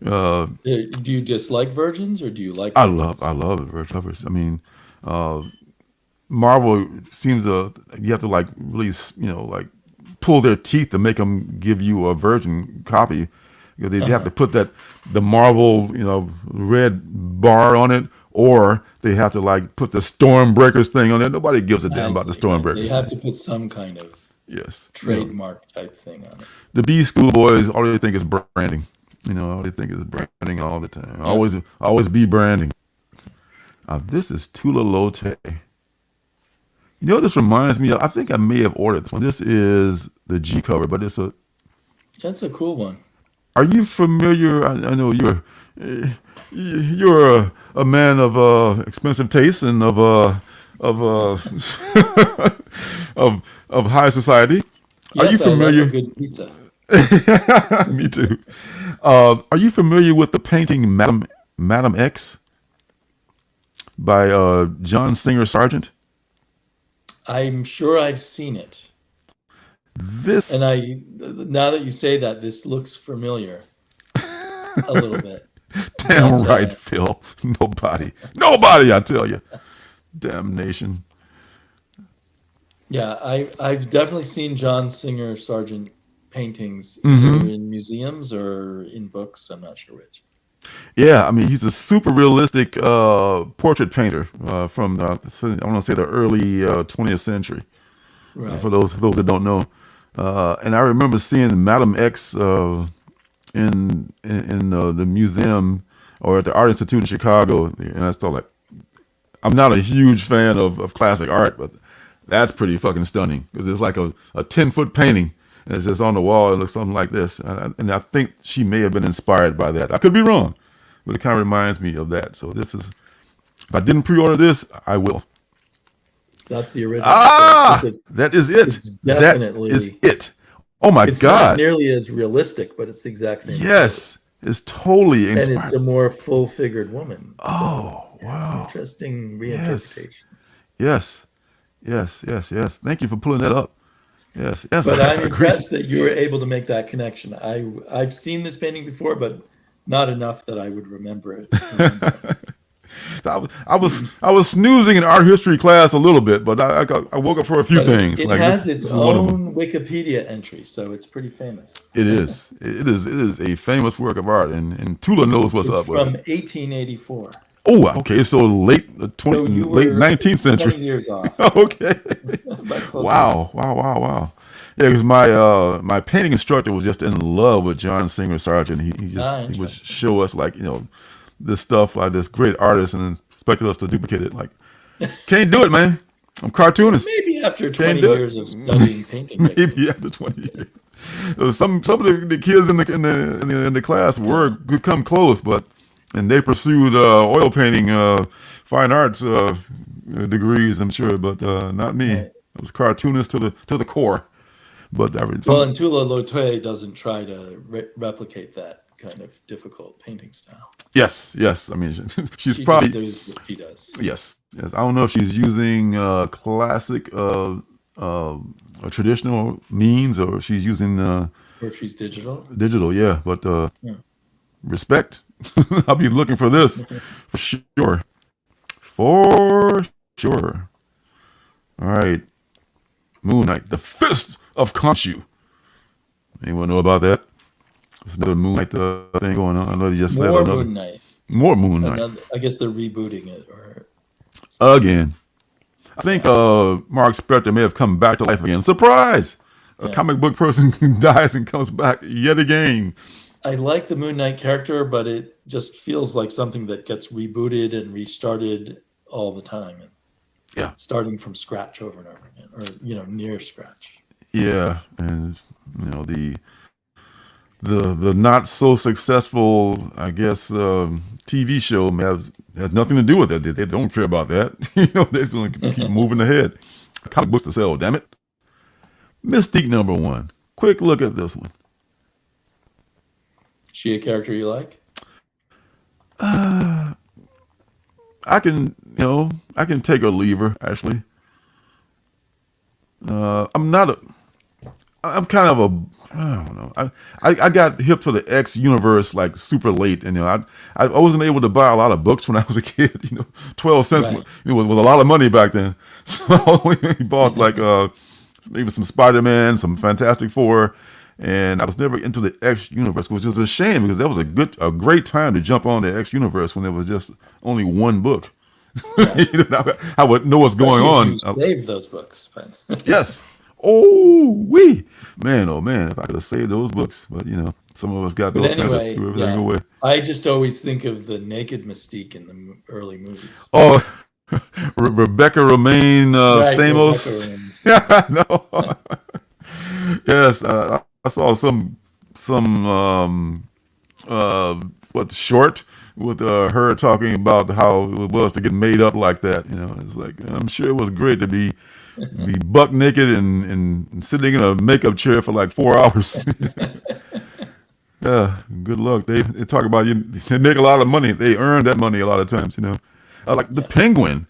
Speaker 4: Do you dislike virgins or do you like?
Speaker 1: I love virgins. I mean, Marvel seems you have to like really like pull their teeth to make them give you a virgin copy. They have to put the Marvel red bar on it, or they have to like put the Stormbreakers thing on it. Nobody gives a damn about the Stormbreakers.
Speaker 4: They have to put some kind of trademark type thing on it.
Speaker 1: The B schoolboys, all they think is branding. All they think is branding all the time. Always be branding. This is Tula Lote. This reminds me of, I think I may have ordered this one. This is the G cover, but
Speaker 4: that's a cool one.
Speaker 1: Are you familiar? I know you're a man of expensive taste and of of high society.
Speaker 4: Yes,
Speaker 1: are you familiar?
Speaker 4: I love good pizza.
Speaker 1: Me too. Are you familiar with the painting Madam X by John Singer Sargent?
Speaker 4: I'm sure I've seen it. Now that you say that, this looks familiar a little bit.
Speaker 1: Damn right, Phil. Nobody, I tell you. Damnation.
Speaker 4: Yeah, I've definitely seen John Singer Sargent paintings either in museums or in books. I'm not sure which.
Speaker 1: Yeah, I mean he's a super realistic portrait painter from I want to say the early 20th century.
Speaker 4: Right.
Speaker 1: For those that don't know, and I remember seeing Madam X in the museum or at the Art Institute in Chicago, and I thought I'm not a huge fan of classic art, but that's pretty fucking stunning because it's like a 10-foot painting. And it's just on the wall. It looks something like this. And I think she may have been inspired by that. I could be wrong, but it kind of reminds me of that. So this is, if I didn't pre-order this, I will.
Speaker 4: That's the original.
Speaker 1: That is it.
Speaker 4: Definitely.
Speaker 1: That is it. Oh my God.
Speaker 4: It's not nearly as realistic, but it's the exact same.
Speaker 1: Yes. It's totally inspired.
Speaker 4: And it's a more full-figured woman.
Speaker 1: Oh,
Speaker 4: so,
Speaker 1: wow.
Speaker 4: It's an interesting reinterpretation.
Speaker 1: Yes. Thank you for pulling that up. Yes,
Speaker 4: but I'm impressed that you were able to make that connection. I've seen this painting before, but not enough that I would remember it. Remember it.
Speaker 1: I was snoozing in art history class a little bit, but I woke up for a few
Speaker 4: But
Speaker 1: things.
Speaker 4: it
Speaker 1: like
Speaker 4: has
Speaker 1: this
Speaker 4: its
Speaker 1: is one of them.
Speaker 4: own Wikipedia entry, so it's pretty famous.
Speaker 1: It is. It is a famous work of art, and Tula knows what's
Speaker 4: It's
Speaker 1: up with
Speaker 4: from
Speaker 1: it.
Speaker 4: 1884.
Speaker 1: Oh, okay. So late
Speaker 4: So you
Speaker 1: late
Speaker 4: were
Speaker 1: 19th
Speaker 4: 20
Speaker 1: century.
Speaker 4: years off.
Speaker 1: Okay.
Speaker 4: About close
Speaker 1: Wow. Yeah, because my painting instructor was just in love with John Singer Sargent. He would
Speaker 4: interesting.
Speaker 1: show us like this stuff like this great artist and expected us to duplicate it. Like, can't do it, man. I'm cartoonist.
Speaker 4: Maybe after 20
Speaker 1: do it.
Speaker 4: years of studying painting.
Speaker 1: Maybe after 20 years. Some of the kids in the class could come close, and they pursued oil painting, fine arts degrees, I'm sure, but not me.
Speaker 4: Right.
Speaker 1: I was cartoonist to the core. But
Speaker 4: Well, and Tula Lotue doesn't try to replicate that kind of difficult painting style.
Speaker 1: yes. I mean, she's
Speaker 4: She
Speaker 1: probably
Speaker 4: just does what she does.
Speaker 1: yes. I don't know if she's using classic, traditional means, or if she's using
Speaker 4: Or if she's digital.
Speaker 1: digital. Yeah, but
Speaker 4: Yeah.
Speaker 1: respect. I'll be looking for this for sure. For sure. All right. Moon Knight, the Fist of Khonshu. Anyone know about that? There's another Moon Knight thing going on. I know they just let
Speaker 4: More
Speaker 1: another
Speaker 4: Moon Knight.
Speaker 1: more Moon Knight
Speaker 4: I guess they're rebooting it. Or
Speaker 1: again. I think Mark Spector may have come back to life again. Surprise! A comic book person dies and comes back yet again.
Speaker 4: I like the Moon Knight character, but it just feels like something that gets rebooted and restarted all the time. And
Speaker 1: Yeah.
Speaker 4: starting from scratch over and over again, or near scratch.
Speaker 1: Yeah, and the not so successful, I guess, TV show has nothing to do with it. They don't care about that. They're just going to keep moving ahead. Comic books to sell, damn it. Mystique #1. Quick look at this one.
Speaker 4: She a character you like?
Speaker 1: I can take or leave her. Actually, I'm kind of I don't know. I got hip to the X universe like super late, and I wasn't able to buy a lot of books when I was a kid. 12 cents
Speaker 4: Right.
Speaker 1: was a lot of money back then. So I only bought like maybe some Spider-Man, some Fantastic Four, and I was never into the X universe, which is a shame because that was a great time to jump on the X universe when there was just only one book. I would know what's going on.
Speaker 4: You saved those books, but
Speaker 1: Yes. Oh man, if I could have saved those books, but some of us got those kinds of
Speaker 4: anyway,
Speaker 1: threw everything away.
Speaker 4: I just always think of the naked Mystique in the early movies.
Speaker 1: Oh, Rebecca Romaine
Speaker 4: Right,
Speaker 1: Stamos.
Speaker 4: Rebecca
Speaker 1: No. Yes, I saw some short with her talking about how it was to get made up like that. It's like I'm sure it was great to be buck naked and sitting in a makeup chair for like 4 hours. Yeah, good luck. They talk about they make a lot of money. They earn that money a lot of times. Like the Penguin.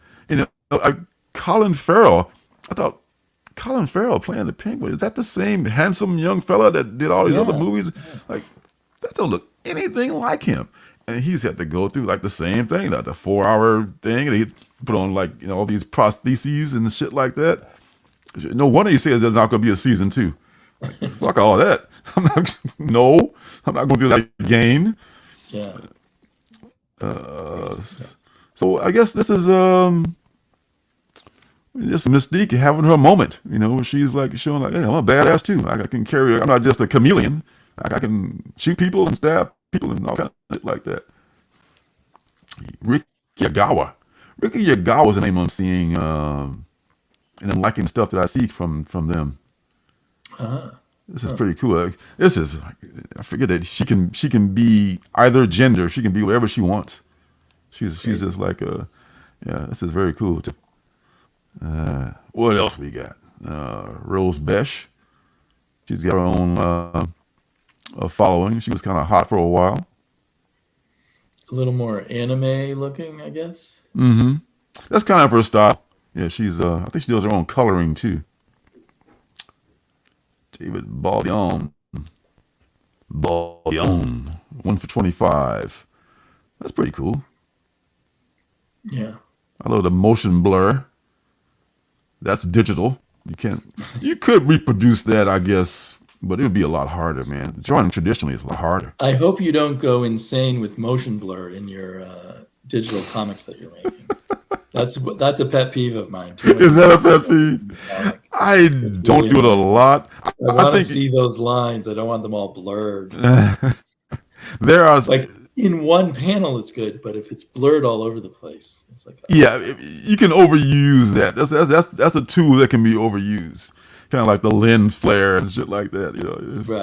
Speaker 1: Colin Farrell. I thought Colin Farrell playing the Penguin, is that the same handsome young fella that did all these other movies? Like that don't look anything like him. And he's had to go through like the same thing, like the 4-hour thing, and he put on like all these prostheses and shit like that. No wonder he says there's not going to be a season 2. Like, fuck all that. I'm not going through that again.
Speaker 4: Yeah.
Speaker 1: So I guess this is just Mystique having her moment. She's like showing like, hey, I'm a badass too. I can carry. I'm not just a chameleon. I can shoot people and stab people and all kind of shit like that. Ricky Yagawa. Ricky Yagawa is the name I'm seeing, and I'm liking stuff that I see from them. This is pretty cool. This is, I forget that she can be either gender. She can be whatever she wants. She's just like this is very cool too. What else we got? Rose Besh. She's got her own following. She was kind of hot for a while.
Speaker 4: A little more anime looking, I guess.
Speaker 1: Mm-hmm. That's kind of her style. Yeah, she's I think she does her own coloring too. David Baldion. Bouillon, 1 for 25. That's pretty cool.
Speaker 4: Yeah.
Speaker 1: I love the motion blur. That's digital. You could reproduce that, I guess, but it would be a lot harder, man. Drawing traditionally is a lot harder.
Speaker 4: I hope you don't go insane with motion blur in your digital comics that you're making. That's a pet peeve of mine.
Speaker 1: Is that a pet peeve? I don't do it a lot.
Speaker 4: I want to see those lines. I don't want them all blurred.
Speaker 1: There are
Speaker 4: like in one panel, it's good, but if it's blurred all over the place, it's like
Speaker 1: yeah, you can overuse that. That's a tool that can be overused, kind of like the lens flare and shit like that. You know,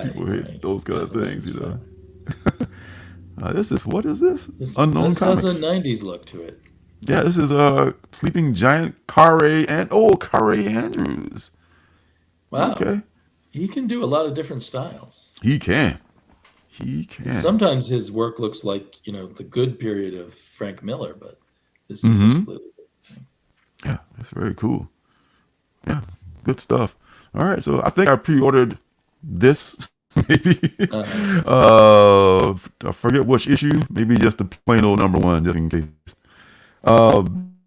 Speaker 1: people hate those kind of things. You know, what is this? Unknown Comics.
Speaker 4: This has a '90s look to it.
Speaker 1: Yeah, this is Sleeping Giant Kare Andrews.
Speaker 4: Wow.
Speaker 1: Okay.
Speaker 4: He can do a lot of different styles.
Speaker 1: He can.
Speaker 4: Sometimes his work looks like, the good period of Frank Miller, but this is a completely different thing.
Speaker 1: Yeah, that's very cool. Yeah, good stuff. All right, so I think I pre-ordered this, maybe. I forget which issue. Maybe just the plain old #1, just in case.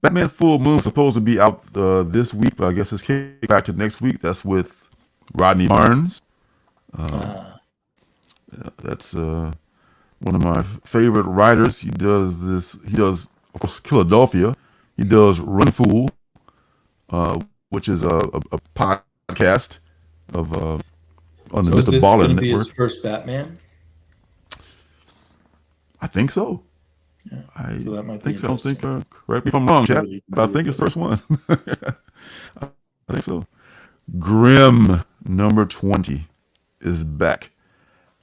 Speaker 1: Batman Full Moon is supposed to be out this week, but I guess it's kicked back to next week. That's with Rodney Barnes. That's one of my favorite writers. He does, of course, Philadelphia. He does Run Fool, which is a podcast of on the Mr. Baller Network.
Speaker 4: Be his first Batman? I
Speaker 1: think so.
Speaker 4: Yeah.
Speaker 1: I think so. I don't think, correct me if I'm wrong, chap, but I think it's the first one. I think so. Grimm #20 is back.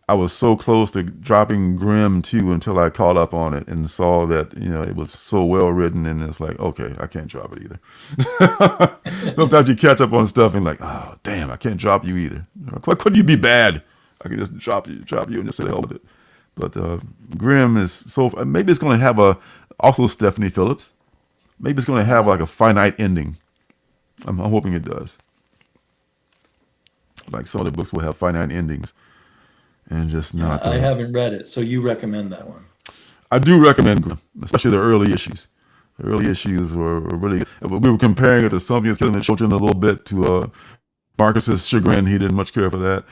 Speaker 1: I was so close to dropping Grimm 2 until I caught up on it and saw that, it was so well written, and it's like, okay, I can't drop it either. Sometimes you catch up on stuff and like, oh, damn, I can't drop you either. Why couldn't you be bad? I can just drop you and just say the hell with it. But Grimm is so, maybe it's going to have also Stephanie Phillips. Maybe it's going to have like a finite ending. I'm hoping it does. Like some of the books will have finite endings. And just not.
Speaker 4: I haven't read it, so you recommend that one?
Speaker 1: I do recommend Grimm, especially the early issues. The early issues were really. We were comparing it to Something's Killing the Children a little bit. To Marcus's chagrin, he didn't much care for that.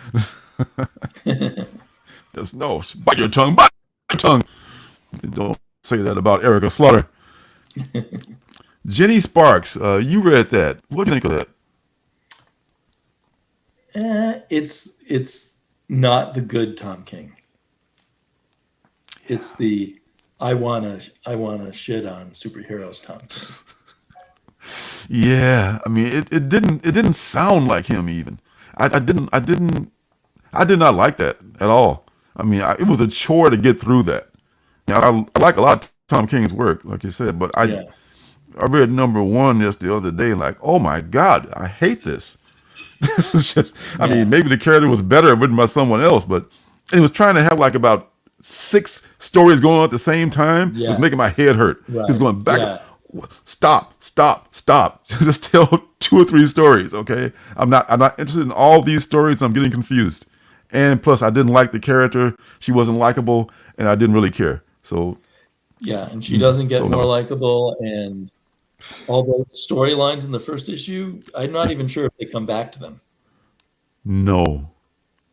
Speaker 1: Just no, bite your tongue, bite your tongue. Don't say that about Erica Slaughter. Jenny Sparks, you read that. What do you think of
Speaker 4: that? It's not the good Tom King. It's the I wanna shit on superheroes Tom King.
Speaker 1: Yeah, I mean it didn't sound like him even. I did not like that at all. I mean it was a chore to get through that. Now I like a lot of Tom King's work, like you said, but I read #1 just the other day, like, oh my God, I hate this. This is just, I mean, maybe the character was better written by someone else, but it was trying to have like about 6 stories going on at the same time. It was making my head hurt. Right. He was going back. Stop. Just tell 2 or 3 stories, okay? I'm not interested in all these stories. I'm getting confused. And plus, I didn't like the character. She wasn't likable, and I didn't really care. So,
Speaker 4: yeah, and she doesn't get more likable, and all the storylines in the first issue, I'm not even sure if they come back to them.
Speaker 1: No,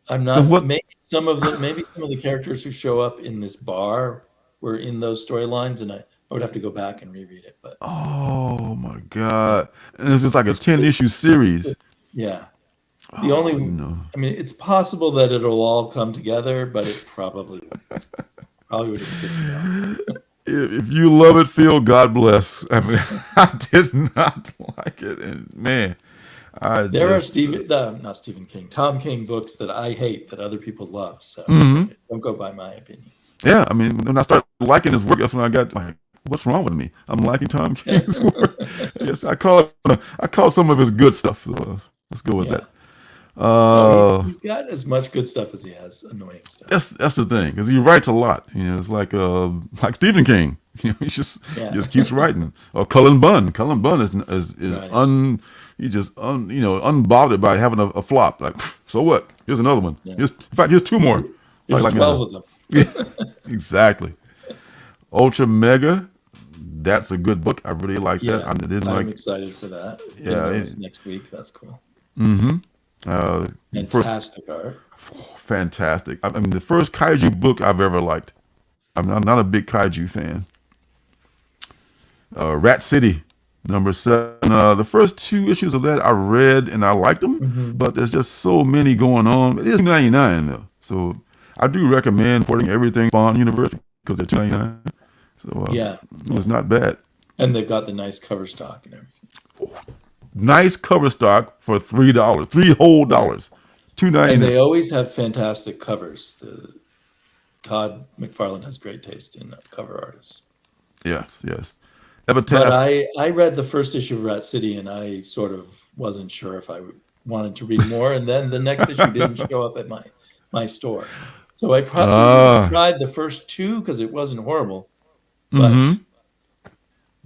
Speaker 4: I'm not. Maybe some of the characters who show up in this bar were in those storylines, and I would have to go back and reread it. But
Speaker 1: oh my God, and this is like a 10-issue series.
Speaker 4: Yeah, I mean, it's possible that it'll all come together, but it probably would have pissed me off.
Speaker 1: If you love it, Phil, God bless. I mean, I did not like it, and man,
Speaker 4: there are not Stephen King, Tom King books that I hate that other people love. So don't go by my opinion.
Speaker 1: Yeah, I mean, when I started liking his work, that's when I got like, what's wrong with me? I'm liking Tom King's work. Yes, I call some of his good stuff. So let's go with that.
Speaker 4: He's got as much good stuff as he has annoying stuff.
Speaker 1: That's the thing, because he writes a lot. It's like Stephen King. He just keeps writing. Or Cullen Bunn. Cullen Bunn is right. Unbothered by having a flop. Like, so what? Here's another one. Yeah. In fact, here's 2 more.
Speaker 4: There's
Speaker 1: Like
Speaker 4: 12 of them.
Speaker 1: Yeah, exactly. Ultra Mega. That's a good book. I really like that.
Speaker 4: Yeah,
Speaker 1: I didn't
Speaker 4: I'm
Speaker 1: like.
Speaker 4: excited for that.
Speaker 1: Yeah,
Speaker 4: Didn't know it was next week. That's cool.
Speaker 1: First,
Speaker 4: Fantastic art.
Speaker 1: fantastic. I mean, the first kaiju book I've ever liked. I'm not a big kaiju fan. Rat City, #7. The first 2 issues of that I read and I liked them, but there's just so many going on. It is $2.99 though, so I do recommend supporting everything Spawn Universe because they're $2.99. So
Speaker 4: Yeah.
Speaker 1: it was not bad.
Speaker 4: And they've got the nice cover stock and everything.
Speaker 1: Nice cover stock for $3, $3 whole.
Speaker 4: And
Speaker 1: $2.99.
Speaker 4: they always have fantastic covers. Todd McFarlane has great taste in cover artists.
Speaker 1: Yes.
Speaker 4: But
Speaker 1: Epitaph.
Speaker 4: I read the first issue of Rat City and I sort of wasn't sure if I wanted to read more. And then the next issue didn't show up at my store. So I probably tried the first 2 because it wasn't horrible. But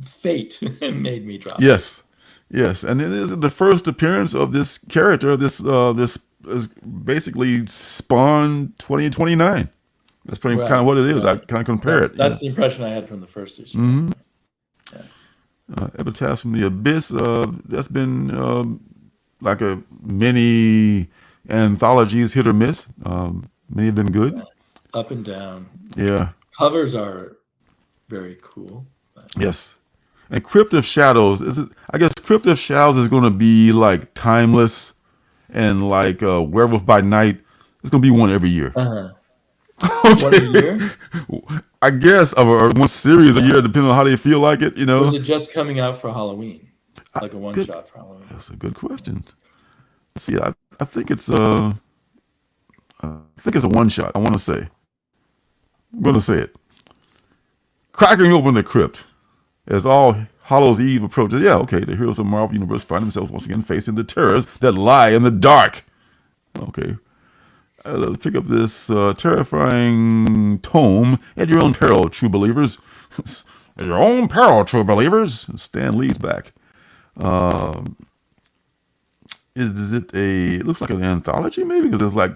Speaker 4: fate made me drop it.
Speaker 1: Yes, and it is the first appearance of this character. This is basically Spawn 2029. That's pretty kind of what it is. I kind of compare it.
Speaker 4: That's the impression I had from the first issue.
Speaker 1: Epitaph from the Abyss. That's been like a many anthologies, hit or miss. Many have been good.
Speaker 4: Up and down.
Speaker 1: Yeah.
Speaker 4: Covers are very cool.
Speaker 1: Yes. And Crypt of Shadows I guess Crypt of Shadows is going to be like timeless, and like Werewolf by Night. It's going to be one every year.
Speaker 4: One a year?
Speaker 1: I guess, or one series a year, depending on how they feel like it.
Speaker 4: Or is it just coming out for Halloween, like a one-shot for Halloween?
Speaker 1: That's a good question. See, I think it's a one-shot. I want to say. I'm going to say it. Cracking open the crypt. As All Hallows Eve approaches, the heroes of Marvel Universe find themselves once again facing the terrors that lie in the dark. Okay. Let's pick up this terrifying tome at your own peril, true believers. At your own peril, true believers. Stan Lee's back. It looks like an anthology maybe, because there's like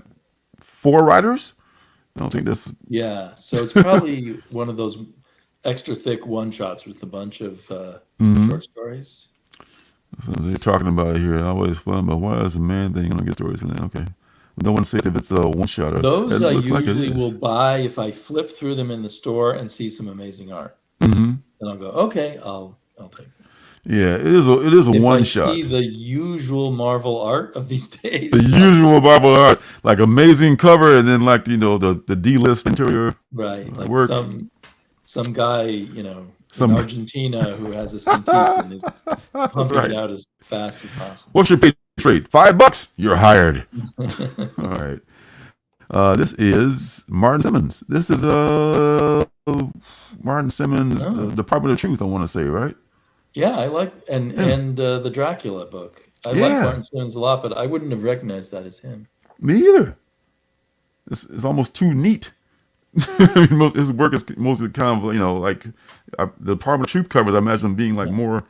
Speaker 1: 4 writers. I don't think that's...
Speaker 4: Yeah, so it's probably one of those extra thick one-shots with a bunch of short stories.
Speaker 1: So they're talking about it here. Always fun, but why is a man thing going to get stories from that? Okay. No one says if it's a one-shot.
Speaker 4: Those I usually will buy if I flip through them in the store and see some amazing art. Then I'll go, okay, I'll take this.
Speaker 1: Yeah, it is a one-shot.
Speaker 4: I see the usual Marvel art of these days.
Speaker 1: The usual Marvel art, like amazing cover, and then like the D-list interior,
Speaker 4: right? Like
Speaker 1: work.
Speaker 4: Some guy, in Argentina who has a Cintiq and is pumping it out as fast as possible.
Speaker 1: What's your pay rate? $5? You're hired. All right. This is Martin Simmons. This is Martin Simmons, Department of Truth, I want to say, right?
Speaker 4: Yeah, I like and the Dracula book. I like Martin Simmons a lot, but I wouldn't have recognized that as him.
Speaker 1: Me either. It's almost too neat. His work is mostly kind of like the Department of Truth covers. I imagine them being like more,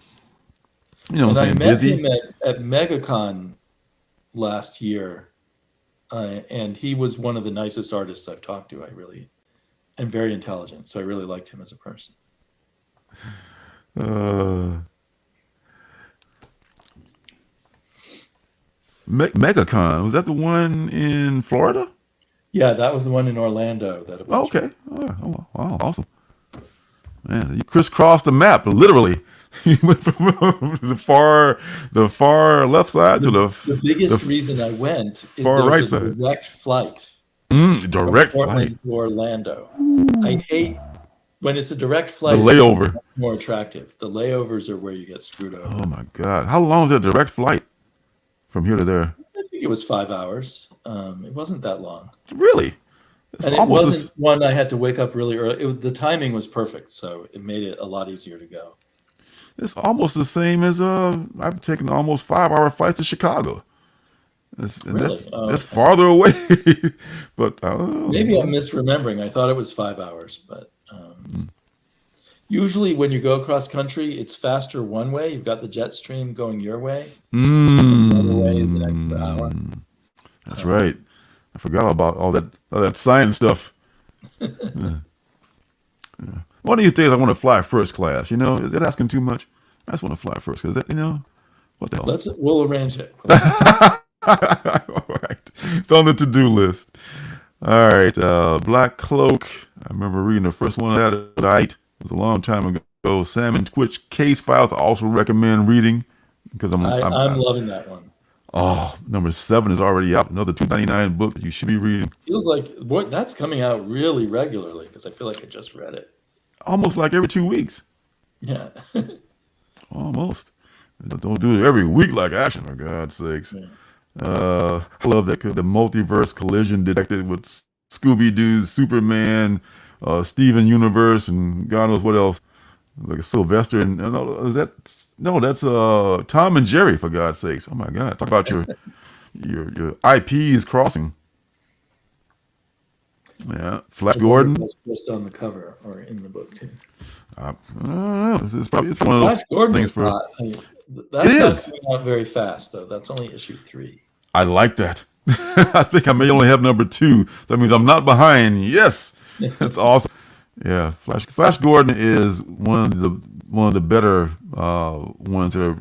Speaker 4: and I met
Speaker 1: busy.
Speaker 4: him at MegaCon last year, and he was one of the nicest artists I've talked to. And very intelligent, so I really liked him as a person.
Speaker 1: MegaCon, was that the one in Florida?
Speaker 4: Yeah, that was the one in Orlando.
Speaker 1: Okay. Oh, wow, awesome. Man, you crisscrossed the map, literally. You went from the far left side to the
Speaker 4: biggest reason I went is
Speaker 1: far right
Speaker 4: a
Speaker 1: side.
Speaker 4: Direct flight.
Speaker 1: Direct
Speaker 4: from
Speaker 1: flight
Speaker 4: to Orlando. I hate when it's a direct flight.
Speaker 1: The layover.
Speaker 4: It's more attractive. The layovers are where you get screwed over.
Speaker 1: Oh my God! How long is that direct flight from here to there?
Speaker 4: I think it was 5 hours. It wasn't that long.
Speaker 1: Really?
Speaker 4: And it wasn't one I had to wake up really early. The timing was perfect, so it made it a lot easier to go.
Speaker 1: It's almost the same as I've taken almost 5-hour flights to Chicago. That's farther away. But
Speaker 4: maybe I'm misremembering. I thought it was 5 hours, but usually when you go across country, it's faster one way. You've got the jet stream going your way. The other way is an extra hour.
Speaker 1: That's right. I forgot about all that science stuff. Yeah. One of these days, I want to fly first class. You know, is that asking too much? I just want to fly first class. What the hell?
Speaker 4: We'll arrange it.
Speaker 1: All right, it's on the to-do list. All right, Black Cloak. I remember reading the first one of that. It was a long time ago. Salmon Twitch Case Files. I also recommend reading because I'm
Speaker 4: loving that one.
Speaker 1: Oh, number 7 is already out. Another $2.99 book that you should be reading.
Speaker 4: Feels like that's coming out really regularly because I feel like I just read it.
Speaker 1: Almost like every 2 weeks.
Speaker 4: Yeah.
Speaker 1: Almost. Don't do it every week like Action, for God's sakes.
Speaker 4: Yeah.
Speaker 1: I love that the multiverse collision detected with Scooby-Doo, Superman, Steven Universe, and God knows what else. Like a Sylvester and that's Tom and Jerry, for God's sakes. Oh my God. Talk about your IPs crossing. Yeah. Flash Gordon.
Speaker 4: Was just on the cover or in the book too.
Speaker 1: I don't know. This is probably one of those
Speaker 4: Flash Gordon
Speaker 1: things for.
Speaker 4: That's not coming out very fast though. That's only issue 3.
Speaker 1: I like that. I think I may only have number 2. That means I'm not behind. Yes. That's awesome. Yeah, Flash Gordon is one of the better ones that are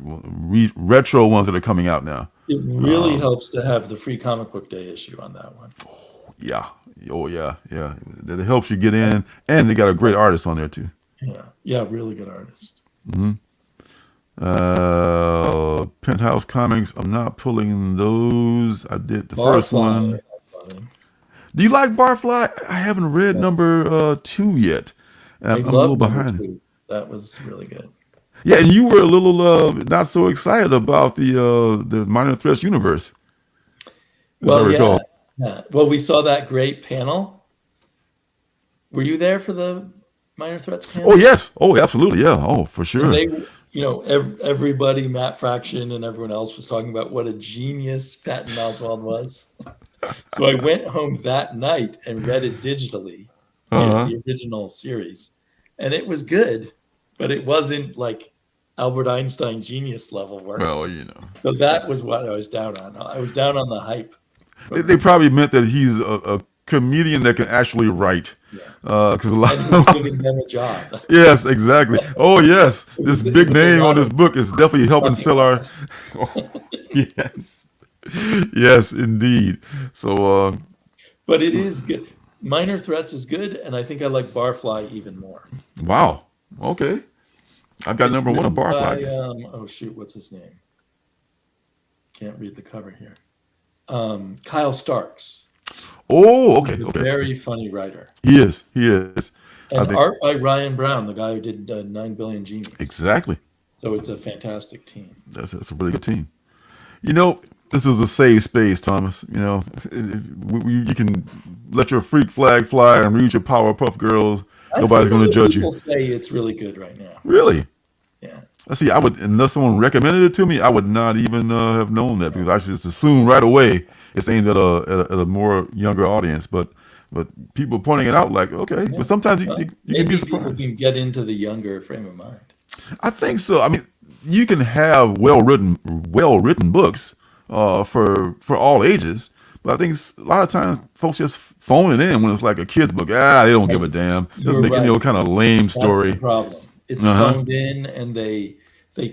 Speaker 1: retro ones that are coming out now.
Speaker 4: It really helps to have the free comic book day issue on that one.
Speaker 1: Yeah. Oh yeah. It helps you get in, and they got a great artist on there too.
Speaker 4: Yeah, really good artist.
Speaker 1: Mm-hmm. Penthouse Comics. I'm not pulling those. I did the first one. Do you like Barfly? I haven't read number 2 yet. I'm a little behind.
Speaker 4: 2. That was really good.
Speaker 1: Yeah, and you were a little not so excited about the Minor Threats universe.
Speaker 4: Well, yeah. Well, we saw that great panel. Were you there for the Minor Threats panel?
Speaker 1: Oh yes. Oh, absolutely. Yeah. Oh, for sure.
Speaker 4: And they, everybody, Matt Fraction and everyone else was talking about what a genius Patton Oswalt was. So I went home that night and read it digitally, the original series, and it was good, but it wasn't like Albert Einstein genius level work.
Speaker 1: Well,
Speaker 4: So that was what I was down on. I was down on the hype.
Speaker 1: They probably meant that he's a comedian that can actually write. Because a lot
Speaker 4: of giving them a job.
Speaker 1: Yes, exactly. Oh, yes. This big name on this book is definitely helping sell our. Oh, yes. Yes, indeed. So,
Speaker 4: but it is good. Minor Threats is good, and I think I like Barfly even more.
Speaker 1: Wow. Okay. I've got number 1 of Barfly.
Speaker 4: Oh shoot, what's his name? Can't read the cover here. Kyle Starks.
Speaker 1: Oh, okay.
Speaker 4: He's a
Speaker 1: Okay.
Speaker 4: very funny writer.
Speaker 1: He is.
Speaker 4: And art by Ryan Brown, the guy who did 9 Billion Genies.
Speaker 1: Exactly.
Speaker 4: So it's a fantastic team.
Speaker 1: That's a really good team. This is a safe space, Thomas. You can let your freak flag fly and read your Powerpuff Girls. Nobody's going to judge you.
Speaker 4: People say it's really good right now.
Speaker 1: Really?
Speaker 4: Yeah.
Speaker 1: I see. Unless someone recommended it to me, I would not even have known that because I just assumed right away it's aimed at a more younger audience. But people pointing it out like, okay. Yeah. But sometimes you can be surprised.
Speaker 4: People can get into the younger frame of mind.
Speaker 1: I think so. I mean, you can have well written books for all ages. But I think a lot of times folks just phone it in when it's like a kid's book. They don't give a damn. Just make any kind of lame story.
Speaker 4: That's the problem. It's phoned in, and they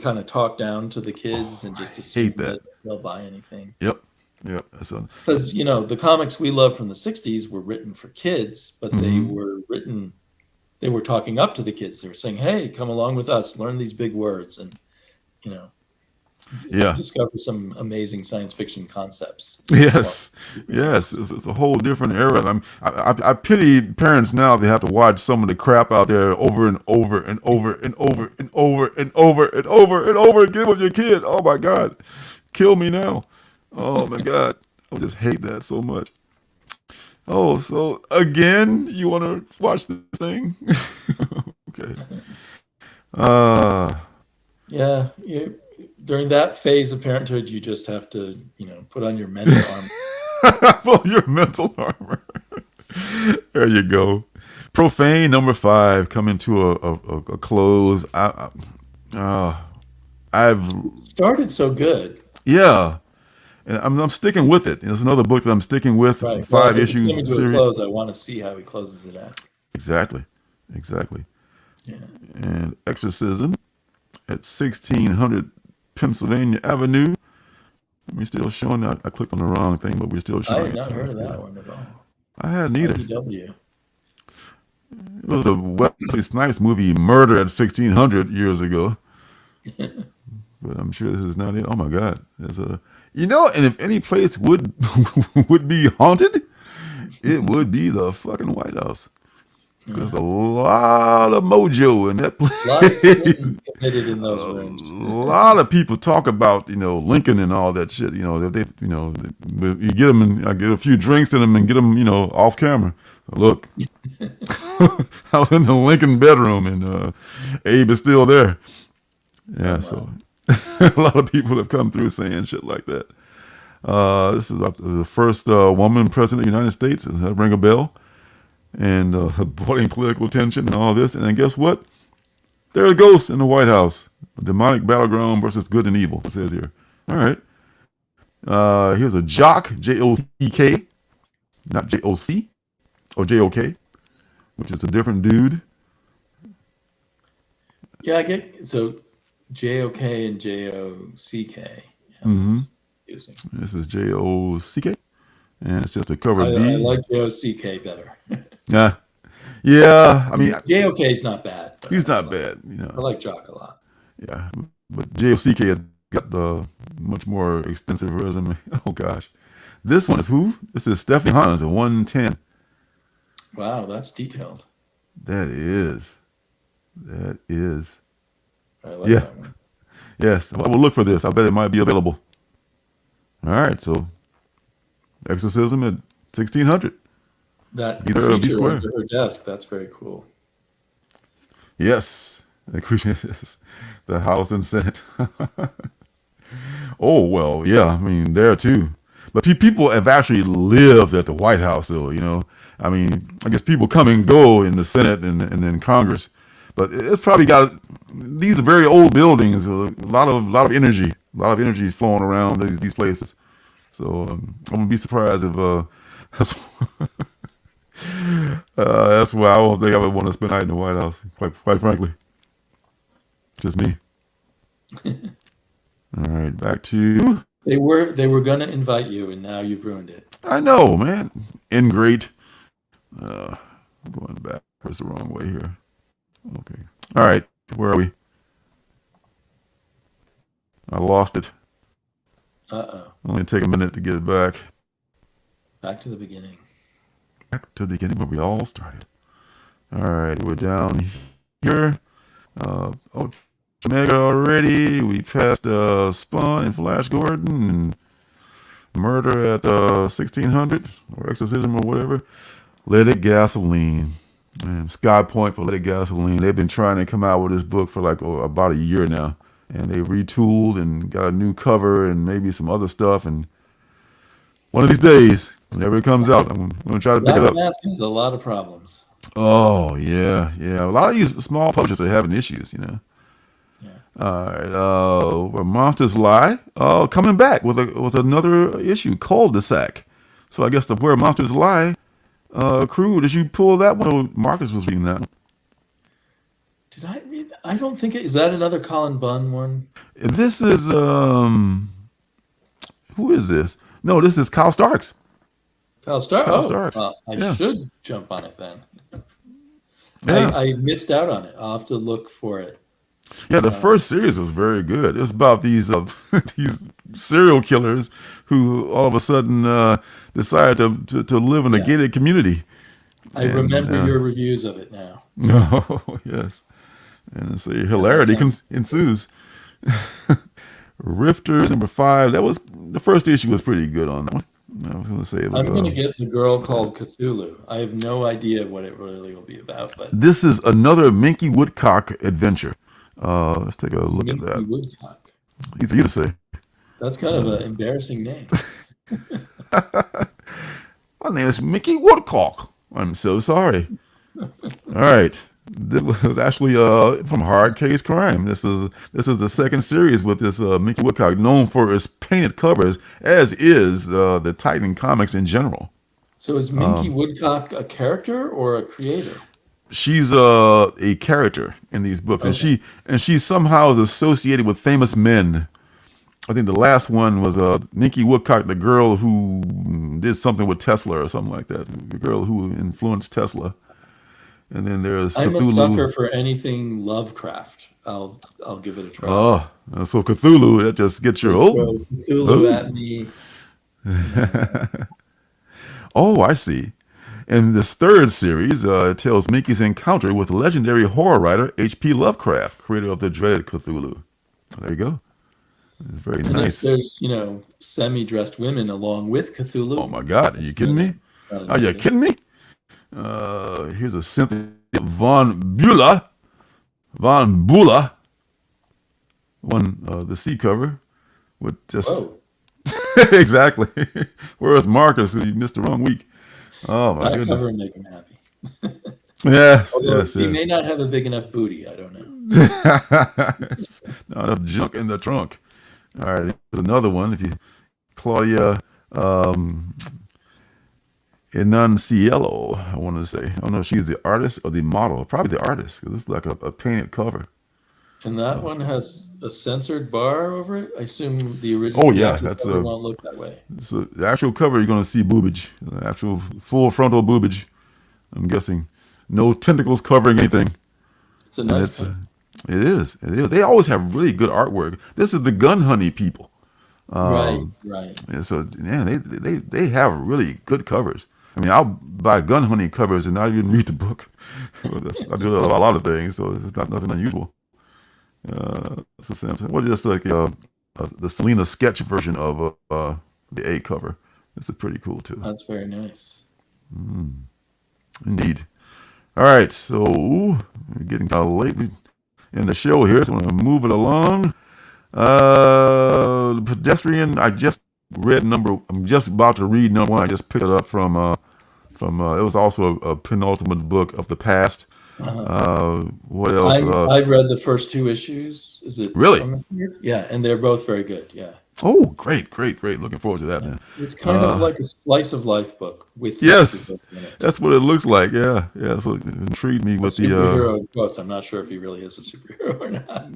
Speaker 4: kind of talk down to the kids and just assume that they'll buy anything.
Speaker 1: Yep.
Speaker 4: Because the comics we love from the '60s were written for kids, but they were talking up to the kids. They were saying, "Hey, come along with us, learn these big words, and discover some amazing science fiction concepts."
Speaker 1: Yes. It's a whole different era. I pity parents now. They have to watch some of the crap out there over and over and over and over and over and over and over and over again with your kid. Oh my God, kill me now. Oh my God, I just hate that so much. Oh, so again, you want to watch this thing? Okay.
Speaker 4: Yeah. During that phase of parenthood, you just have to, put on your mental armor.
Speaker 1: Put your mental armor. There you go. Profane number 5 coming to a close. I've
Speaker 4: started so good.
Speaker 1: Yeah. And I'm sticking with it. It's another book that I'm sticking with.
Speaker 4: Right. Well,
Speaker 1: Five
Speaker 4: if it's
Speaker 1: issue
Speaker 4: coming to a
Speaker 1: series.
Speaker 4: close, I want to see how he closes it out.
Speaker 1: Exactly.
Speaker 4: Yeah.
Speaker 1: And Exorcism at 1600 Pennsylvania Avenue. We're still showing that. I clicked on the wrong thing, but we're still
Speaker 4: I
Speaker 1: showing
Speaker 4: had
Speaker 1: it.
Speaker 4: not
Speaker 1: So
Speaker 4: heard
Speaker 1: that's
Speaker 4: of
Speaker 1: good.
Speaker 4: that one at all.
Speaker 1: I hadn't either.
Speaker 4: IDW.
Speaker 1: It was a Wesley Snipes movie, Murder at 1600 years ago. But I'm sure this is not it. Oh my God. There's a, and if any place would would be haunted, it would be the fucking White House. There's a lot of mojo in that place.
Speaker 4: A lot of sins committed in those rooms.
Speaker 1: A lot of people talk about, Lincoln and all that shit. You get them and I get a few drinks in them and get them, off camera. Look, I was in the Lincoln bedroom and Abe is still there. Yeah, so a lot of people have come through saying shit like that. This is the first woman president of the United States. Does that ring a bell? And avoiding political tension and all this. And then guess what? There are ghosts in the White House. A demonic battleground versus good and evil, it says here. All right. Here's a Jock, J-O-C-K, not J-O-C, or J-O-K, which is a different dude.
Speaker 4: Yeah, I get so J-O-K and J-O-C-K.
Speaker 1: This is J-O-C-K, and it's just a cover
Speaker 4: I
Speaker 1: B.
Speaker 4: like J-O-C-K better.
Speaker 1: Yeah. I mean,
Speaker 4: J-O-K is not bad.
Speaker 1: He's not bad.
Speaker 4: I like Jock a lot.
Speaker 1: Yeah, but J-O-C-K has got the much more extensive resume. Oh gosh, this one is who? This is Stephanie Hans at 110.
Speaker 4: Wow, that's detailed.
Speaker 1: That is.
Speaker 4: I like that one.
Speaker 1: Yes, I will look for this. I bet it might be available. All right, so Exorcism at 1600.
Speaker 4: That
Speaker 1: Either
Speaker 4: creature
Speaker 1: B square.
Speaker 4: under her desk, that's very cool.
Speaker 1: Yes, the creature is the House and Senate. Oh, well, yeah, I mean, there too. But people have actually lived at the White House, though, I mean, I guess people come and go in the Senate and in Congress. But it's probably got, these are very old buildings, a lot of energy, flowing around these places. So I wouldn't be surprised if that's why I don't think I would want to spend the night in the White House, quite frankly. Just me. All right, back to...
Speaker 4: They were going to invite you, and now you've ruined it.
Speaker 1: I know, man. Ingrate. Going backwards the wrong way here. Okay. All right. Where are we? I lost it.
Speaker 4: Uh-oh.
Speaker 1: Only take a minute to get it back.
Speaker 4: Back to the beginning.
Speaker 1: Back to the beginning where we all started. All right. We're down here. Omega already. We passed Spawn and Flash Gordon and Murder at 1600 or Exorcism or whatever. Let It Gasoline. And Sky Point for Let It Gasoline. They've been trying to come out with this book for like about a year now. And they retooled and got a new cover and maybe some other stuff. And one of these days, whenever it comes out, I'm going to try to pick it up.
Speaker 4: Has a lot of problems.
Speaker 1: Oh, yeah. A lot of these small publishers are having issues,
Speaker 4: Yeah.
Speaker 1: All right. Where Monsters Lie, coming back with another issue, Cul-de-sac. So I guess the Where Monsters Lie crew, did you pull that one? Or Marcus was reading that one.
Speaker 4: Did I read that? I don't think is that another Colin Bunn one?
Speaker 1: This is who is this? No, this is Kyle Starks.
Speaker 4: Kyle Starks.
Speaker 1: Kyle Starks.
Speaker 4: I should jump on it then.
Speaker 1: Yeah.
Speaker 4: I missed out on it. I'll have to look for it.
Speaker 1: Yeah, the first series was very good. It's about these these serial killers who all of a sudden decide to live in a gated community.
Speaker 4: I remember your reviews of it now.
Speaker 1: Oh, yes. And so hilarity ensues. Rifters number 5. That was the first issue was pretty good on that one. I was going to say it was.
Speaker 4: I'm going to get The Girl Called Cthulhu. I have no idea what it really will be about, but
Speaker 1: this is another Minky Woodcock adventure. Let's take a look at that.
Speaker 4: Woodcock.
Speaker 1: Easy to say.
Speaker 4: That's kind of an embarrassing name.
Speaker 1: My name is Mickey Woodcock. I'm so sorry. All right. This was actually from Hard Case Crime. This is the second series with this Minky Woodcock, known for its painted covers, as is the Titan comics in general.
Speaker 4: So is Minky Woodcock a character or a creator?
Speaker 1: She's a character in these books,
Speaker 4: Okay.
Speaker 1: and she somehow is associated with famous men. I think the last one was Minky Woodcock, the girl who did something with Tesla or something like that. The girl who influenced Tesla. And then there's
Speaker 4: I'm a
Speaker 1: Cthulhu.
Speaker 4: sucker for anything Lovecraft. I'll give it a try.
Speaker 1: So Cthulhu, that just gets your
Speaker 4: Throw Cthulhu at me.
Speaker 1: Oh, I see. In this third series, it tells Minky's encounter with legendary horror writer H.P. Lovecraft, creator of the dreaded Cthulhu. There you go. It's very
Speaker 4: And
Speaker 1: nice.
Speaker 4: if there's, semi-dressed women along with Cthulhu.
Speaker 1: Oh my God, are you kidding me? Are you kidding me? Here's a Cynthia Von Bula, the C cover with just
Speaker 4: Whoa.
Speaker 1: exactly. Whereas Marcus, who you missed the wrong week. Oh my
Speaker 4: That
Speaker 1: goodness.
Speaker 4: cover would make him happy.
Speaker 1: Yes,
Speaker 4: Although
Speaker 1: yes,
Speaker 4: he
Speaker 1: yes.
Speaker 4: may not have a big enough booty. I don't know.
Speaker 1: Not enough junk in the trunk. All right, here's another one. If you Claudia Enunciello, I want to say. I don't know if she's the artist or the model. Probably the artist, because it's like a painted cover.
Speaker 4: And that one has a censored bar over it. I assume the original.
Speaker 1: Oh, yeah,
Speaker 4: the actual
Speaker 1: that's
Speaker 4: cover
Speaker 1: a-
Speaker 4: won't look that way.
Speaker 1: So the actual cover, you're going to see boobage, the actual full frontal boobage. I'm guessing no tentacles covering anything.
Speaker 4: It's a
Speaker 1: And
Speaker 4: nice
Speaker 1: it's,
Speaker 4: one.
Speaker 1: it is. They always have really good artwork. This is the Gun Honey people.
Speaker 4: Right.
Speaker 1: And so yeah, they have really good covers. I mean, I'll buy Gun Honey covers and not even read the book. I do a lot of things, so it's not nothing unusual. It's the same thing. Well, just like the Selena sketch version of the A cover. It's pretty cool too.
Speaker 4: That's very nice.
Speaker 1: Indeed. All right, so we're getting kind of late in the show here, so I'm going to move it along. The Pedestrian, I'm just about to read number one. I just picked it up from it was also a penultimate book of the past. What else?
Speaker 4: I've read the first two issues. Is it
Speaker 1: Really?
Speaker 4: on the third? Yeah, and they're both very good. Yeah.
Speaker 1: Oh, great. Looking forward to that, man.
Speaker 4: It's kind of like a slice of life book with
Speaker 1: Yes,
Speaker 4: the book in it.
Speaker 1: that's what it looks like. Yeah. So it intrigued me with the
Speaker 4: Superhero in quotes. I'm not sure if he really is a superhero or not.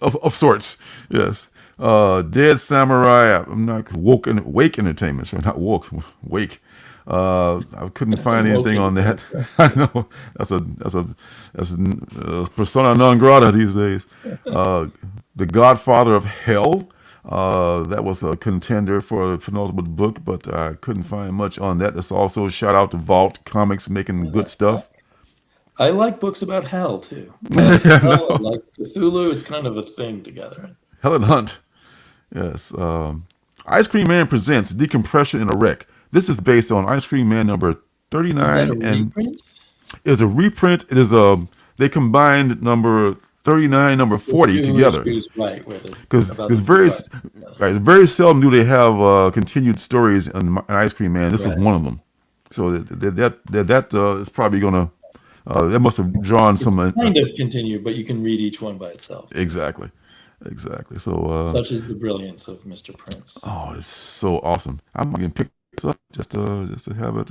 Speaker 1: of sorts. Yes. Dead Samurai. I'm not Wake Entertainment. Sorry, not woke. Wake. I couldn't find anything on that. I know that's a persona non grata these days. The Godfather of Hell. That was a contender for a penultimate book, but I couldn't find much on that. That's also shout out to Vault Comics making good stuff.
Speaker 4: I like books about hell too. Hell, like Cthulhu, it's kind of a thing together.
Speaker 1: Helen Hunt. Yes. Ice Cream Man presents Decompression in a Wreck. This is based on Ice Cream Man number 39.
Speaker 4: Is that a
Speaker 1: and
Speaker 4: reprint?
Speaker 1: it's a reprint. It is they combined number 39, number 40
Speaker 4: Two
Speaker 1: together.
Speaker 4: issues, right?
Speaker 1: Because very seldom do they have continued stories in Ice Cream Man. This is
Speaker 4: Right.
Speaker 1: one of them. So that is probably gonna that must have drawn some
Speaker 4: Kind of continue, but you can read each one by itself.
Speaker 1: exactly. So
Speaker 4: Such is the brilliance of Mr. Prince.
Speaker 1: oh, it's so awesome. I'm gonna pick this up just to have it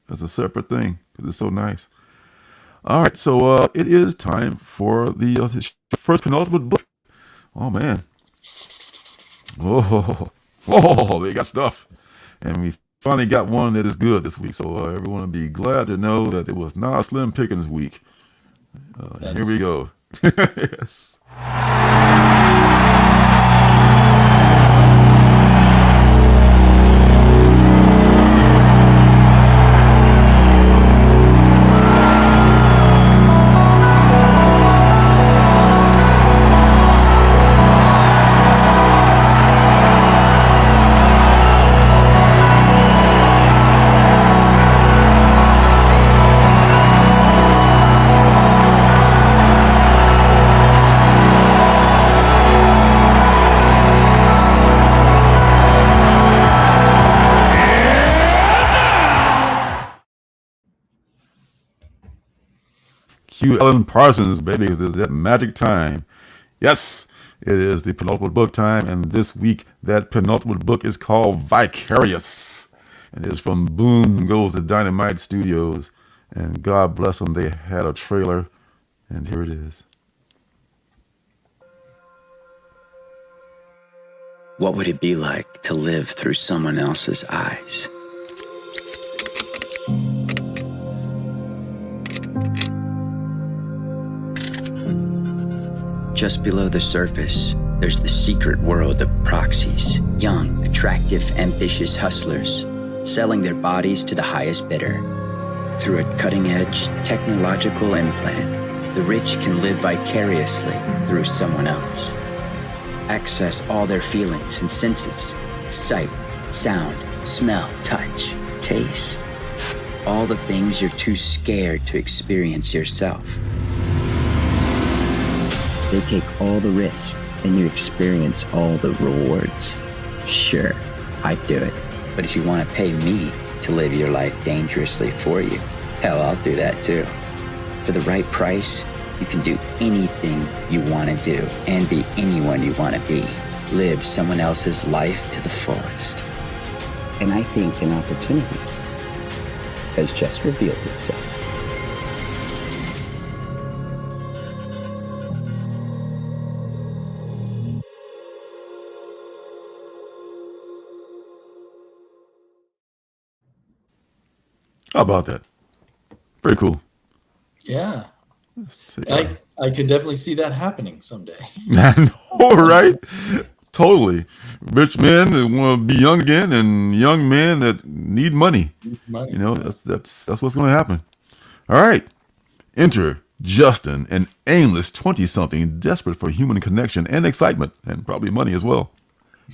Speaker 1: as a separate thing because it's so nice. All right, so it is time for the first penultimate book. Oh man, oh, they got stuff, and we finally got one that is good this week. So everyone will be glad to know that it was not a Slim Pickens week. Here we go. Yes. you, Ellen Parsons, baby. It's that magic time. Yes, it is the penultimate book time, and this week that penultimate book is called Vicarious, and it is from Boom Goes the Dynamite Studios. And God bless them, they had a trailer, and here it is.
Speaker 7: What would it be like to live through someone else's eyes? Just below the surface, there's the secret world of proxies, young, attractive, ambitious hustlers, selling their bodies to the highest bidder. Through a cutting-edge technological implant, the rich can live vicariously through someone else. Access all their feelings and senses: sight, sound, smell, touch, taste. All the things you're too scared to experience yourself. They take all the risk, and you experience all the rewards. Sure, I'd do it. But if you want to pay me to live your life dangerously for you, hell, I'll do that too. For the right price, you can do anything you want to do and be anyone you want to be. Live someone else's life to the fullest. And I think an opportunity has just revealed itself.
Speaker 1: How about that? Very cool.
Speaker 4: Yeah. I could definitely see that happening someday.
Speaker 1: I know, right? Totally. Rich men that want to be young again, and young men that need money. You know, that's what's going to happen. All right. Enter Justin, an aimless 20-something desperate for human connection and excitement, and probably money as well.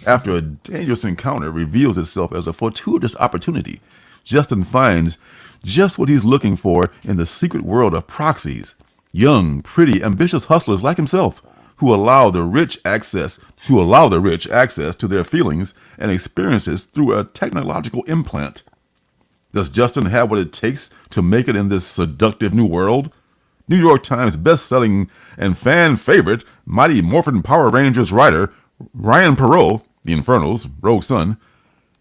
Speaker 1: After a dangerous encounter reveals itself as a fortuitous opportunity, Justin finds just what he's looking for in the secret world of proxies. Young, pretty, ambitious hustlers like himself who allow the rich access to their feelings and experiences through a technological implant. Does Justin have what it takes to make it in this seductive new world? New York Times best-selling and fan favorite Mighty Morphin Power Rangers writer Ryan Perot, the Infernal's rogue son,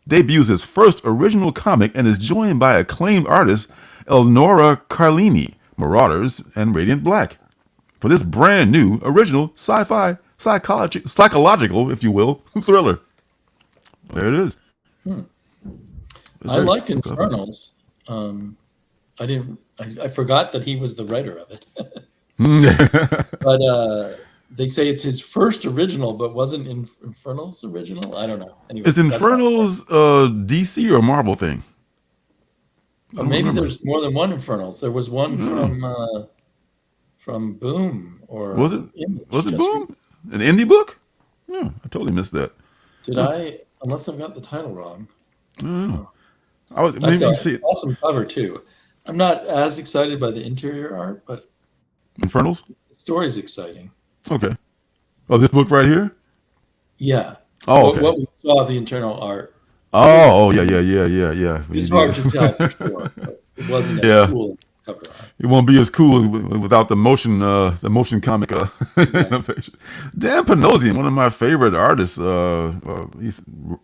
Speaker 1: debuts his first original comic and is joined by acclaimed artist Elnora Carlini, Marauders, and Radiant Black, for this brand new original sci-fi, psychological, if you will, thriller. There it is.
Speaker 4: I liked Infernals. I forgot that he was the writer of it. But they say it's his first original, but wasn't Infernals original? I don't know. Anyway,
Speaker 1: is Infernals a DC or Marvel thing?
Speaker 4: Maybe there's more than one Infernals. There was one from Boom, or
Speaker 1: was it?
Speaker 4: Image.
Speaker 1: Was it Boom? An indie book? Yeah, I totally missed that.
Speaker 4: Did I? Unless I've got the title wrong.
Speaker 1: Oh.
Speaker 4: That's an awesome cover too. I'm not as excited by the interior art, but
Speaker 1: Infernals?
Speaker 4: The story's exciting.
Speaker 1: Okay. Oh, this book right here?
Speaker 4: Yeah.
Speaker 1: Oh, okay.
Speaker 4: What we saw of the internal art.
Speaker 1: Oh, yeah.
Speaker 4: It's hard to tell for sure. But it wasn't as cool cover art.
Speaker 1: It won't be as cool without the motion comic innovation. Dan Panosian, one of my favorite artists, he's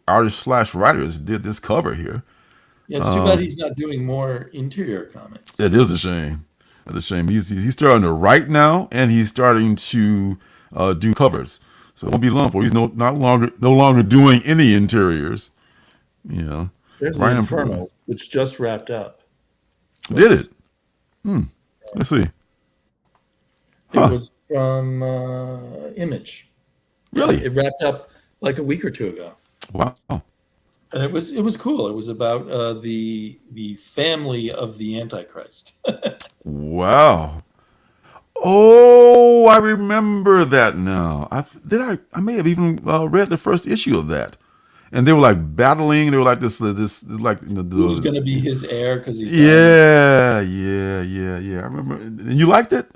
Speaker 1: artist/writers, did this cover here.
Speaker 4: Yeah, it's too bad he's not doing more interior comics.
Speaker 1: It is a shame. It's a shame. He's starting to write now, and he's starting to do covers. So it won't be long before he's no longer doing any interiors. You know,
Speaker 4: there's the Infernals, which just wrapped up.
Speaker 1: Did it? Let's see.
Speaker 4: It was from Image.
Speaker 1: Really?
Speaker 4: It wrapped up like a week or two ago.
Speaker 1: Wow.
Speaker 4: And it was cool. It was about the family of the Antichrist.
Speaker 1: Wow. Oh, I remember that now. I may have even read the first issue of that. And they were like battling. They were like this like
Speaker 4: who's going to be his heir because he's
Speaker 1: yeah. I remember. And you liked it?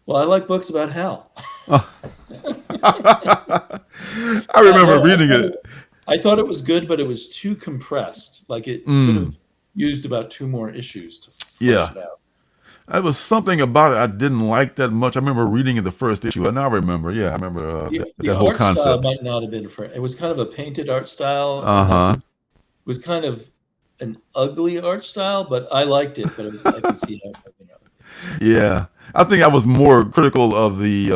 Speaker 4: Well, I like books about hell.
Speaker 1: I remember reading it.
Speaker 4: I thought it was good, but it was too compressed. Like it could have used about 2 more issues to flesh it out.
Speaker 1: There was something about it I didn't like that much. I remember reading in the first issue, and now I remember. Yeah, I remember
Speaker 4: The
Speaker 1: that whole
Speaker 4: art style
Speaker 1: concept.
Speaker 4: might not have been for it. Was kind of a painted art style.
Speaker 1: Uh huh.
Speaker 4: It was kind of an ugly art style, but I liked it. But I can see how,
Speaker 1: Yeah, I think I was more critical of the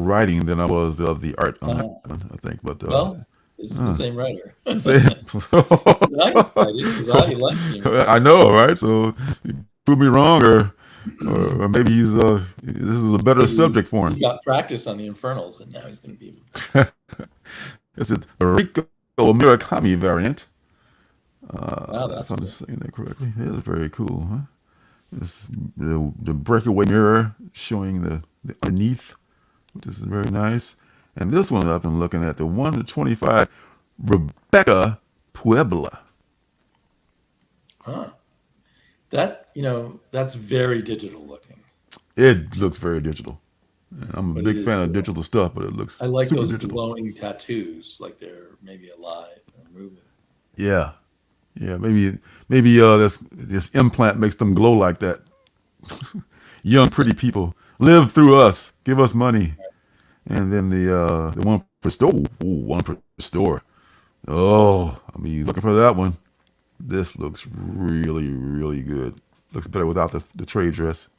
Speaker 1: writing than I was of the art on that one, I think. But
Speaker 4: well, this is the same writer.
Speaker 1: say,
Speaker 4: I decided because I liked him.
Speaker 1: I know, right? So you prove me wrong, or maybe he's this is a better subject for him.
Speaker 4: He got practice on the Infernals, and now he's going to be.
Speaker 1: This is the Rico Murakami variant.
Speaker 4: Wow, that's
Speaker 1: if I'm
Speaker 4: cool.
Speaker 1: saying that correctly. It is very cool, huh? This the breakaway mirror showing the underneath, which is very nice. And this one I've been looking at, the 1-25 Rebecca Puebla.
Speaker 4: Huh. That, that's very digital looking.
Speaker 1: It looks very digital. I'm a
Speaker 4: But
Speaker 1: big
Speaker 4: it is
Speaker 1: fan of
Speaker 4: cool.
Speaker 1: digital stuff, but it looks
Speaker 4: I like
Speaker 1: super
Speaker 4: those
Speaker 1: digital.
Speaker 4: glowing tattoos, like they're maybe alive or moving.
Speaker 1: Yeah, yeah. Maybe this implant makes them glow like that. Young, pretty people live through us, give us money, and then the one per store, one per store. Oh, I mean, looking for that one. This looks really, really good. Looks better without the trade dress.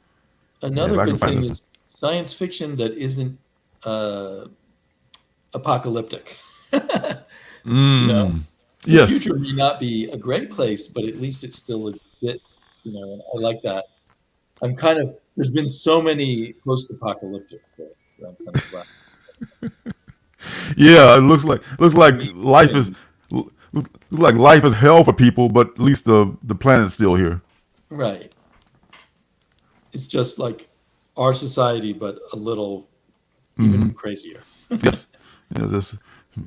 Speaker 4: Another
Speaker 1: if I can
Speaker 4: good
Speaker 1: find
Speaker 4: thing
Speaker 1: this
Speaker 4: is science fiction that isn't apocalyptic. The
Speaker 1: Yes.
Speaker 4: future may not be a great place, but at least it still exists. And I like that. There's been so many post-apocalyptic books that I'm kind of glad.
Speaker 1: Yeah, it looks like life is looks like life is hell for people, but at least the planet's still here.
Speaker 4: Right. It's just like our society, but a little even crazier.
Speaker 1: Yes, this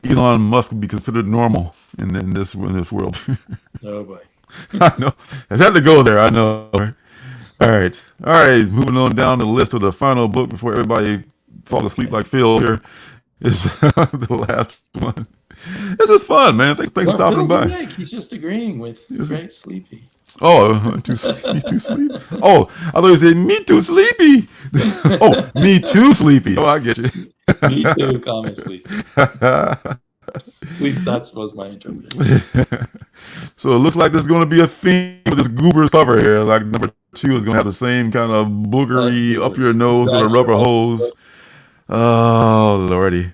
Speaker 1: Elon Musk would be considered normal in this world.
Speaker 4: Oh boy.
Speaker 1: I know. I had to go there. I know. All right. Moving on down the list of the final book before everybody falls asleep like Phil here is the last one. This is fun, man. Thanks for stopping
Speaker 4: Phil's
Speaker 1: by.
Speaker 4: awake. He's just agreeing with Great Sleepy.
Speaker 1: Oh, too sleepy. Oh, I thought you said me too sleepy. Oh, me too sleepy. Oh, I get you.
Speaker 4: Me too, calm sleepy. At least that was my interpretation.
Speaker 1: So it looks like there's going to be a theme with this Goober's cover here. Like number 2 is going to have the same kind of boogery up your nose with a rubber hose. Oh, Lordy.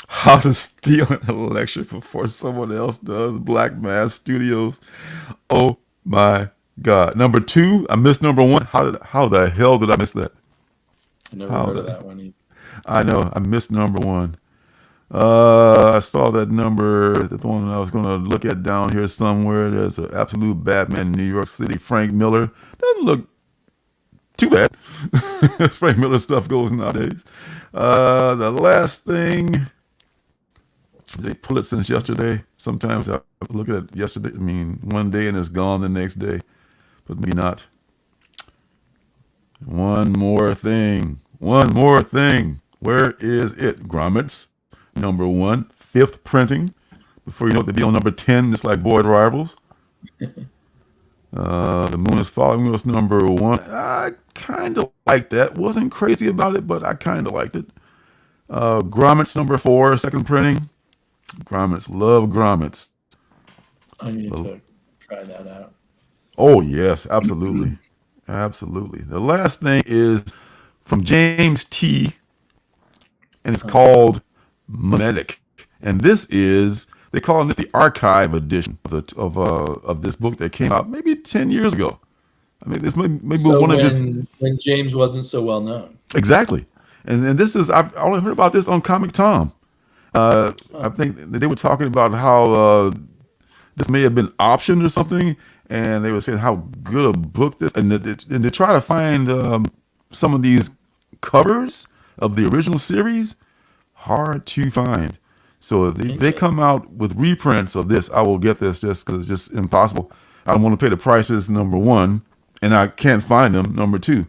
Speaker 1: How to steal an election before someone else does. Black Mass Studios. Oh my God. Number 2, I missed number 1. How the hell did I miss that?
Speaker 4: I never heard of that one either.
Speaker 1: I know. I missed number 1. I saw that number, the one I was going to look at down here somewhere. There's an absolute Batman in New York City. Frank Miller. Doesn't look too bad. Frank Miller stuff goes nowadays. The last thing, they pull it since yesterday. Sometimes I look at it yesterday. I mean, one day and it's gone the next day. But maybe not. One more thing. Where is it? Grommets. Number 1, 5th printing. Before you know it, they'll be on number 10. It's like Boyd Rivals. The Moon is Following us, number 1. I kind of liked that. Wasn't crazy about it, but I kind of liked it. Grommets, number 4, 2nd printing. Grommets, love Grommets.
Speaker 4: I need to try that out.
Speaker 1: Oh, yes, absolutely. Absolutely. The last thing is from James T. And it's called Medic, and this is, they call this the archive edition of this book that came out maybe 10 years ago. I mean, this maybe
Speaker 4: So
Speaker 1: one of his
Speaker 4: when James wasn't so well known.
Speaker 1: exactly, and this is, I've only heard about this on Comic Tom. I think they were talking about how this may have been optioned or something, and they were saying how good a book this, and they try to find some of these covers of the original series. Hard to find. So if they come out with reprints of this, I will get this just because it's just impossible. I don't want to pay the prices, number 1, and I can't find them, number 2,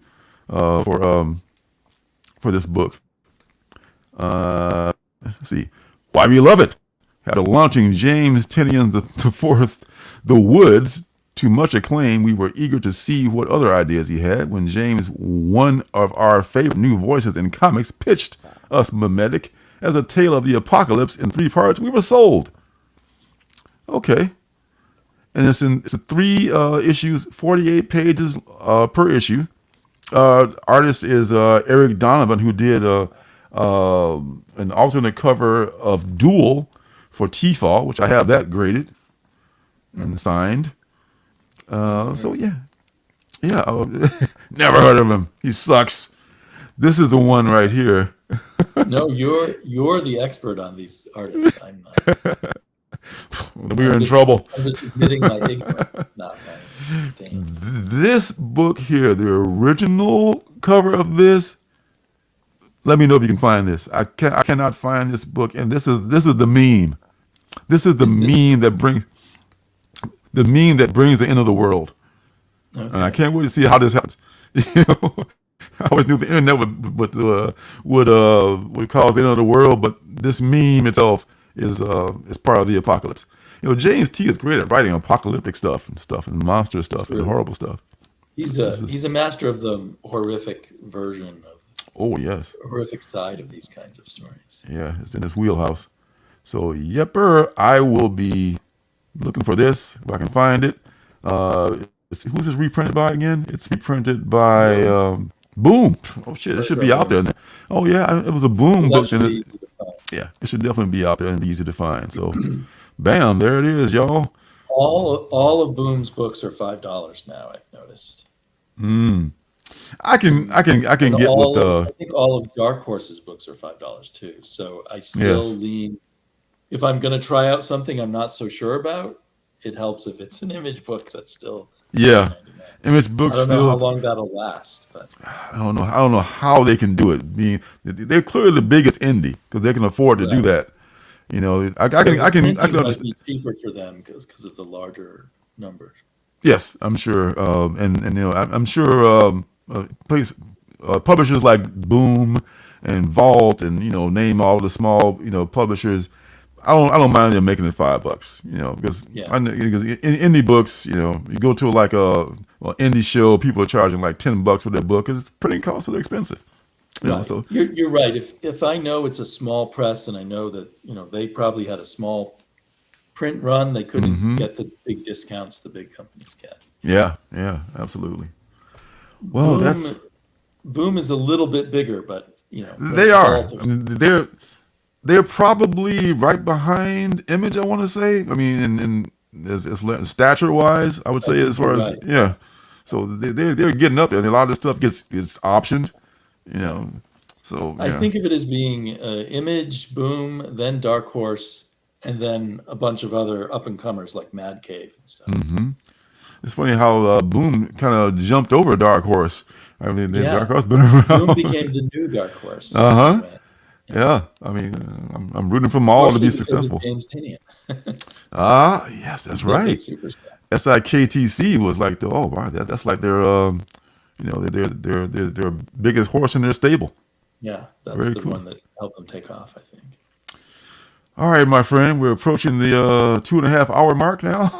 Speaker 1: for this book. Let's see. Why We Love It. Had a launching James Tinian the Fourth, The Woods To much acclaim, we were eager to see what other ideas he had. When James, one of our favorite new voices in comics, pitched us Memetic as a tale of the apocalypse in 3 parts, we were sold. Okay. And it's 3 issues, 48 pages per issue. Artist is Eric Donovan, who did an alternate cover of Duel for T-Fall, which I have that graded and signed. So yeah, never heard of him. He sucks. This is the one right here.
Speaker 4: No, you're the expert on these artists. I'm not.
Speaker 1: We're in trouble.
Speaker 4: I'm just admitting my ignorance. Not my
Speaker 1: This book here, the original cover of this. Let me know if you can find this. I cannot find this book, and this is the meme. This is the meme that brings the end of the world. Okay. And I can't wait to see how this happens. You know, I always knew the internet would cause the end of the world, but this meme itself is part of the apocalypse. You know, James T is great at writing apocalyptic stuff and monster stuff and horrible stuff.
Speaker 4: He's a master of the horrific version of.
Speaker 1: Oh yes.
Speaker 4: Horrific side of these kinds of stories.
Speaker 1: Yeah, it's in his wheelhouse. So yepper, I will be looking for this if I can find it. Who's this reprinted by again? It's reprinted by Boom. Oh shit, it should be out there. Oh yeah, it was a Boom book. Yeah, it should definitely be out there and be easy to find. So, bam, there it is, y'all.
Speaker 4: All of Boom's books are $5 now. I've noticed.
Speaker 1: I can get with the.
Speaker 4: I think all of Dark Horse's books are $5 too. So I still lean. If I'm going to try out something I'm not so sure about, it helps if it's an Image book that's still.
Speaker 1: Yeah, Image books
Speaker 4: I don't
Speaker 1: still.
Speaker 4: know how long that'll last, but
Speaker 1: I don't know how they can do it. They're clearly the biggest indie because they can afford to do that. You know, I can
Speaker 4: understand. Be cheaper for them because of the larger numbers.
Speaker 1: Yes, I'm sure, and you know, I'm sure publishers like Boom and Vault and name all the small publishers. I don't mind them making it $5, because indie books, you go to like a indie show, people are charging like $10 for their book because it's printing costs are expensive. So
Speaker 4: you're right. If I know it's a small press and I know that they probably had a small print run, they couldn't get the big discounts the big companies get.
Speaker 1: Yeah, absolutely. Well,
Speaker 4: Boom is a little bit bigger, but
Speaker 1: they are. I mean, they're probably right behind Image. I want to say. I mean, in as stature wise, I would say as far as So they're getting up there, and a lot of this stuff gets optioned. So
Speaker 4: I think of it as being Image, Boom, then Dark Horse, and then a bunch of other up and comers like Mad Cave and stuff. Mm-hmm.
Speaker 1: It's funny how Boom kind of jumped over Dark Horse. I mean, Dark Horse been around.
Speaker 4: Boom became the new Dark Horse.
Speaker 1: Yeah. I mean, I'm rooting for them all to be successful.
Speaker 4: James Tinian.
Speaker 1: Yes, that's right. SIKTC was like that's like their their biggest horse in their stable.
Speaker 4: Yeah, that's
Speaker 1: very
Speaker 4: the
Speaker 1: cool.
Speaker 4: one that helped them take off, I think.
Speaker 1: All right, my friend, we're approaching the 2.5 hour mark now.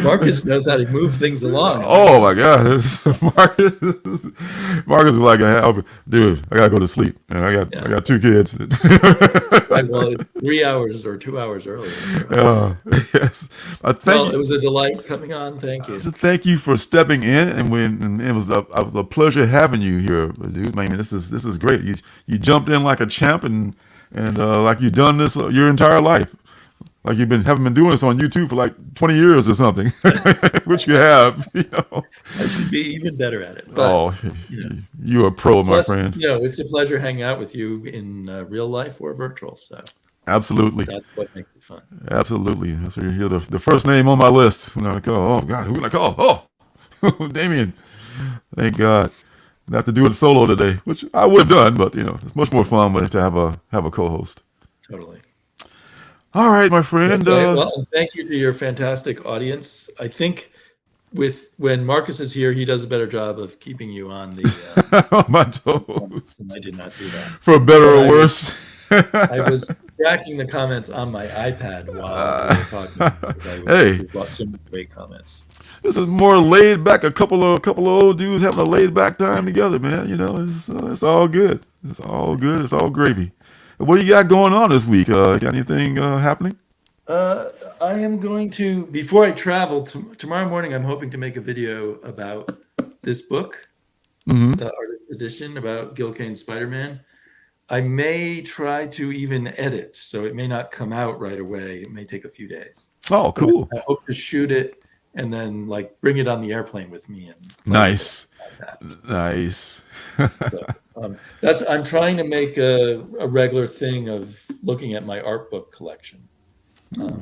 Speaker 4: Marcus knows how to move things along.
Speaker 1: Oh my God, Marcus is like, dude, I gotta go to sleep. I got 2 kids.
Speaker 4: Well, 3 hours or 2 hours earlier.
Speaker 1: Yes.
Speaker 4: It was a delight coming on. Thank you.
Speaker 1: So thank you for stepping in, and it was a pleasure having you here, dude. I mean, this is great. You jumped in like a champ, and like you've done this your entire life. Like haven't been doing this on YouTube for like 20 years or something, which you have.
Speaker 4: I should be even better at it. But,
Speaker 1: you're a pro, my friend.
Speaker 4: It's a pleasure hanging out with you in real life or virtual. So
Speaker 1: absolutely,
Speaker 4: that's what makes it fun.
Speaker 1: Absolutely. So you're the first name on my list. When I go, oh God, who like? Oh, Damien. Thank God. I have to do it solo today, which I would have done, but it's much more fun to have a co-host.
Speaker 4: Totally.
Speaker 1: All right, my friend.
Speaker 4: Well, thank you to your fantastic audience. I think when Marcus is here, he does a better job of keeping you on the
Speaker 1: on my toes.
Speaker 4: I did not do that.
Speaker 1: For better or worse.
Speaker 4: I was tracking the comments on my iPad while we were talking.
Speaker 1: Hey.
Speaker 4: We got some great comments.
Speaker 1: This is more laid back. A couple of old dudes having a laid back time together, man. You know, it's all good. It's all good. It's all gravy. What do you got going on this week? Got anything happening?
Speaker 4: I am going to, before I travel tomorrow morning, I'm hoping to make a video about this book, the artist edition about Gil Kane's Spider-Man. I may try to even edit, so it may not come out right away. It may take a few days.
Speaker 1: Oh, cool.
Speaker 4: I hope to shoot it and then like bring it on the airplane with me. And
Speaker 1: nice. Nice.
Speaker 4: So, I'm trying to make a regular thing of looking at my art book collection,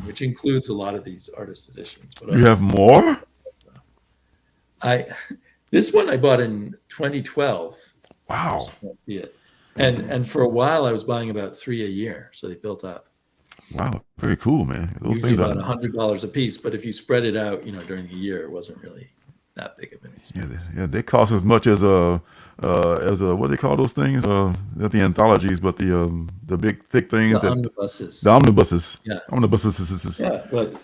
Speaker 4: which includes a lot of these artist editions. But
Speaker 1: you have more?
Speaker 4: This one I bought in 2012.
Speaker 1: Wow.
Speaker 4: I can't see it. And for a while I was buying about 3 a year, so they built up.
Speaker 1: Wow, very cool, man. Those
Speaker 4: Usually
Speaker 1: things
Speaker 4: about $100 a piece, but if you spread it out, during the year, it wasn't really that big of an expense.
Speaker 1: Yeah, they cost as much as a what do they call those things? Not the anthologies, but the big thick things.
Speaker 4: The omnibuses.
Speaker 1: The omnibuses.
Speaker 4: Yeah.
Speaker 1: Omnibuses.
Speaker 4: Yeah, but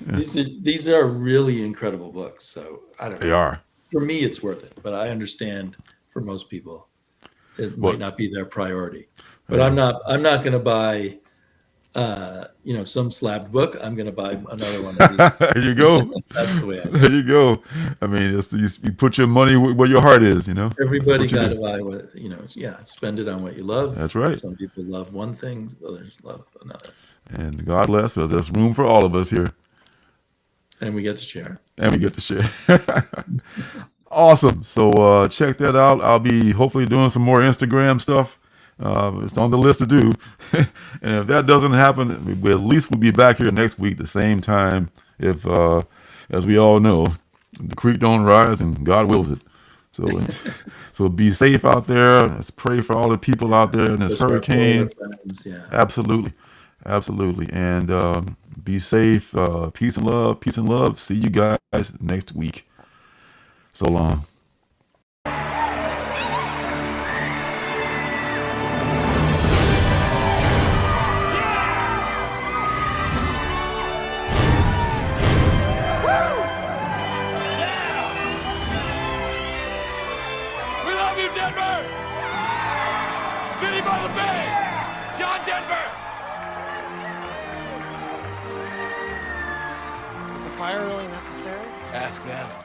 Speaker 4: these are really incredible books. So I don't know.
Speaker 1: They are.
Speaker 4: For me, it's worth it, but I understand for most people, it might not be their priority. But I'm not going to buy, some slabbed book. I'm going to buy another one of these.
Speaker 1: There you go.
Speaker 4: That's the way I do.
Speaker 1: There you go. I mean, you put your money where your heart is,
Speaker 4: Everybody got to buy what, spend it on what you love.
Speaker 1: That's right.
Speaker 4: Some people love one thing, others love another.
Speaker 1: And God bless us. There's room for all of us here.
Speaker 4: And we get to share.
Speaker 1: Awesome. So check that out. I'll be hopefully doing some more Instagram stuff. It's on the list to do. And if that doesn't happen, we'll be back here next week, the same time. If, as we all know, the creek don't rise and God wills it. So be safe out there. Let's pray for all the people out there in this hurricane.
Speaker 4: Yeah.
Speaker 1: Absolutely. And be safe. Peace and love. See you guys next week. So long.
Speaker 2: Denver! City by the Bay! John Denver!
Speaker 8: Is a fire really necessary?
Speaker 2: Ask them.